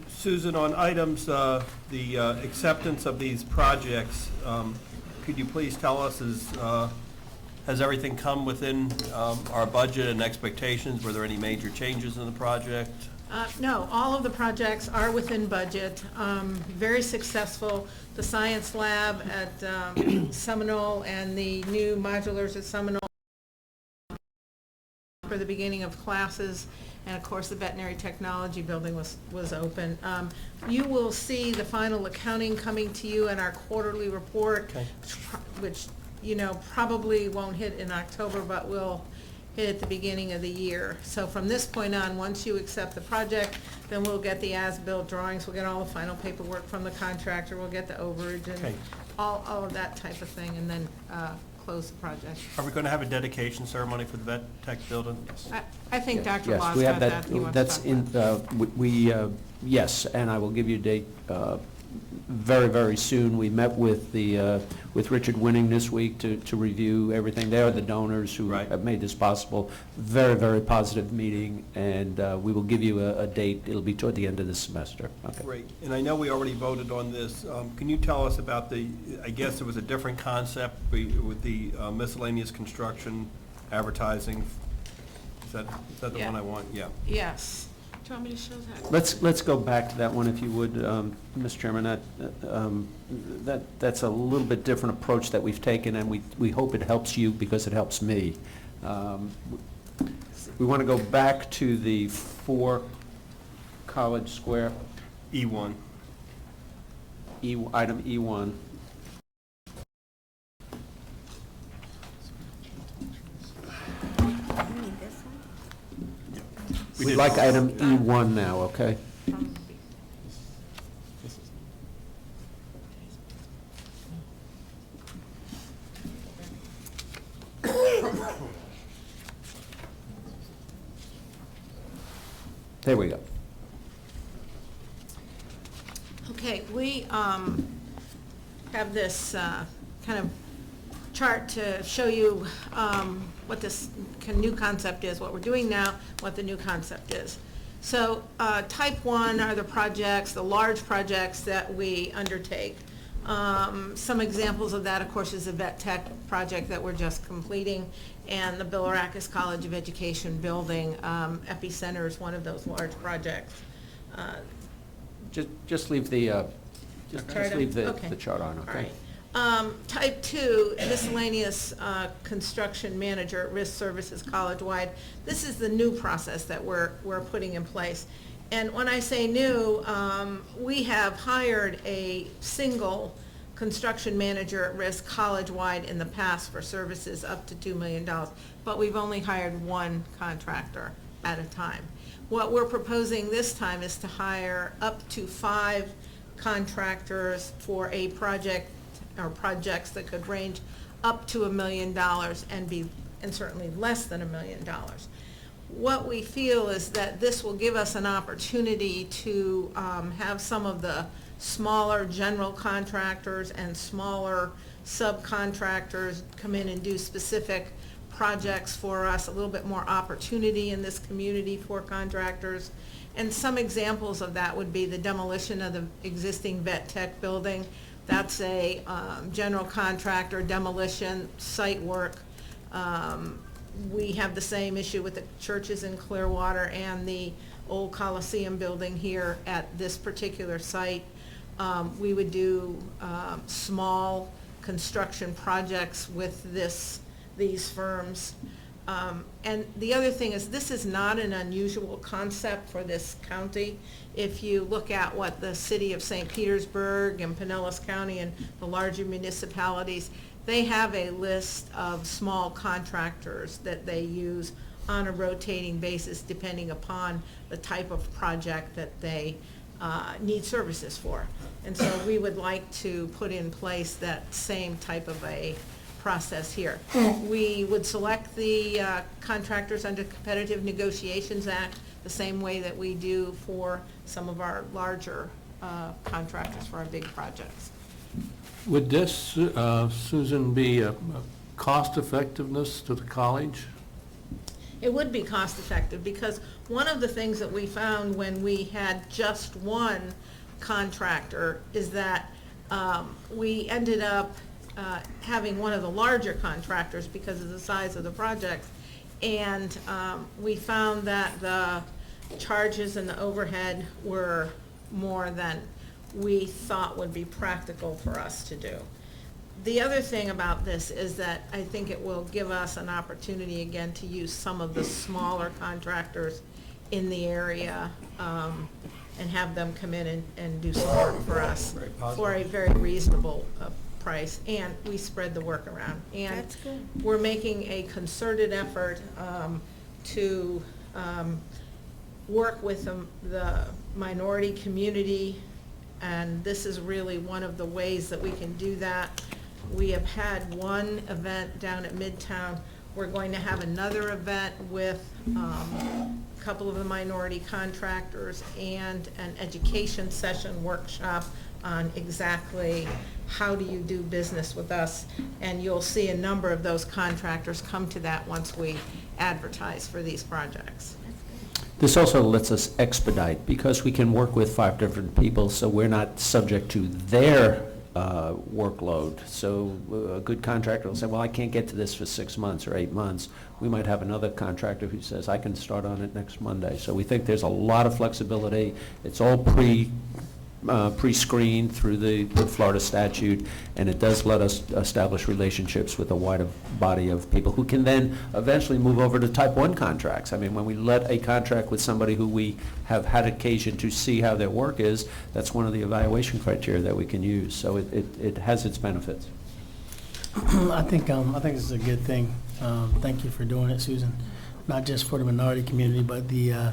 Susan, on items, the acceptance of these projects, could you please tell us, has everything come within our budget and expectations? Were there any major changes in the project? No, all of the projects are within budget. Very successful. The science lab at Seminole and the new modulars at Seminole for the beginning of classes, and of course the veterinary technology building was open. You will see the final accounting coming to you in our quarterly report, which probably won't hit in October, but will hit at the beginning of the year. So from this point on, once you accept the project, then we'll get the as-built drawings, we'll get all the final paperwork from the contractor, we'll get the overage and all of that type of thing, and then close the project. Are we going to have a dedication ceremony for the vet tech building? I think Dr. Yes, Law's we have got that. He wants to that's talk about. in, yes, and I will give you a date very, very soon. We met with with Richard Winning this week to review everything. They are the donors who have made this possible. Very, very positive meeting, and we will give you a date. It'll be toward the end of this semester. Okay. Great. And I know we already voted on this. Can you tell us about I guess it was a different concept with the miscellaneous construction advertising? Is that the one I want? Yeah. Yes. Do you want me to show that? Let's go back to that one, if you would, Mr. Chairman. That's a little bit different approach that we've taken, and we hope it helps you because it helps me. We want to go back to the 4 College Square. E1. Item E1. We'd like item E1 now, okay? There we go. Okay, we have this kind of chart to show you what this new concept is, what we're doing now, what the new concept is. So type 1 are the projects, the large projects that we undertake. Some examples of that, of course, is the Vet Tech project that we're just completing, and the Bilirakis College of Education building. Epicenter is one of those large projects. Just leave the chart on, All okay? right. Type 2, miscellaneous construction manager at Risk Services College-wide. This is the new process that we're putting in place. And when I say new, we have hired a single construction manager at risk college-wide in the past for services up to $2 million, but we've only hired one contractor at a time. What we're proposing this time is to hire up to 5 contractors for a project or projects that could range up to $1 million and certainly less than $1 million. What we feel is that this will give us an opportunity to have some of the smaller general contractors and smaller subcontractors come in and do specific projects for us, a little bit more opportunity in this community for contractors. And some examples of that would be the demolition of the existing Vet Tech building. That's a general contractor demolition site work. We have the same issue with the churches in Clearwater and the old Coliseum building here at this particular site. We would do small construction projects with these firms. And the other thing is, this is not an unusual concept for this county. If you look at what the city of St. Petersburg and Pinellas County and the larger municipalities, they have a list of small contractors that they use on a rotating basis depending upon the type of project that they need services for. And so we would like to put in place that same type of a process here. We would select the contractors under Competitive Negotiations Act the same way that we do for some of our larger contractors for our big projects. Would this, Susan, be a cost effectiveness to the college? It would be cost effective because one of the things that we found when we had just one contractor is that we ended up having one of the larger contractors because of the size of the project, and we found that the charges and the overhead were more than we thought would be practical for us to do. The other thing about this is that I think it will give us an opportunity again to use some of the smaller contractors in the area and have them come in and do some work for us for a very reasonable price, and we spread the work around. And That's good. We're making a concerted effort to work with the minority community, and this is really one of the ways that we can do that. We have had one event down at Midtown. We're going to have another event with a couple of the minority contractors and an education session workshop on exactly how do you do business with us, and you'll see a number of those contractors come to that once we advertise for these projects. This also lets us expedite, because we can work with 5 different people, so we're not subject to their workload. So a good contractor will say, well, I can't get to this for 6 months or 8 months. We might have another contractor who says, I can start on it next Monday. So we think there's a lot of flexibility. It's all pre-screened through the Florida statute, and it does let us establish relationships with a wider body of people who can then eventually move over to type 1 contracts. I mean, when we let a contract with somebody who we have had occasion to see how their work is, that's one of the evaluation criteria that we can use. So it has its benefits. I think this is a good thing. Thank you for doing it, Susan. Not just for the minority community, but the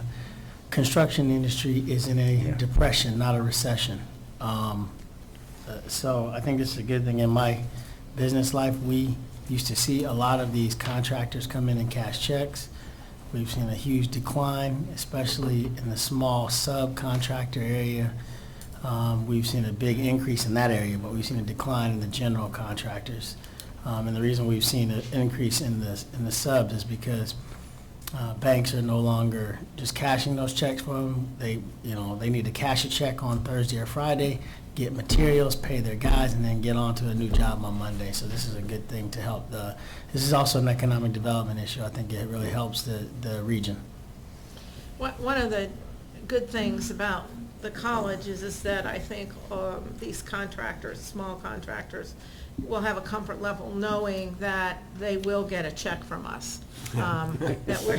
construction industry is in a depression, not a recession. So I think this is a good thing. In my business life, we used to see a lot of these contractors come in and cash checks. We've seen a huge decline, especially in the small subcontractor area. We've seen a big increase in that area, but we've seen a decline in the general contractors. And the reason we've seen an increase in the subs is because banks are no longer just cashing those checks for them. They need to cash a check on Thursday or Friday, get materials, pay their guys, and then get on to a new job on Monday. So this is a good thing to help. This is also an economic development issue. I think it really helps the region. One of the good things about the college is that I think these contractors, small contractors, will have a comfort level knowing that they will get a check from us. That we're,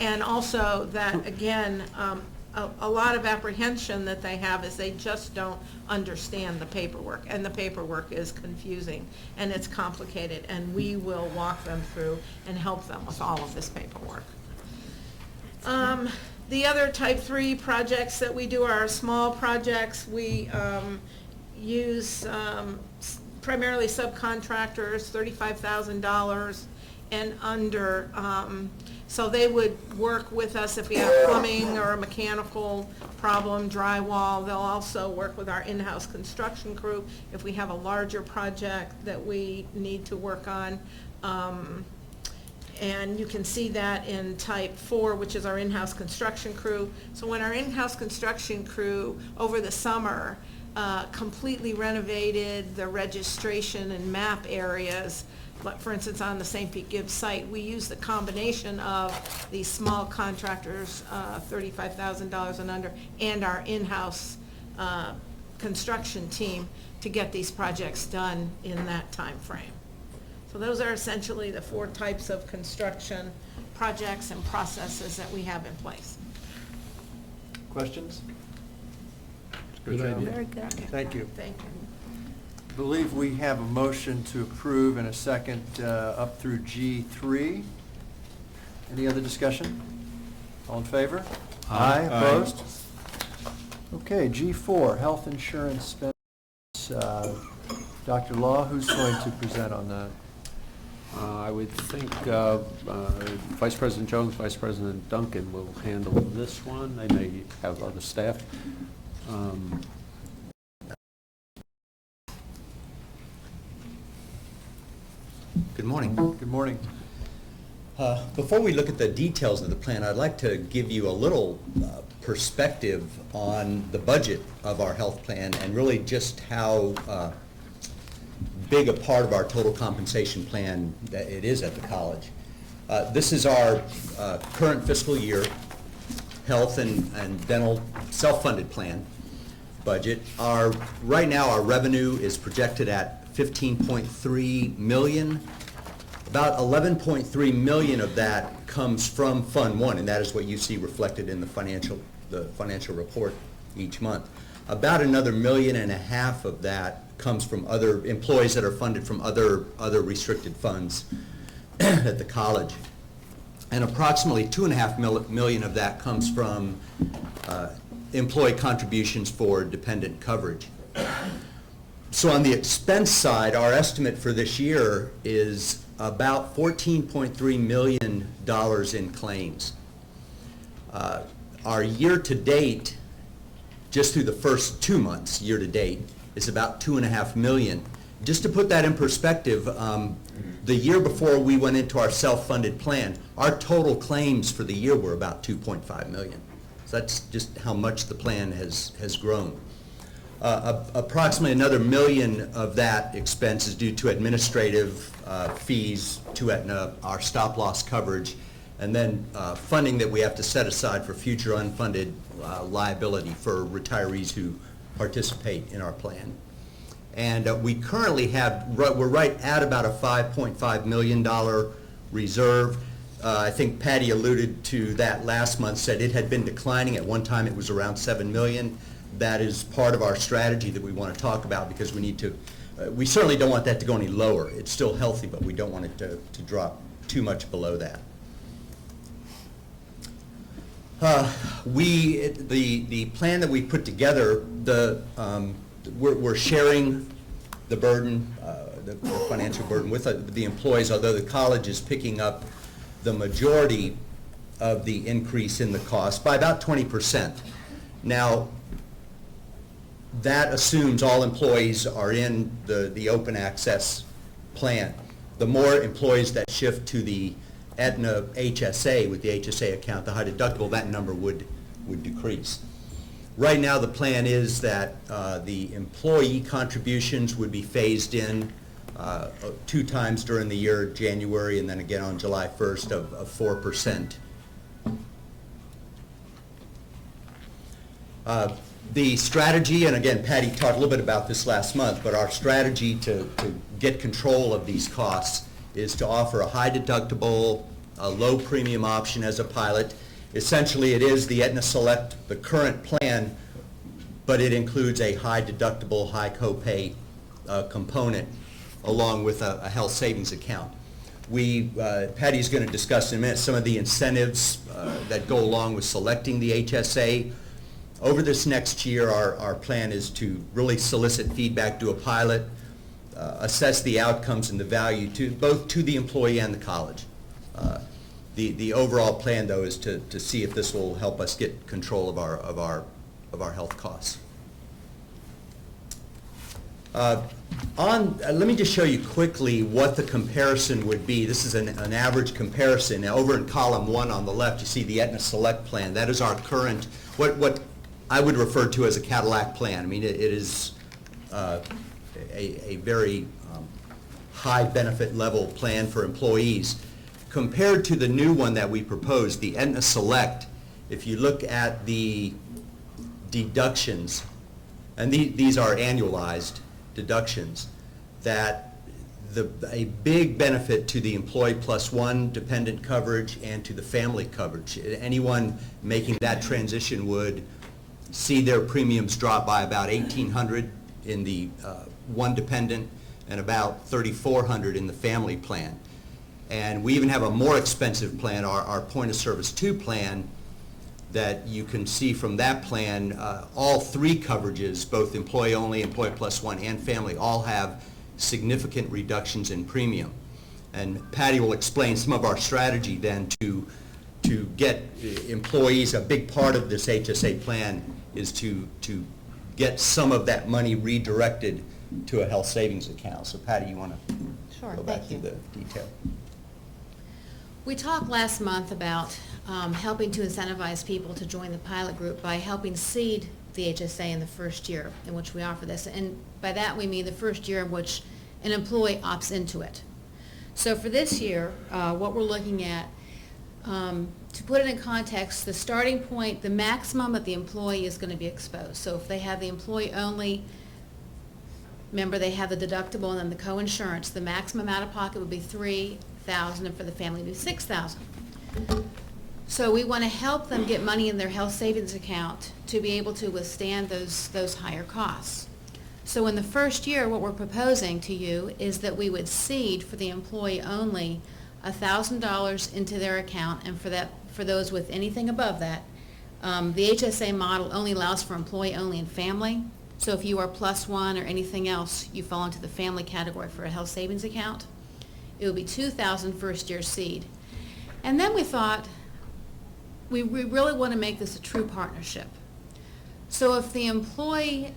and also that, again, a lot of apprehension that they have is they just don't understand the paperwork, and the paperwork is confusing and it's complicated, and we will walk them through and help them with all of this paperwork. The other type 3 projects that we do are small projects. We use primarily subcontractors, $35,000 and under. So they would work with us if we have plumbing or a mechanical problem, drywall. They'll also work with our in-house construction crew if we have a larger project that we need to work on. And you can see that in type 4, which is our in-house construction crew. So when our in-house construction crew over the summer completely renovated the registration and map areas, like for instance on the St. Pete Gibbs site, we use the combination of these small contractors, $35,000 and under, and our in-house construction team to get these projects done in that time frame. So those are essentially the 4 types of construction projects and processes that we have in place. Questions? Good idea. Very good. Thank you. Thank you. I believe we have a motion to approve in a second up through G3. Any other discussion? All in favor? Aye. Opposed? Okay, G4, health insurance benefits. Dr. Law, who's going to present on that? I would think Vice President Jones, Vice President Duncan will handle this one. They may have other staff. Good morning. Good morning. Before we look at the details of the plan, I'd like to give you a little perspective on the budget of our health plan and really just how big a part of our total compensation plan that it is at the college. This is our current fiscal year health and dental self-funded plan budget. Right now our revenue is projected at $15.3 million. About $11.3 million of that comes from Fund 1, and that is what you see reflected in the financial report each month. About another $1.5 million of that comes from other employees that are funded from other restricted funds at the college. And approximately $2.5 million of that comes from employee contributions for dependent coverage. So on the expense side, our estimate for this year is about $14.3 million in claims. Our year-to-date just through the first 2 months, year to date, is about $2.5 million. Just to put that in perspective, the year before we went into our self-funded plan, our total claims for the year were about $2.5 million. So that's just how much the plan has grown. Approximately another $1 million of that expense is due to administrative fees to Aetna, our stop-loss coverage, and then funding that we have to set aside for future unfunded liability for retirees who participate in our plan. And we currently have, we're right at about a $5.5 million reserve. I think Patty alluded to that last month, said it had been declining. At one time it was around $7 million. That is part of our strategy that we want to talk about, because we need to, we certainly don't want that to go any lower. It's still healthy, but we don't want it to drop too much below that. The plan that we put together, we're sharing the burden, the financial burden with the employees, although the college is picking up the majority of the increase in the cost by about 20%. Now, that assumes all employees are in the open access plan. The more employees that shift to the Aetna HSA with the HSA account, the high deductible, that number would decrease. Right now, the plan is that the employee contributions would be phased in 2 times during the year, January and then again on July 1st of 4%. The strategy, and again, Patty talked a little bit about this last month, but our strategy to get control of these costs is to offer a high deductible, a low premium option as a pilot. Essentially, it is the Aetna Select, the current plan, but it includes a high deductible, high copay component along with a health savings account. Patty's going to discuss in a minute some of the incentives that go along with selecting the HSA. Over this next year, our plan is to really solicit feedback, do a pilot, assess the outcomes and the value to both to the employee and the college. The overall plan, though, is to see if this will help us get control of our health costs. Let me just show you quickly what the comparison would be. This is an average comparison. Now, over in column 1 on the left, you see the Aetna Select plan. That is our current, what I would refer to as a Cadillac plan. I mean, it is a very high benefit level plan for employees. Compared to the new one that we proposed, the Aetna Select, if you look at the deductions, and these are annualized deductions, that a big benefit to the employee plus one dependent coverage and to the family coverage. Anyone making that transition would see their premiums drop by about $1,800 in the one dependent and about $3,400 in the family plan. And we even have a more expensive plan, our point of service 2 plan, that you can see from that plan, all 3 coverages, both employee only, employee plus one, and family, all have significant reductions in premium. And Patty will explain some of our strategy then to get employees. A big part of this HSA plan is to get some of that money redirected to a health savings account. So Patty, you want to go back to the detail? We talked last month about helping to incentivize people to join the pilot group by helping seed the HSA in the first year in which we offer this. And by that we mean the first year in which an employee opts into it. So for this year, what we're looking at, to put it in context, the starting point, the maximum that the employee is going to be exposed. So if they have the employee only, remember they have the deductible and then the co-insurance, the maximum out of pocket would be $3,000, and for the family it would be $6,000. So we want to help them get money in their health savings account to be able to withstand those higher costs. So in the first year, what we're proposing to you is that we would seed for the employee only $1,000 into their account, and for those with anything above that, the HSA model only allows for employee only and family. So if you are plus one or anything else, you fall into the family category for a health savings account. It would be $2,000 first year seed. And then we thought we really want to make this a true partnership. So if the employee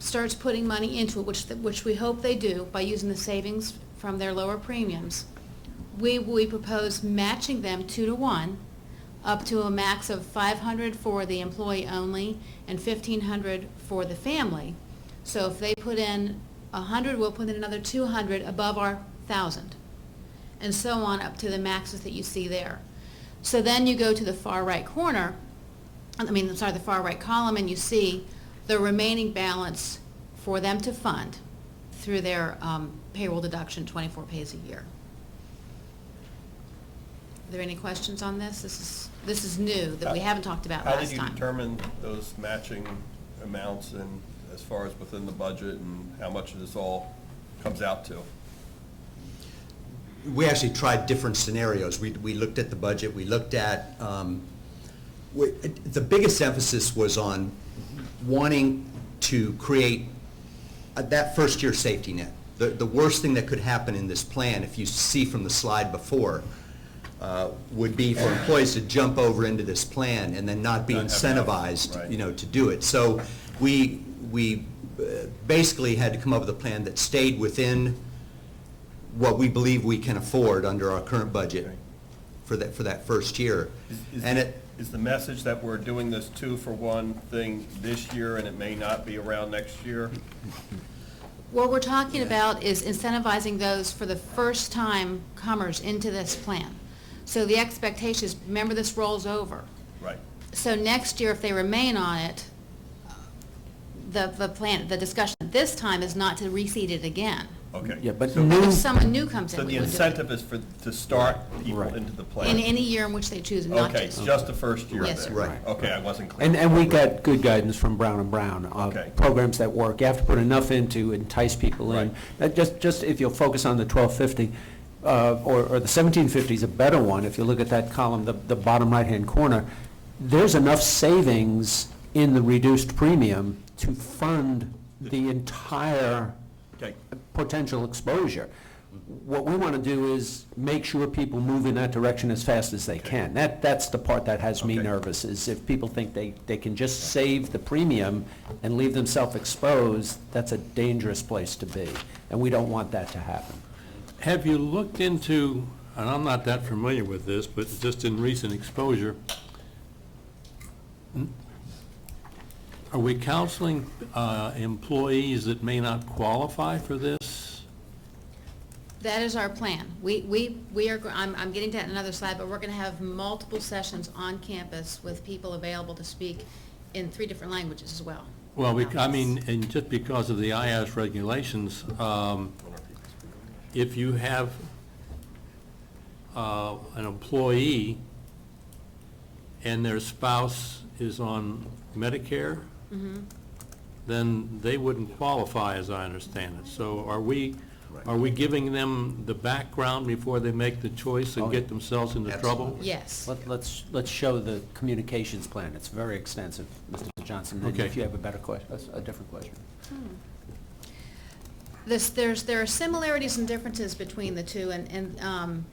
starts putting money into it, which we hope they do by using the savings from their lower premiums, we propose matching them 2-to-1 up to a max of $500 for the employee only and $1,500 for the family. So if they put in $100, we'll put in another $200 above our $1,000, and so on up to the maxes that you see there. So then you go to the far right corner, the far right column, and you see the remaining balance for them to fund through their payroll deduction, 24 pays a year. Are there any questions on this? This is new that we haven't talked about last time. How did you determine those matching amounts, and as far as within the budget, and how much of this all comes out to? We actually tried different scenarios. We looked at the budget. We looked at, the biggest emphasis was on wanting to create that first year safety net. The worst thing that could happen in this plan, if you see from the slide before, would be for employees to jump over into this plan and then not be incentivized, right, to do it. So we basically had to come up with a plan that stayed within what we believe we can afford under our current budget for that first year. Is the message that we're doing this 2-for-1 thing this year and it may not be around next year? What we're talking about is incentivizing those for the first time comers into this plan. So the expectation is, remember, this rolls over. Right. So next year, if they remain on it, the discussion this time is not to reseed it again. Okay. Yeah, but If someone new comes in, So we the would do it. incentive is to start people into the plan? In any year in which they choose, not Okay, just. just the first year Yes, then? sir. Right. Okay, I wasn't clear. And we got good guidance from Brown and Brown, Okay. programs that work. You have to put enough in to entice people in. Just if you'll focus on the 1250, or the 1750 is a better one. If you look at that column, the bottom right-hand corner, there's enough savings in the reduced premium to fund the entire potential exposure. What we want to do is make sure people move in that direction as fast as they can. That's the part that has me nervous, is if people think they can just save the premium and leave themselves exposed, that's a dangerous place to be, and we don't want that to happen. Have you looked into, and I'm not that familiar with this, but just in recent exposure, are we counseling employees that may not qualify for this? That is our plan. We are, I'm getting to that in another slide, but we're going to have multiple sessions on campus with people available to speak in 3 different languages as well. Well, and just because of the IAS regulations, if you have an employee and their spouse is on Medicare, then they wouldn't qualify, as I understand it. So are we giving them the background before they make the choice and get themselves into trouble? Yes. Let's show the communications plan. It's very extensive, Mr. Johnson. And Okay. if you have a better question, a different question. There are similarities and differences between the two, and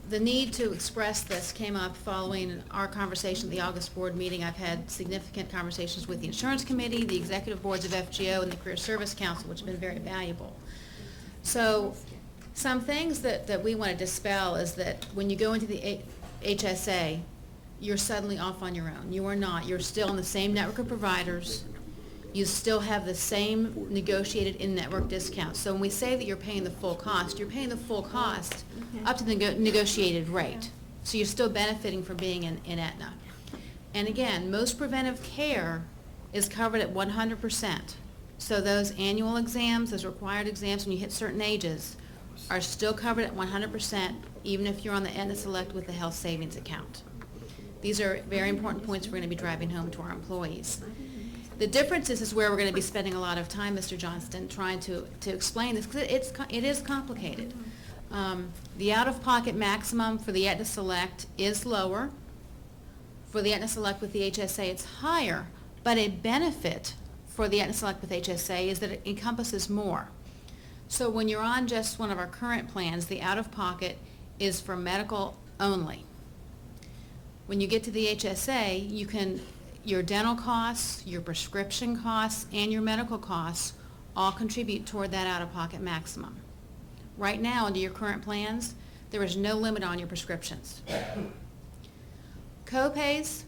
the need to express this came up following our conversation at the August board meeting. I've had significant conversations with the insurance committee, the executive boards of FGO, and the Career Service Council, which have been very valuable. So some things that we want to dispel is that when you go into the HSA, you're suddenly off on your own. You are not. You're still in the same network of providers. You still have the same negotiated in-network discounts. So when we say that you're paying the full cost, you're paying the full cost up to the negotiated rate. So you're still benefiting from being in Aetna. And again, most preventive care is covered at 100%. So those annual exams, those required exams when you hit certain ages, are still covered at 100%, even if you're on the Aetna Select with the health savings account. These are very important points we're going to be driving home to our employees. The difference is where we're going to be spending a lot of time, Mr. Johnston, trying to explain this, because it is complicated. The out-of-pocket maximum for the Aetna Select is lower. For the Aetna Select with the HSA, it's higher, but a benefit for the Aetna Select with HSA is that it encompasses more. So when you're on just one of our current plans, the out-of-pocket is for medical only. When you get to the HSA, your dental costs, your prescription costs, and your medical costs all contribute toward that out-of-pocket maximum. Right now, under your current plans, there is no limit on your prescriptions. Co-pays,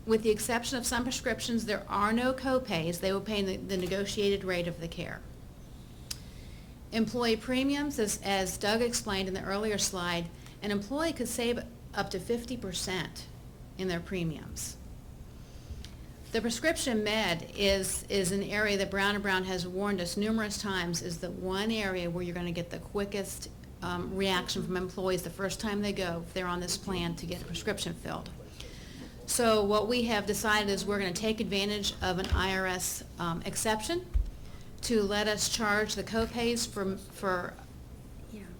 with the exception of some prescriptions, there are no co-pays. They will pay the negotiated rate of the care. Employee premiums, as Doug explained in the earlier slide, an employee could save up to 50% in their premiums. The prescription med is an area that Brown & Brown has warned us numerous times is the one area where you're going to get the quickest reaction from employees the first time they go, if they're on this plan, to get a prescription filled. So what we have decided is we're going to take advantage of an IRS exception to let us charge the co-pays for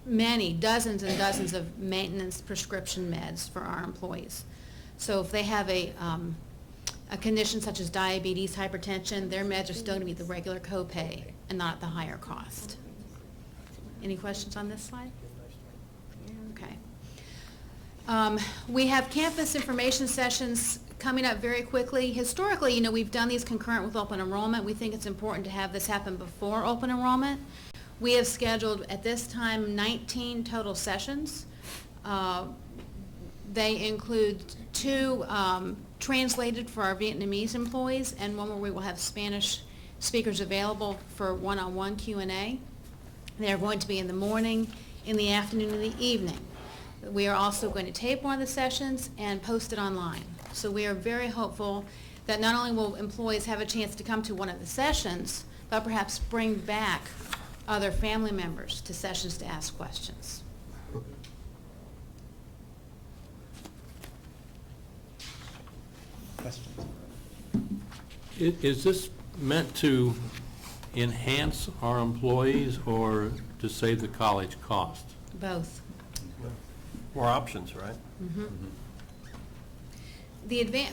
many, dozens and dozens of maintenance prescription meds for our employees. So if they have a condition such as diabetes, hypertension, their meds are still going to be the regular copay and not the higher cost. Any questions on this slide? Okay. We have campus information sessions coming up very quickly. Historically, you know, we've done these concurrent with open enrollment. We think it's important to have this happen before open enrollment. We have scheduled at this time 19 total sessions. They include 2 translated for our Vietnamese employees and one where we will have Spanish speakers available for one-on-one Q&A. They're going to be in the morning, in the afternoon, and the evening. We are also going to tape one of the sessions and post it online. So we are very hopeful that not only will employees have a chance to come to one of the sessions, but perhaps bring back other family members to sessions to ask questions. Questions? Is this meant to enhance our employees or to save the college cost? Both. More options, right? Mm-hmm.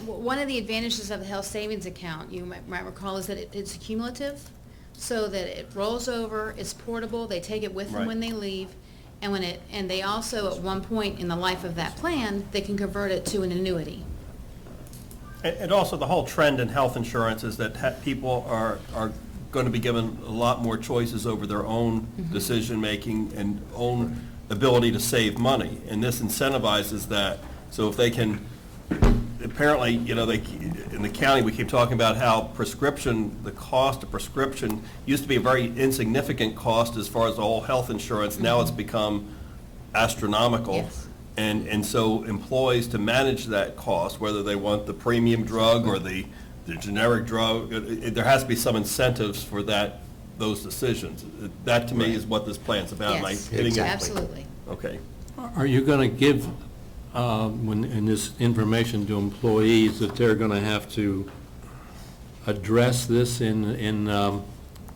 One of the advantages of the health savings account, you might recall, is that it's cumulative, so that it rolls over, it's portable, they take it with them when they leave, and they also, at one point in the life of that plan, they can convert it to an annuity. And also, the whole trend in health insurance is that people are going to be given a lot more choices over their own decision-making and own ability to save money. And this incentivizes that. So if they can, apparently, you know, in the county, we keep talking about how the cost of prescription used to be a very insignificant cost as far as the whole health insurance. Now it's become astronomical. Yes. And so employees, to manage that cost, whether they want the premium drug or the generic drug, there has to be some incentives for those decisions. That, to me, is what this plan's about. Yes, Am I hitting it? absolutely. Okay. Are you going to give, in this information to employees, that they're going to have to address this in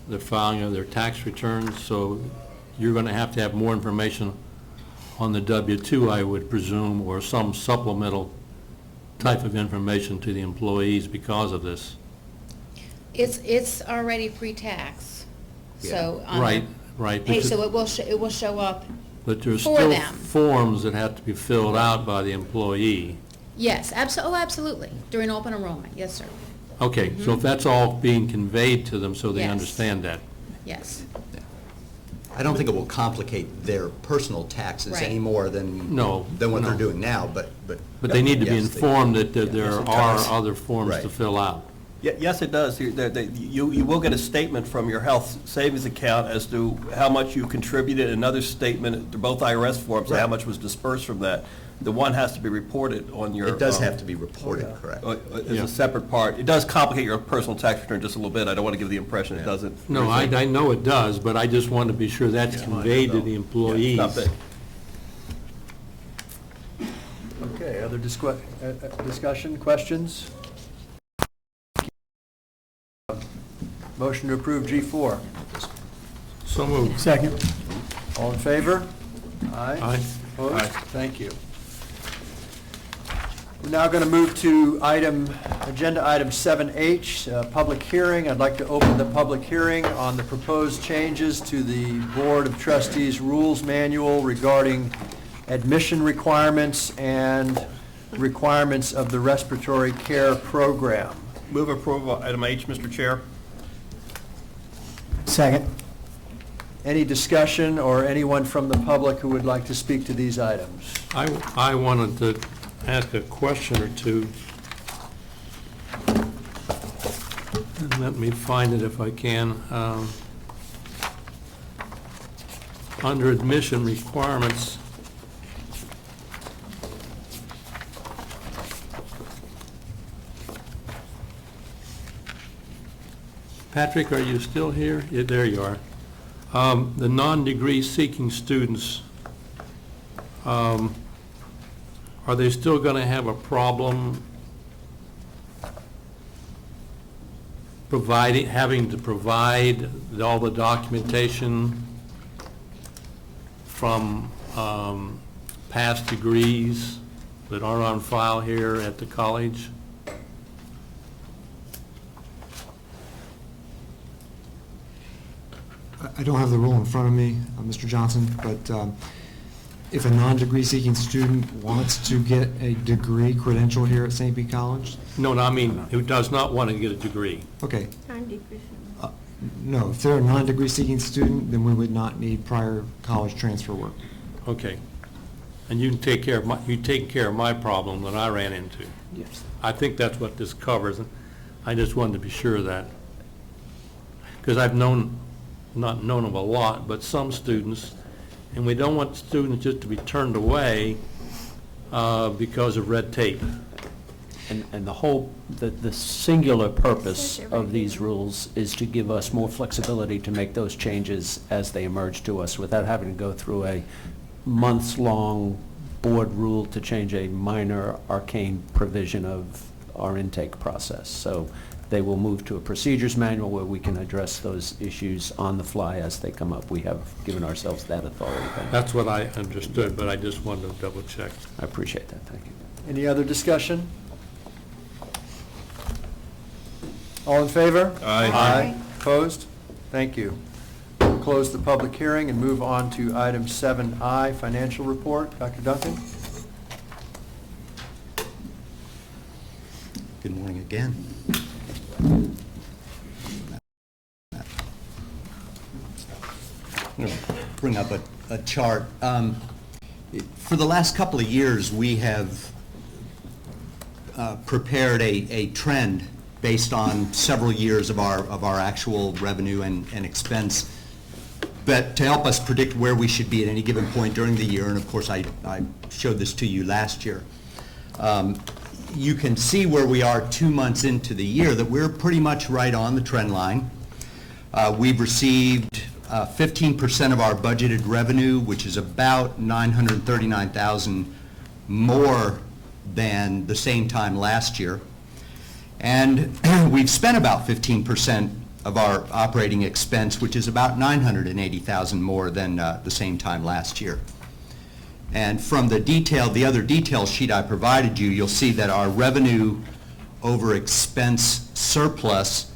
the filing of their tax returns? So you're going to have more information on the W-2, I would presume, or some supplemental type of information to the employees because of this. It's already pre-tax, so Right. Hey, so it will show up. But there's for still them. forms that have to be filled out by the employee. Yes, absolutely, during open enrollment, yes, sir. Okay, so if that's all being conveyed to them so they Yes. understand that. Yes. I don't think it will complicate their personal taxes Right. any more than No, what no. they're doing now, but But they need to be yes, they- informed that there Yes, it are does. other forms to Right. fill out. Yes, it does. You will get a statement from your health savings account as to how much you contributed, another statement, to both IRS forms, how much was dispersed from that. The one has to be reported on your... It does have to be reported, correct. As a separate part. It does complicate your personal tax return just a little bit. I don't want to give the impression it doesn't. No, I know it does, but I just want to be sure that's conveyed to the employees. Not big. Okay, other discussion, questions? Motion to approve G4. So moved. Second. All in favor? Aye. Aye. Opposed? Thank you. We're now going to move to agenda item 7H, public hearing. I'd like to open the public hearing on the proposed changes to the Board of Trustees Rules Manual regarding admission requirements and requirements of the respiratory care program. Move approval of item H, Mr. Chair. Second. Any discussion or anyone from the public who would like to speak to these items? I wanted to ask a question or two. And let me find it if I can. Under admission requirements, Patrick, are you still here? Yeah, there you are. The non-degree seeking students, are they still going to have a problem having to provide all the documentation from past degrees that aren't on file here at the college? I don't have the rule in front of me, Mr. Johnson, but if a non-degree seeking student wants to get a degree credential here at St. Pete College? No, I mean, who does not want to get a degree. Okay. No, if they're a non-degree seeking student, then we would not need prior college transfer work. Okay. And you can take care of my problem that I ran into. Yes. I think that's what this covers. I just wanted to be sure of that. Because I've not known of a lot, but some students, and we don't want students just to be turned away because of red tape. And the singular purpose of these rules is to give us more flexibility to make those changes as they emerge to us without having to go through a months-long board rule to change a minor arcane provision of our intake process. So they will move to a procedures manual where we can address those issues on the fly as they come up. We have given ourselves that authority. That's what I understood, but I just wanted to double check. I appreciate that. Thank you. Any other discussion? All in favor? Aye. Opposed? Thank you. We'll close the public hearing and move on to item 7I, financial report. Dr. Duncan? Good morning again. I'm going to bring up a chart. For the last couple of years, we have prepared a trend based on several years of our actual revenue and expense, but to help us predict where we should be at any given point during the year. And of course, I showed this to you last year. You can see where we are 2 months into the year that we're pretty much right on the trend line. We've received 15% of our budgeted revenue, which is about $939,000 more than the same time last year. And we've spent about 15% of our operating expense, which is about $980,000 more than the same time last year. And from the other detail sheet I provided you, you'll see that our revenue over expense surplus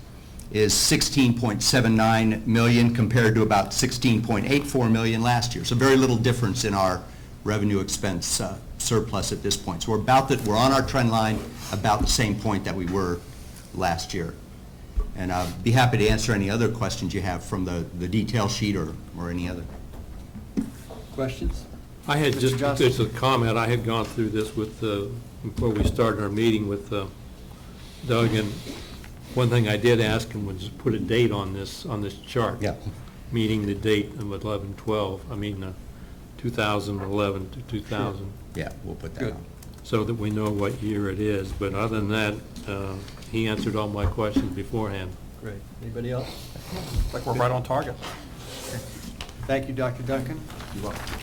is $16.79 million compared to about $16.84 million last year. So very little difference in our revenue expense surplus at this point. So we're on our trend line about the same point that we were last year. And I'll be happy to answer any other questions you have from the detail sheet or any other. Questions? I had Mr. Johnson? just a comment. I had gone through this before we started our meeting with Doug, and one thing I did ask him was put a date on this chart. Yeah. Meaning the date of 2011 to 2000. Yeah, we'll put that Good. on. So that we know what year it is. But other than that, he answered all my questions beforehand. Great. Anybody else? Looks like we're right on target. Thank you, Dr. Duncan. You're welcome.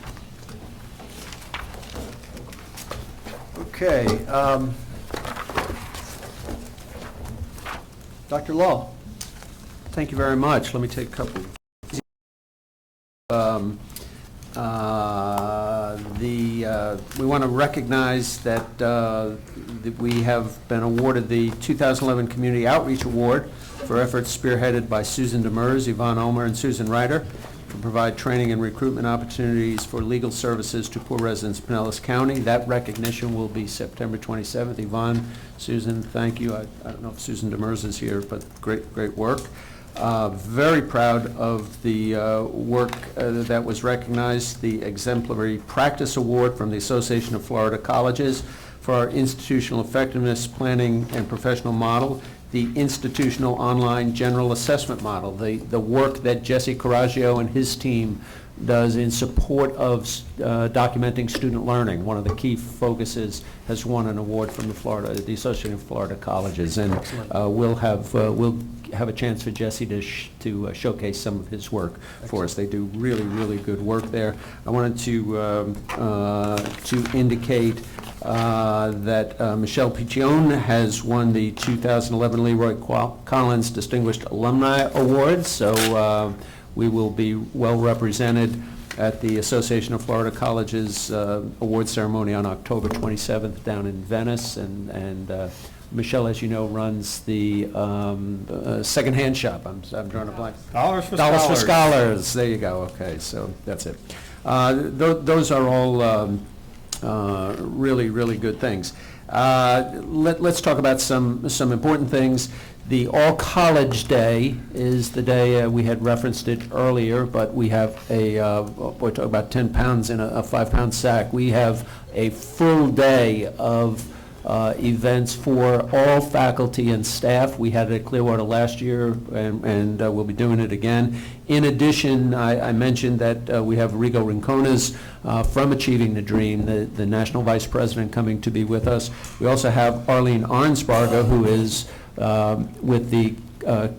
Okay. Dr. Law. Thank you very much. Let me take a couple. We want to recognize that we have been awarded the 2011 Community Outreach Award for efforts spearheaded by Susan Demers, Yvonne Ulmer, and Susan Ryder. to provide training and recruitment opportunities for legal services to poor residents of Pinellas County. That recognition will be September 27th. Yvonne, Susan, thank you. I don't know if Susan Demers is here, but great work. Very proud of the work that was recognized, the Exemplary Practice Award from the Association of Florida Colleges for our institutional effectiveness planning and professional model, the institutional online general assessment model, the work that Jesse Coraggio and his team does in support of documenting student learning. One of the key focuses has won an award from the Association of Florida Colleges, and we'll have a chance for Jesse to showcase some of his work for us. They do really good work there. I wanted to indicate that Michelle Piccione has won the 2011 Leroy Collins Distinguished Alumni Award, so we will be well represented at the Association of Florida Colleges award ceremony on October 27th down in Venice, and Michelle, as you know, runs the secondhand shop. I'm drawing a blank. Dollars for Dollars for Scholars. Scholars. There you go. Okay, so that's it. Those are all really good things. Let's talk about some important things. The All-College Day is the day, we had referenced it earlier, but we have we're talking about 10 pounds in a 5-pound sack. We have a full day of events for all faculty and staff. We had it at Clearwater last year, and we'll be doing it again. In addition, I mentioned that we have Rigo Rincones from Achieving the Dream, the National Vice President, coming to be with us. We also have Arlene Arnsbarger, who is with the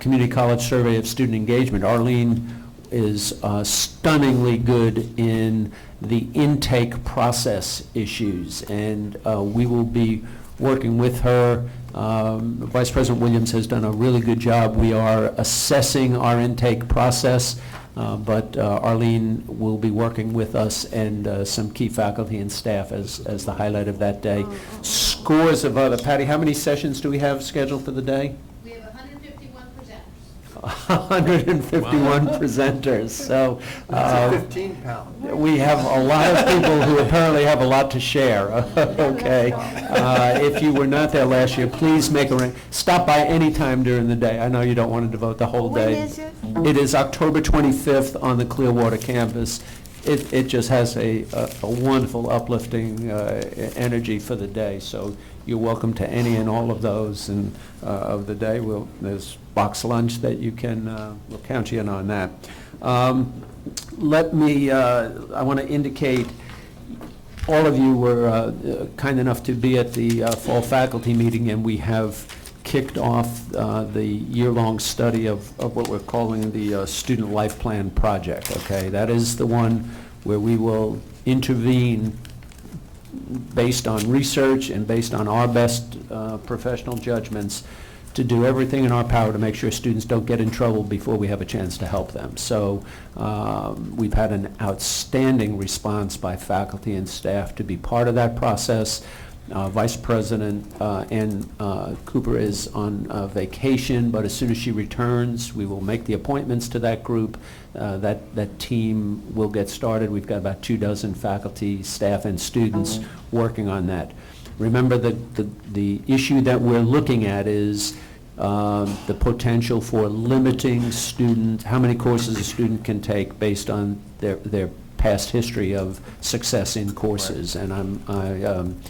Community College Survey of Student Engagement. Arlene is stunningly good in the intake process issues, and we will be working with her. Vice President Williams has done a really good job. We are assessing our intake process, but Arlene will be working with us and some key faculty and staff as the highlight of that day. Scores of other, Patty, how many sessions do we have scheduled for the day? We have 151 presenters. 151 presenters, so. 15 pounds. We have a lot of people who apparently have a lot to share, okay? If you were not there last year, please stop by any time during the day. I know you don't want to devote the whole day. When is it? It is October 25th on the Clearwater campus. It just has a wonderful, uplifting energy for the day, so you're welcome to any and all of those and of the day. There's box lunch that you can, we'll count you in on that. I want to indicate, all of you were kind enough to be at the fall faculty meeting, and we have kicked off the year-long study of what we're calling the Student Life Plan Project, okay? That is the one where we will intervene based on research and based on our best professional judgments to do everything in our power to make sure students don't get in trouble before we have a chance to help them. So we've had an outstanding response by faculty and staff to be part of that process. Vice President Ann Cooper is on vacation, but as soon as she returns, we will make the appointments to that group. That team will get started. We've got about 24 faculty, staff, and students working on that. Remember, the issue that we're looking at is the potential for limiting how many courses a student can take based on their past history of success in courses. Right. And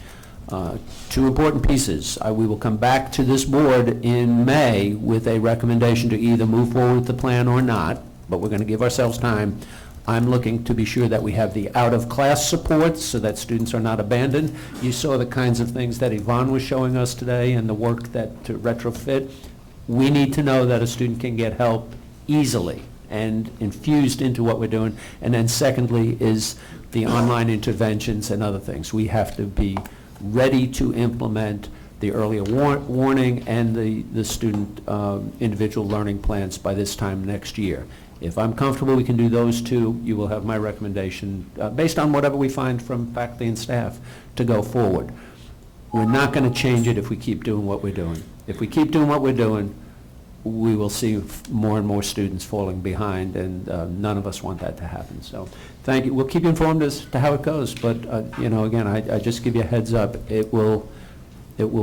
two important pieces. We will come back to this board in May with a recommendation to either move forward with the plan or not, but we're going to give ourselves time. I'm looking to be sure that we have the out-of-class support so that students are not abandoned. You saw the kinds of things that Yvonne was showing us today and the work that to retrofit. We need to know that a student can get help easily and infused into what we're doing. And then secondly is the online interventions and other things. We have to be ready to implement the earlier warning and the student individual learning plans by this time next year. If I'm comfortable we can do those two, you will have my recommendation, based on whatever we find from faculty and staff, to go forward. We're not going to change it if we keep doing what we're doing. If we keep doing what we're doing, we will see more and more students falling behind, and none of us want that to happen. So thank you. We'll keep you informed as to how it goes, but, again, I just give you a heads up. It will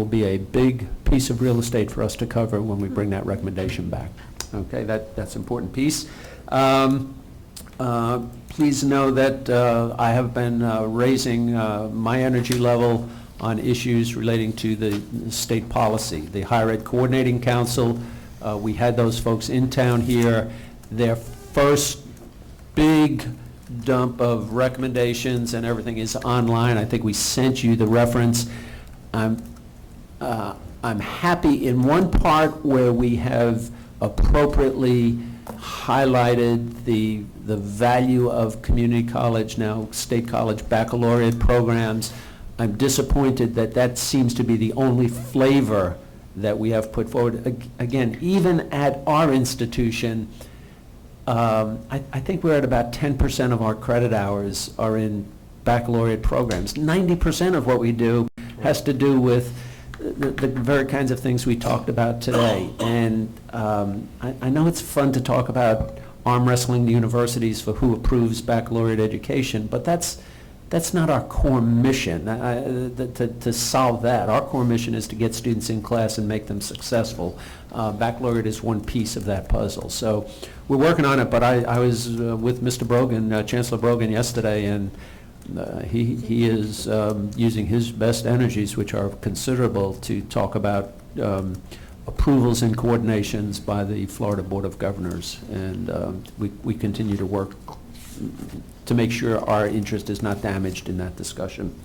be a big piece of real estate for us to cover when we bring that recommendation back. Okay, that's an important piece. Please know that I have been raising my energy level on issues relating to the state policy. The Higher Ed Coordinating Council, we had those folks in town here. Their first big dump of recommendations and everything is online. I think we sent you the reference. I'm happy in one part where we have appropriately highlighted the value of community college, now state college baccalaureate programs. I'm disappointed that that seems to be the only flavor that we have put forward. Again, even at our institution, I think we're at about 10% of our credit hours are in baccalaureate programs. 90% of what we do has to do with the very kinds of things we talked about today. And I know it's fun to talk about arm wrestling the universities for who approves baccalaureate education, but that's not our core mission, to solve that. Our core mission is to get students in class and make them successful. Baccalaureate is one piece of that puzzle. So we're working on it, but I was with Mr. Brogan, Chancellor Brogan, yesterday, and he is using his best energies, which are considerable, to talk about approvals and coordinations by the Florida Board of Governors. And we continue to work to make sure our interest is not damaged in that discussion.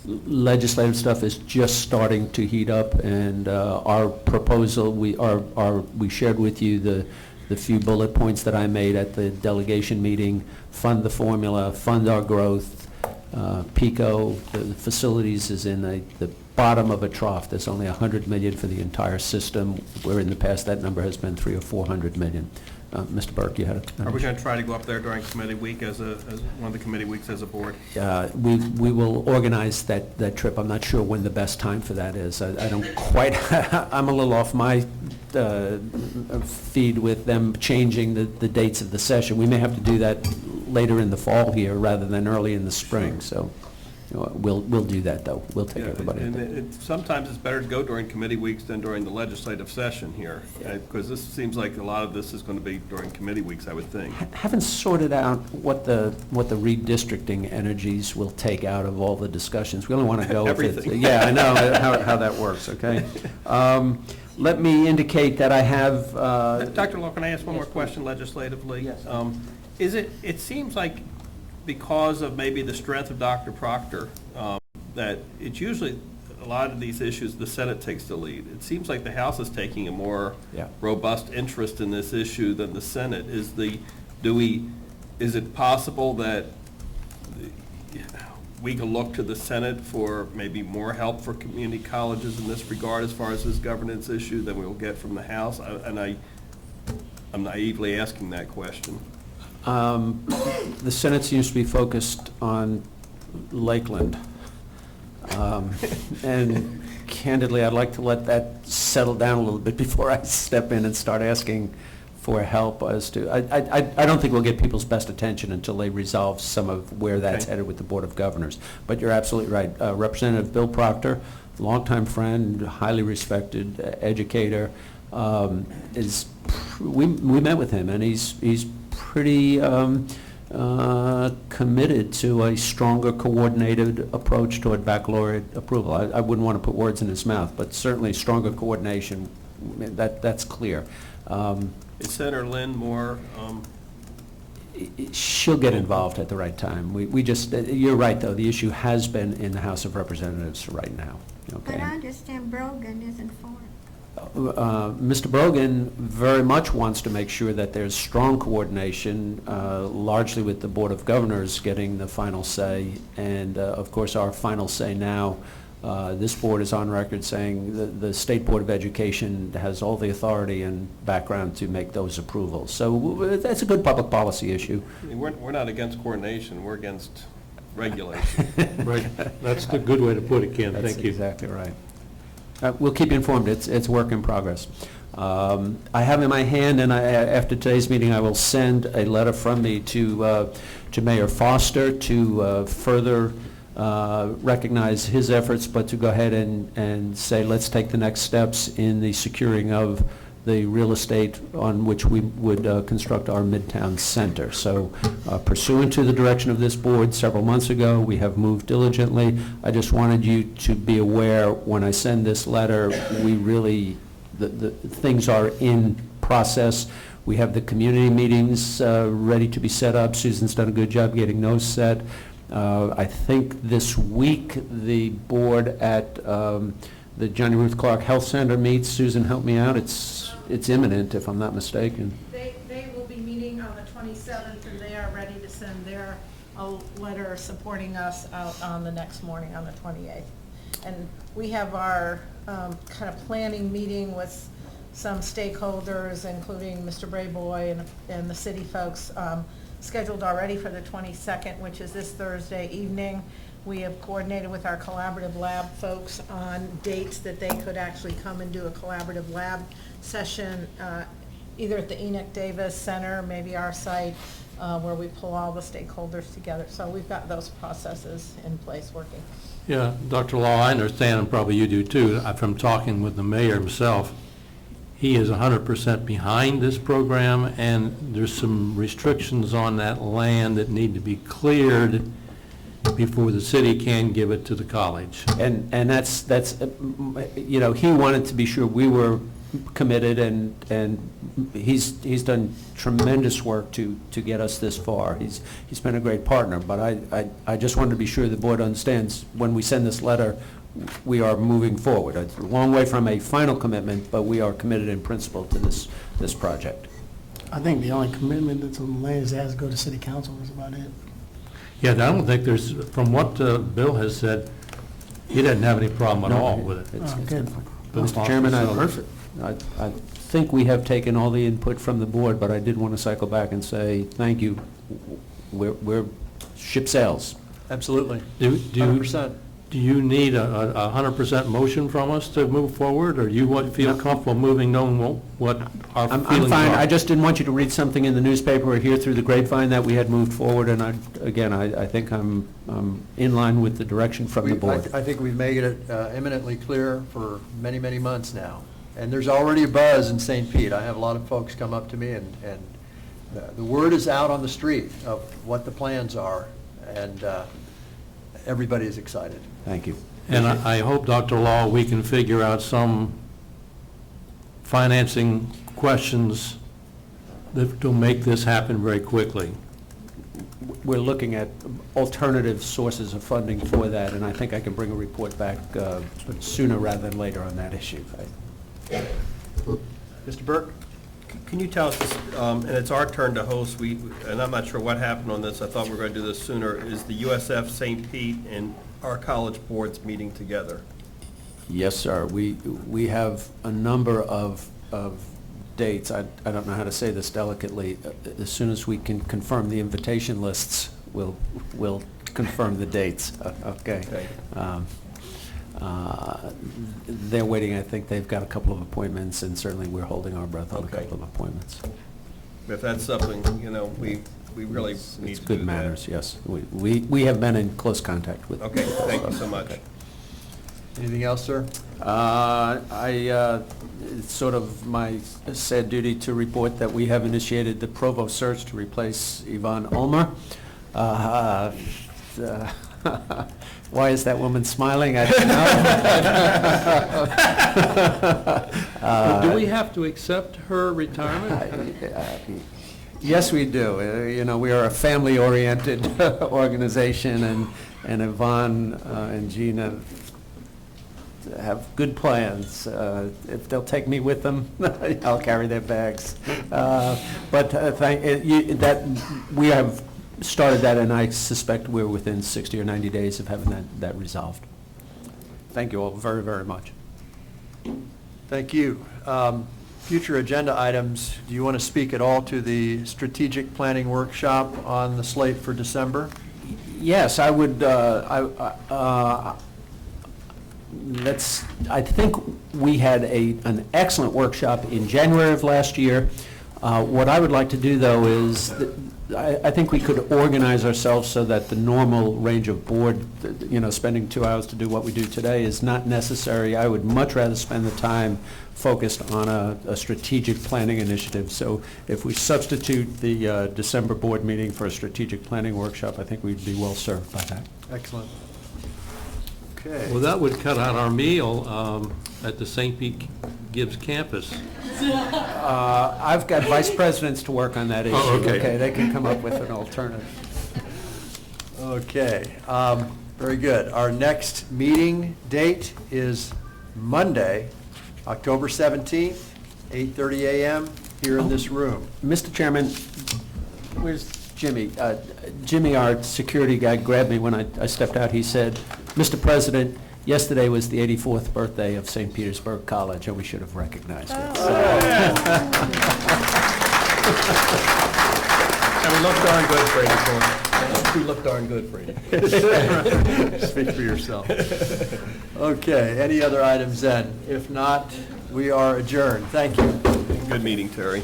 Legislative stuff is just starting to heat up, and our proposal, we shared with you the few bullet points that I made at the delegation meeting: fund the formula, fund our growth. PICO, the facilities is in the bottom of a trough. There's only $100 million for the entire system, where in the past that number has been $300 or $400 million. Mr. Burke, you had a... Are we going to try to go up there during committee week as one of the committee weeks as a board? We will organize that trip. I'm not sure when the best time for that is. I don't quite... I'm a little off my feed with them changing the dates of the session. We may have to do that later in the fall here rather than early in the spring. So we'll do that, though. We'll take everybody. And sometimes it's better to go during committee weeks than during the legislative session here, because this seems like a lot of this is going to be during committee weeks, I would think. Haven't sorted out what the redistricting energies will take out of all the discussions. We only want to go everything. Yeah, I know how that works. Okay. Let me indicate that I have. Dr. Law, can I ask one more question legislatively? Yes. It seems like, because of maybe the strength of Dr. Proctor, that it's usually a lot of these issues the Senate takes the lead. It seems like the House is taking a more robust interest in this issue than the Senate. Is it possible that we can look to the Senate for maybe more help for community colleges in this regard as far as this governance issue than we will get from the House? I'm naively asking that question. The Senate seems to be focused on Lakeland. And candidly, I'd like to let that settle down a little bit before I step in and start asking for help as to, I don't think we'll get people's best attention until they resolve some of where that's headed with the Board of Governors. But you're absolutely right. Representative Bill Proctor, longtime friend, highly respected educator, we met with him, and he's pretty committed to a stronger coordinated approach toward baccalaureate approval. I wouldn't want to put words in his mouth, but certainly stronger coordination, that's clear. Is Senator Lynn more... She'll get involved at the right time. We just, you're right, though, the issue has been in the House of Representatives right now. Okay. But I understand Brogan isn't for it. Mr. Brogan very much wants to make sure that there's strong coordination, largely with the Board of Governors getting the final say, and of course our final say now. This board is on record saying the State Board of Education has all the authority and background to make those approvals. So that's a good public policy issue. We're not against coordination, we're against regulation. Right. That's the good way to put it, Ken. Thank you. That's exactly right. We'll keep you informed. It's work in progress. I have in my hand, and after today's meeting, I will send a letter from me to Mayor Foster to further recognize his efforts, but to go ahead and say, let's take the next steps in the securing of the real estate on which we would construct our Midtown Center. So pursuant to the direction of this board several months ago, we have moved diligently. I just wanted you to be aware, when I send this letter, we really, the things are in process. We have the community meetings ready to be set up. Susan's done a good job getting those set. I think this week the board at the Johnny Ruth Clark Health Center meets. Susan, help me out. It's imminent, if I'm not mistaken. They will be meeting on the 27th, and they are ready to send their letter supporting us out on the next morning, on the 28th. And we have our kind of planning meeting with some stakeholders, including Mr. Brayboy and the city folks, scheduled already for the 22nd, which is this Thursday evening. We have coordinated with our collaborative lab folks on dates that they could actually come and do a collaborative lab session, either at the Enoch Davis Center, maybe our site, where we pull all the stakeholders together. So we've got those processes in place working. Yeah, Dr. Law, I understand, and probably you do too, from talking with the mayor himself, he is 100% behind this program, and there's some restrictions on that land that need to be cleared before the city can give it to the college. And that's you know, he wanted to be sure we were committed, and he's done tremendous work to get us this far. He's been a great partner, but I just wanted to be sure the board understands when we send this letter, we are moving forward. It's a long way from a final commitment, but we are committed in principle to this project. I think the only commitment that's on the land is it has to go to city council. That's about it. Yeah, I don't think there's, from what Bill has said, he doesn't have any problem at all with it. Oh, good. Mr. Chairman, I think we have taken all the input from the board, but I did want to cycle back and say thank you. We're ship sails. Absolutely. 100%. Do you need a 100% motion from us to move forward, or you feel comfortable moving, knowing what our feelings are? I'm fine. I just didn't want you to read something in the newspaper or hear through the grapevine that we had moved forward, and I think I'm in line with the direction from the board. I think we've made it eminently clear for many, many months now. And there's already a buzz in St. Pete. I have a lot of folks come up to me, and the word is out on the street of what the plans are, and everybody is excited. Thank you. And I hope, Dr. Law, we can figure out some financing questions that will make this happen very quickly. We're looking at alternative sources of funding for that, and I think I can bring a report back sooner rather than later on that issue. Mr. Burke? Can you tell us, and it's our turn to host, and I'm not sure what happened on this, I thought we were going to do this sooner, is the USF St. Pete and our college boards meeting together? Yes, sir. We have a number of dates. I don't know how to say this delicately. As soon as we can confirm the invitation lists, we'll confirm the dates. Okay. They're waiting. I think they've got a couple of appointments, and certainly we're holding our breath on a couple of appointments. If that's something, we really need to do good manners, yes. We have been in close contact with. Okay, thank you so much. Okay. Anything else, sir? It's sort of my sad duty to report that we have initiated the provost search to replace Yvonne Ulmer. Why is that woman smiling? I don't know. Do we have to accept her retirement? Yes, we do. We are a family-oriented organization, and Yvonne and Gina have good plans. If they'll take me with them, I'll carry their bags. But we have started that, and I suspect we're within 60 or 90 days of having that resolved. Thank you all very, very much. Thank you. Future agenda items, do you want to speak at all to the strategic planning workshop on the slate for December? Yes, I would. I think we had an excellent workshop in January of last year. What I would like to do, though, is I think we could organize ourselves so that the normal range of board, spending 2 hours to do what we do today is not necessary. I would much rather spend the time focused on a strategic planning initiative. So if we substitute the December board meeting for a strategic planning workshop, I think we'd be well served by that. Excellent. Okay. Well, that would cut out our meal at the St. Pete Gibbs campus. I've got vice presidents to work on that issue. Oh, okay. They can come up with an alternative. Okay, very good. Our next meeting date is Monday, October 17th, 8:30 a.m. here in this room. Mr. Chairman, where's Jimmy? Jimmy, our security guy, grabbed me when I stepped out. He said, "Mr. President, yesterday was the 84th birthday of St. Petersburg College, and we should have recognized it." And we look darn good, Brady. We look darn good, Brady. Speak for yourself. Okay, any other items then? If not, we are adjourned. Thank you. Good meeting, Terry.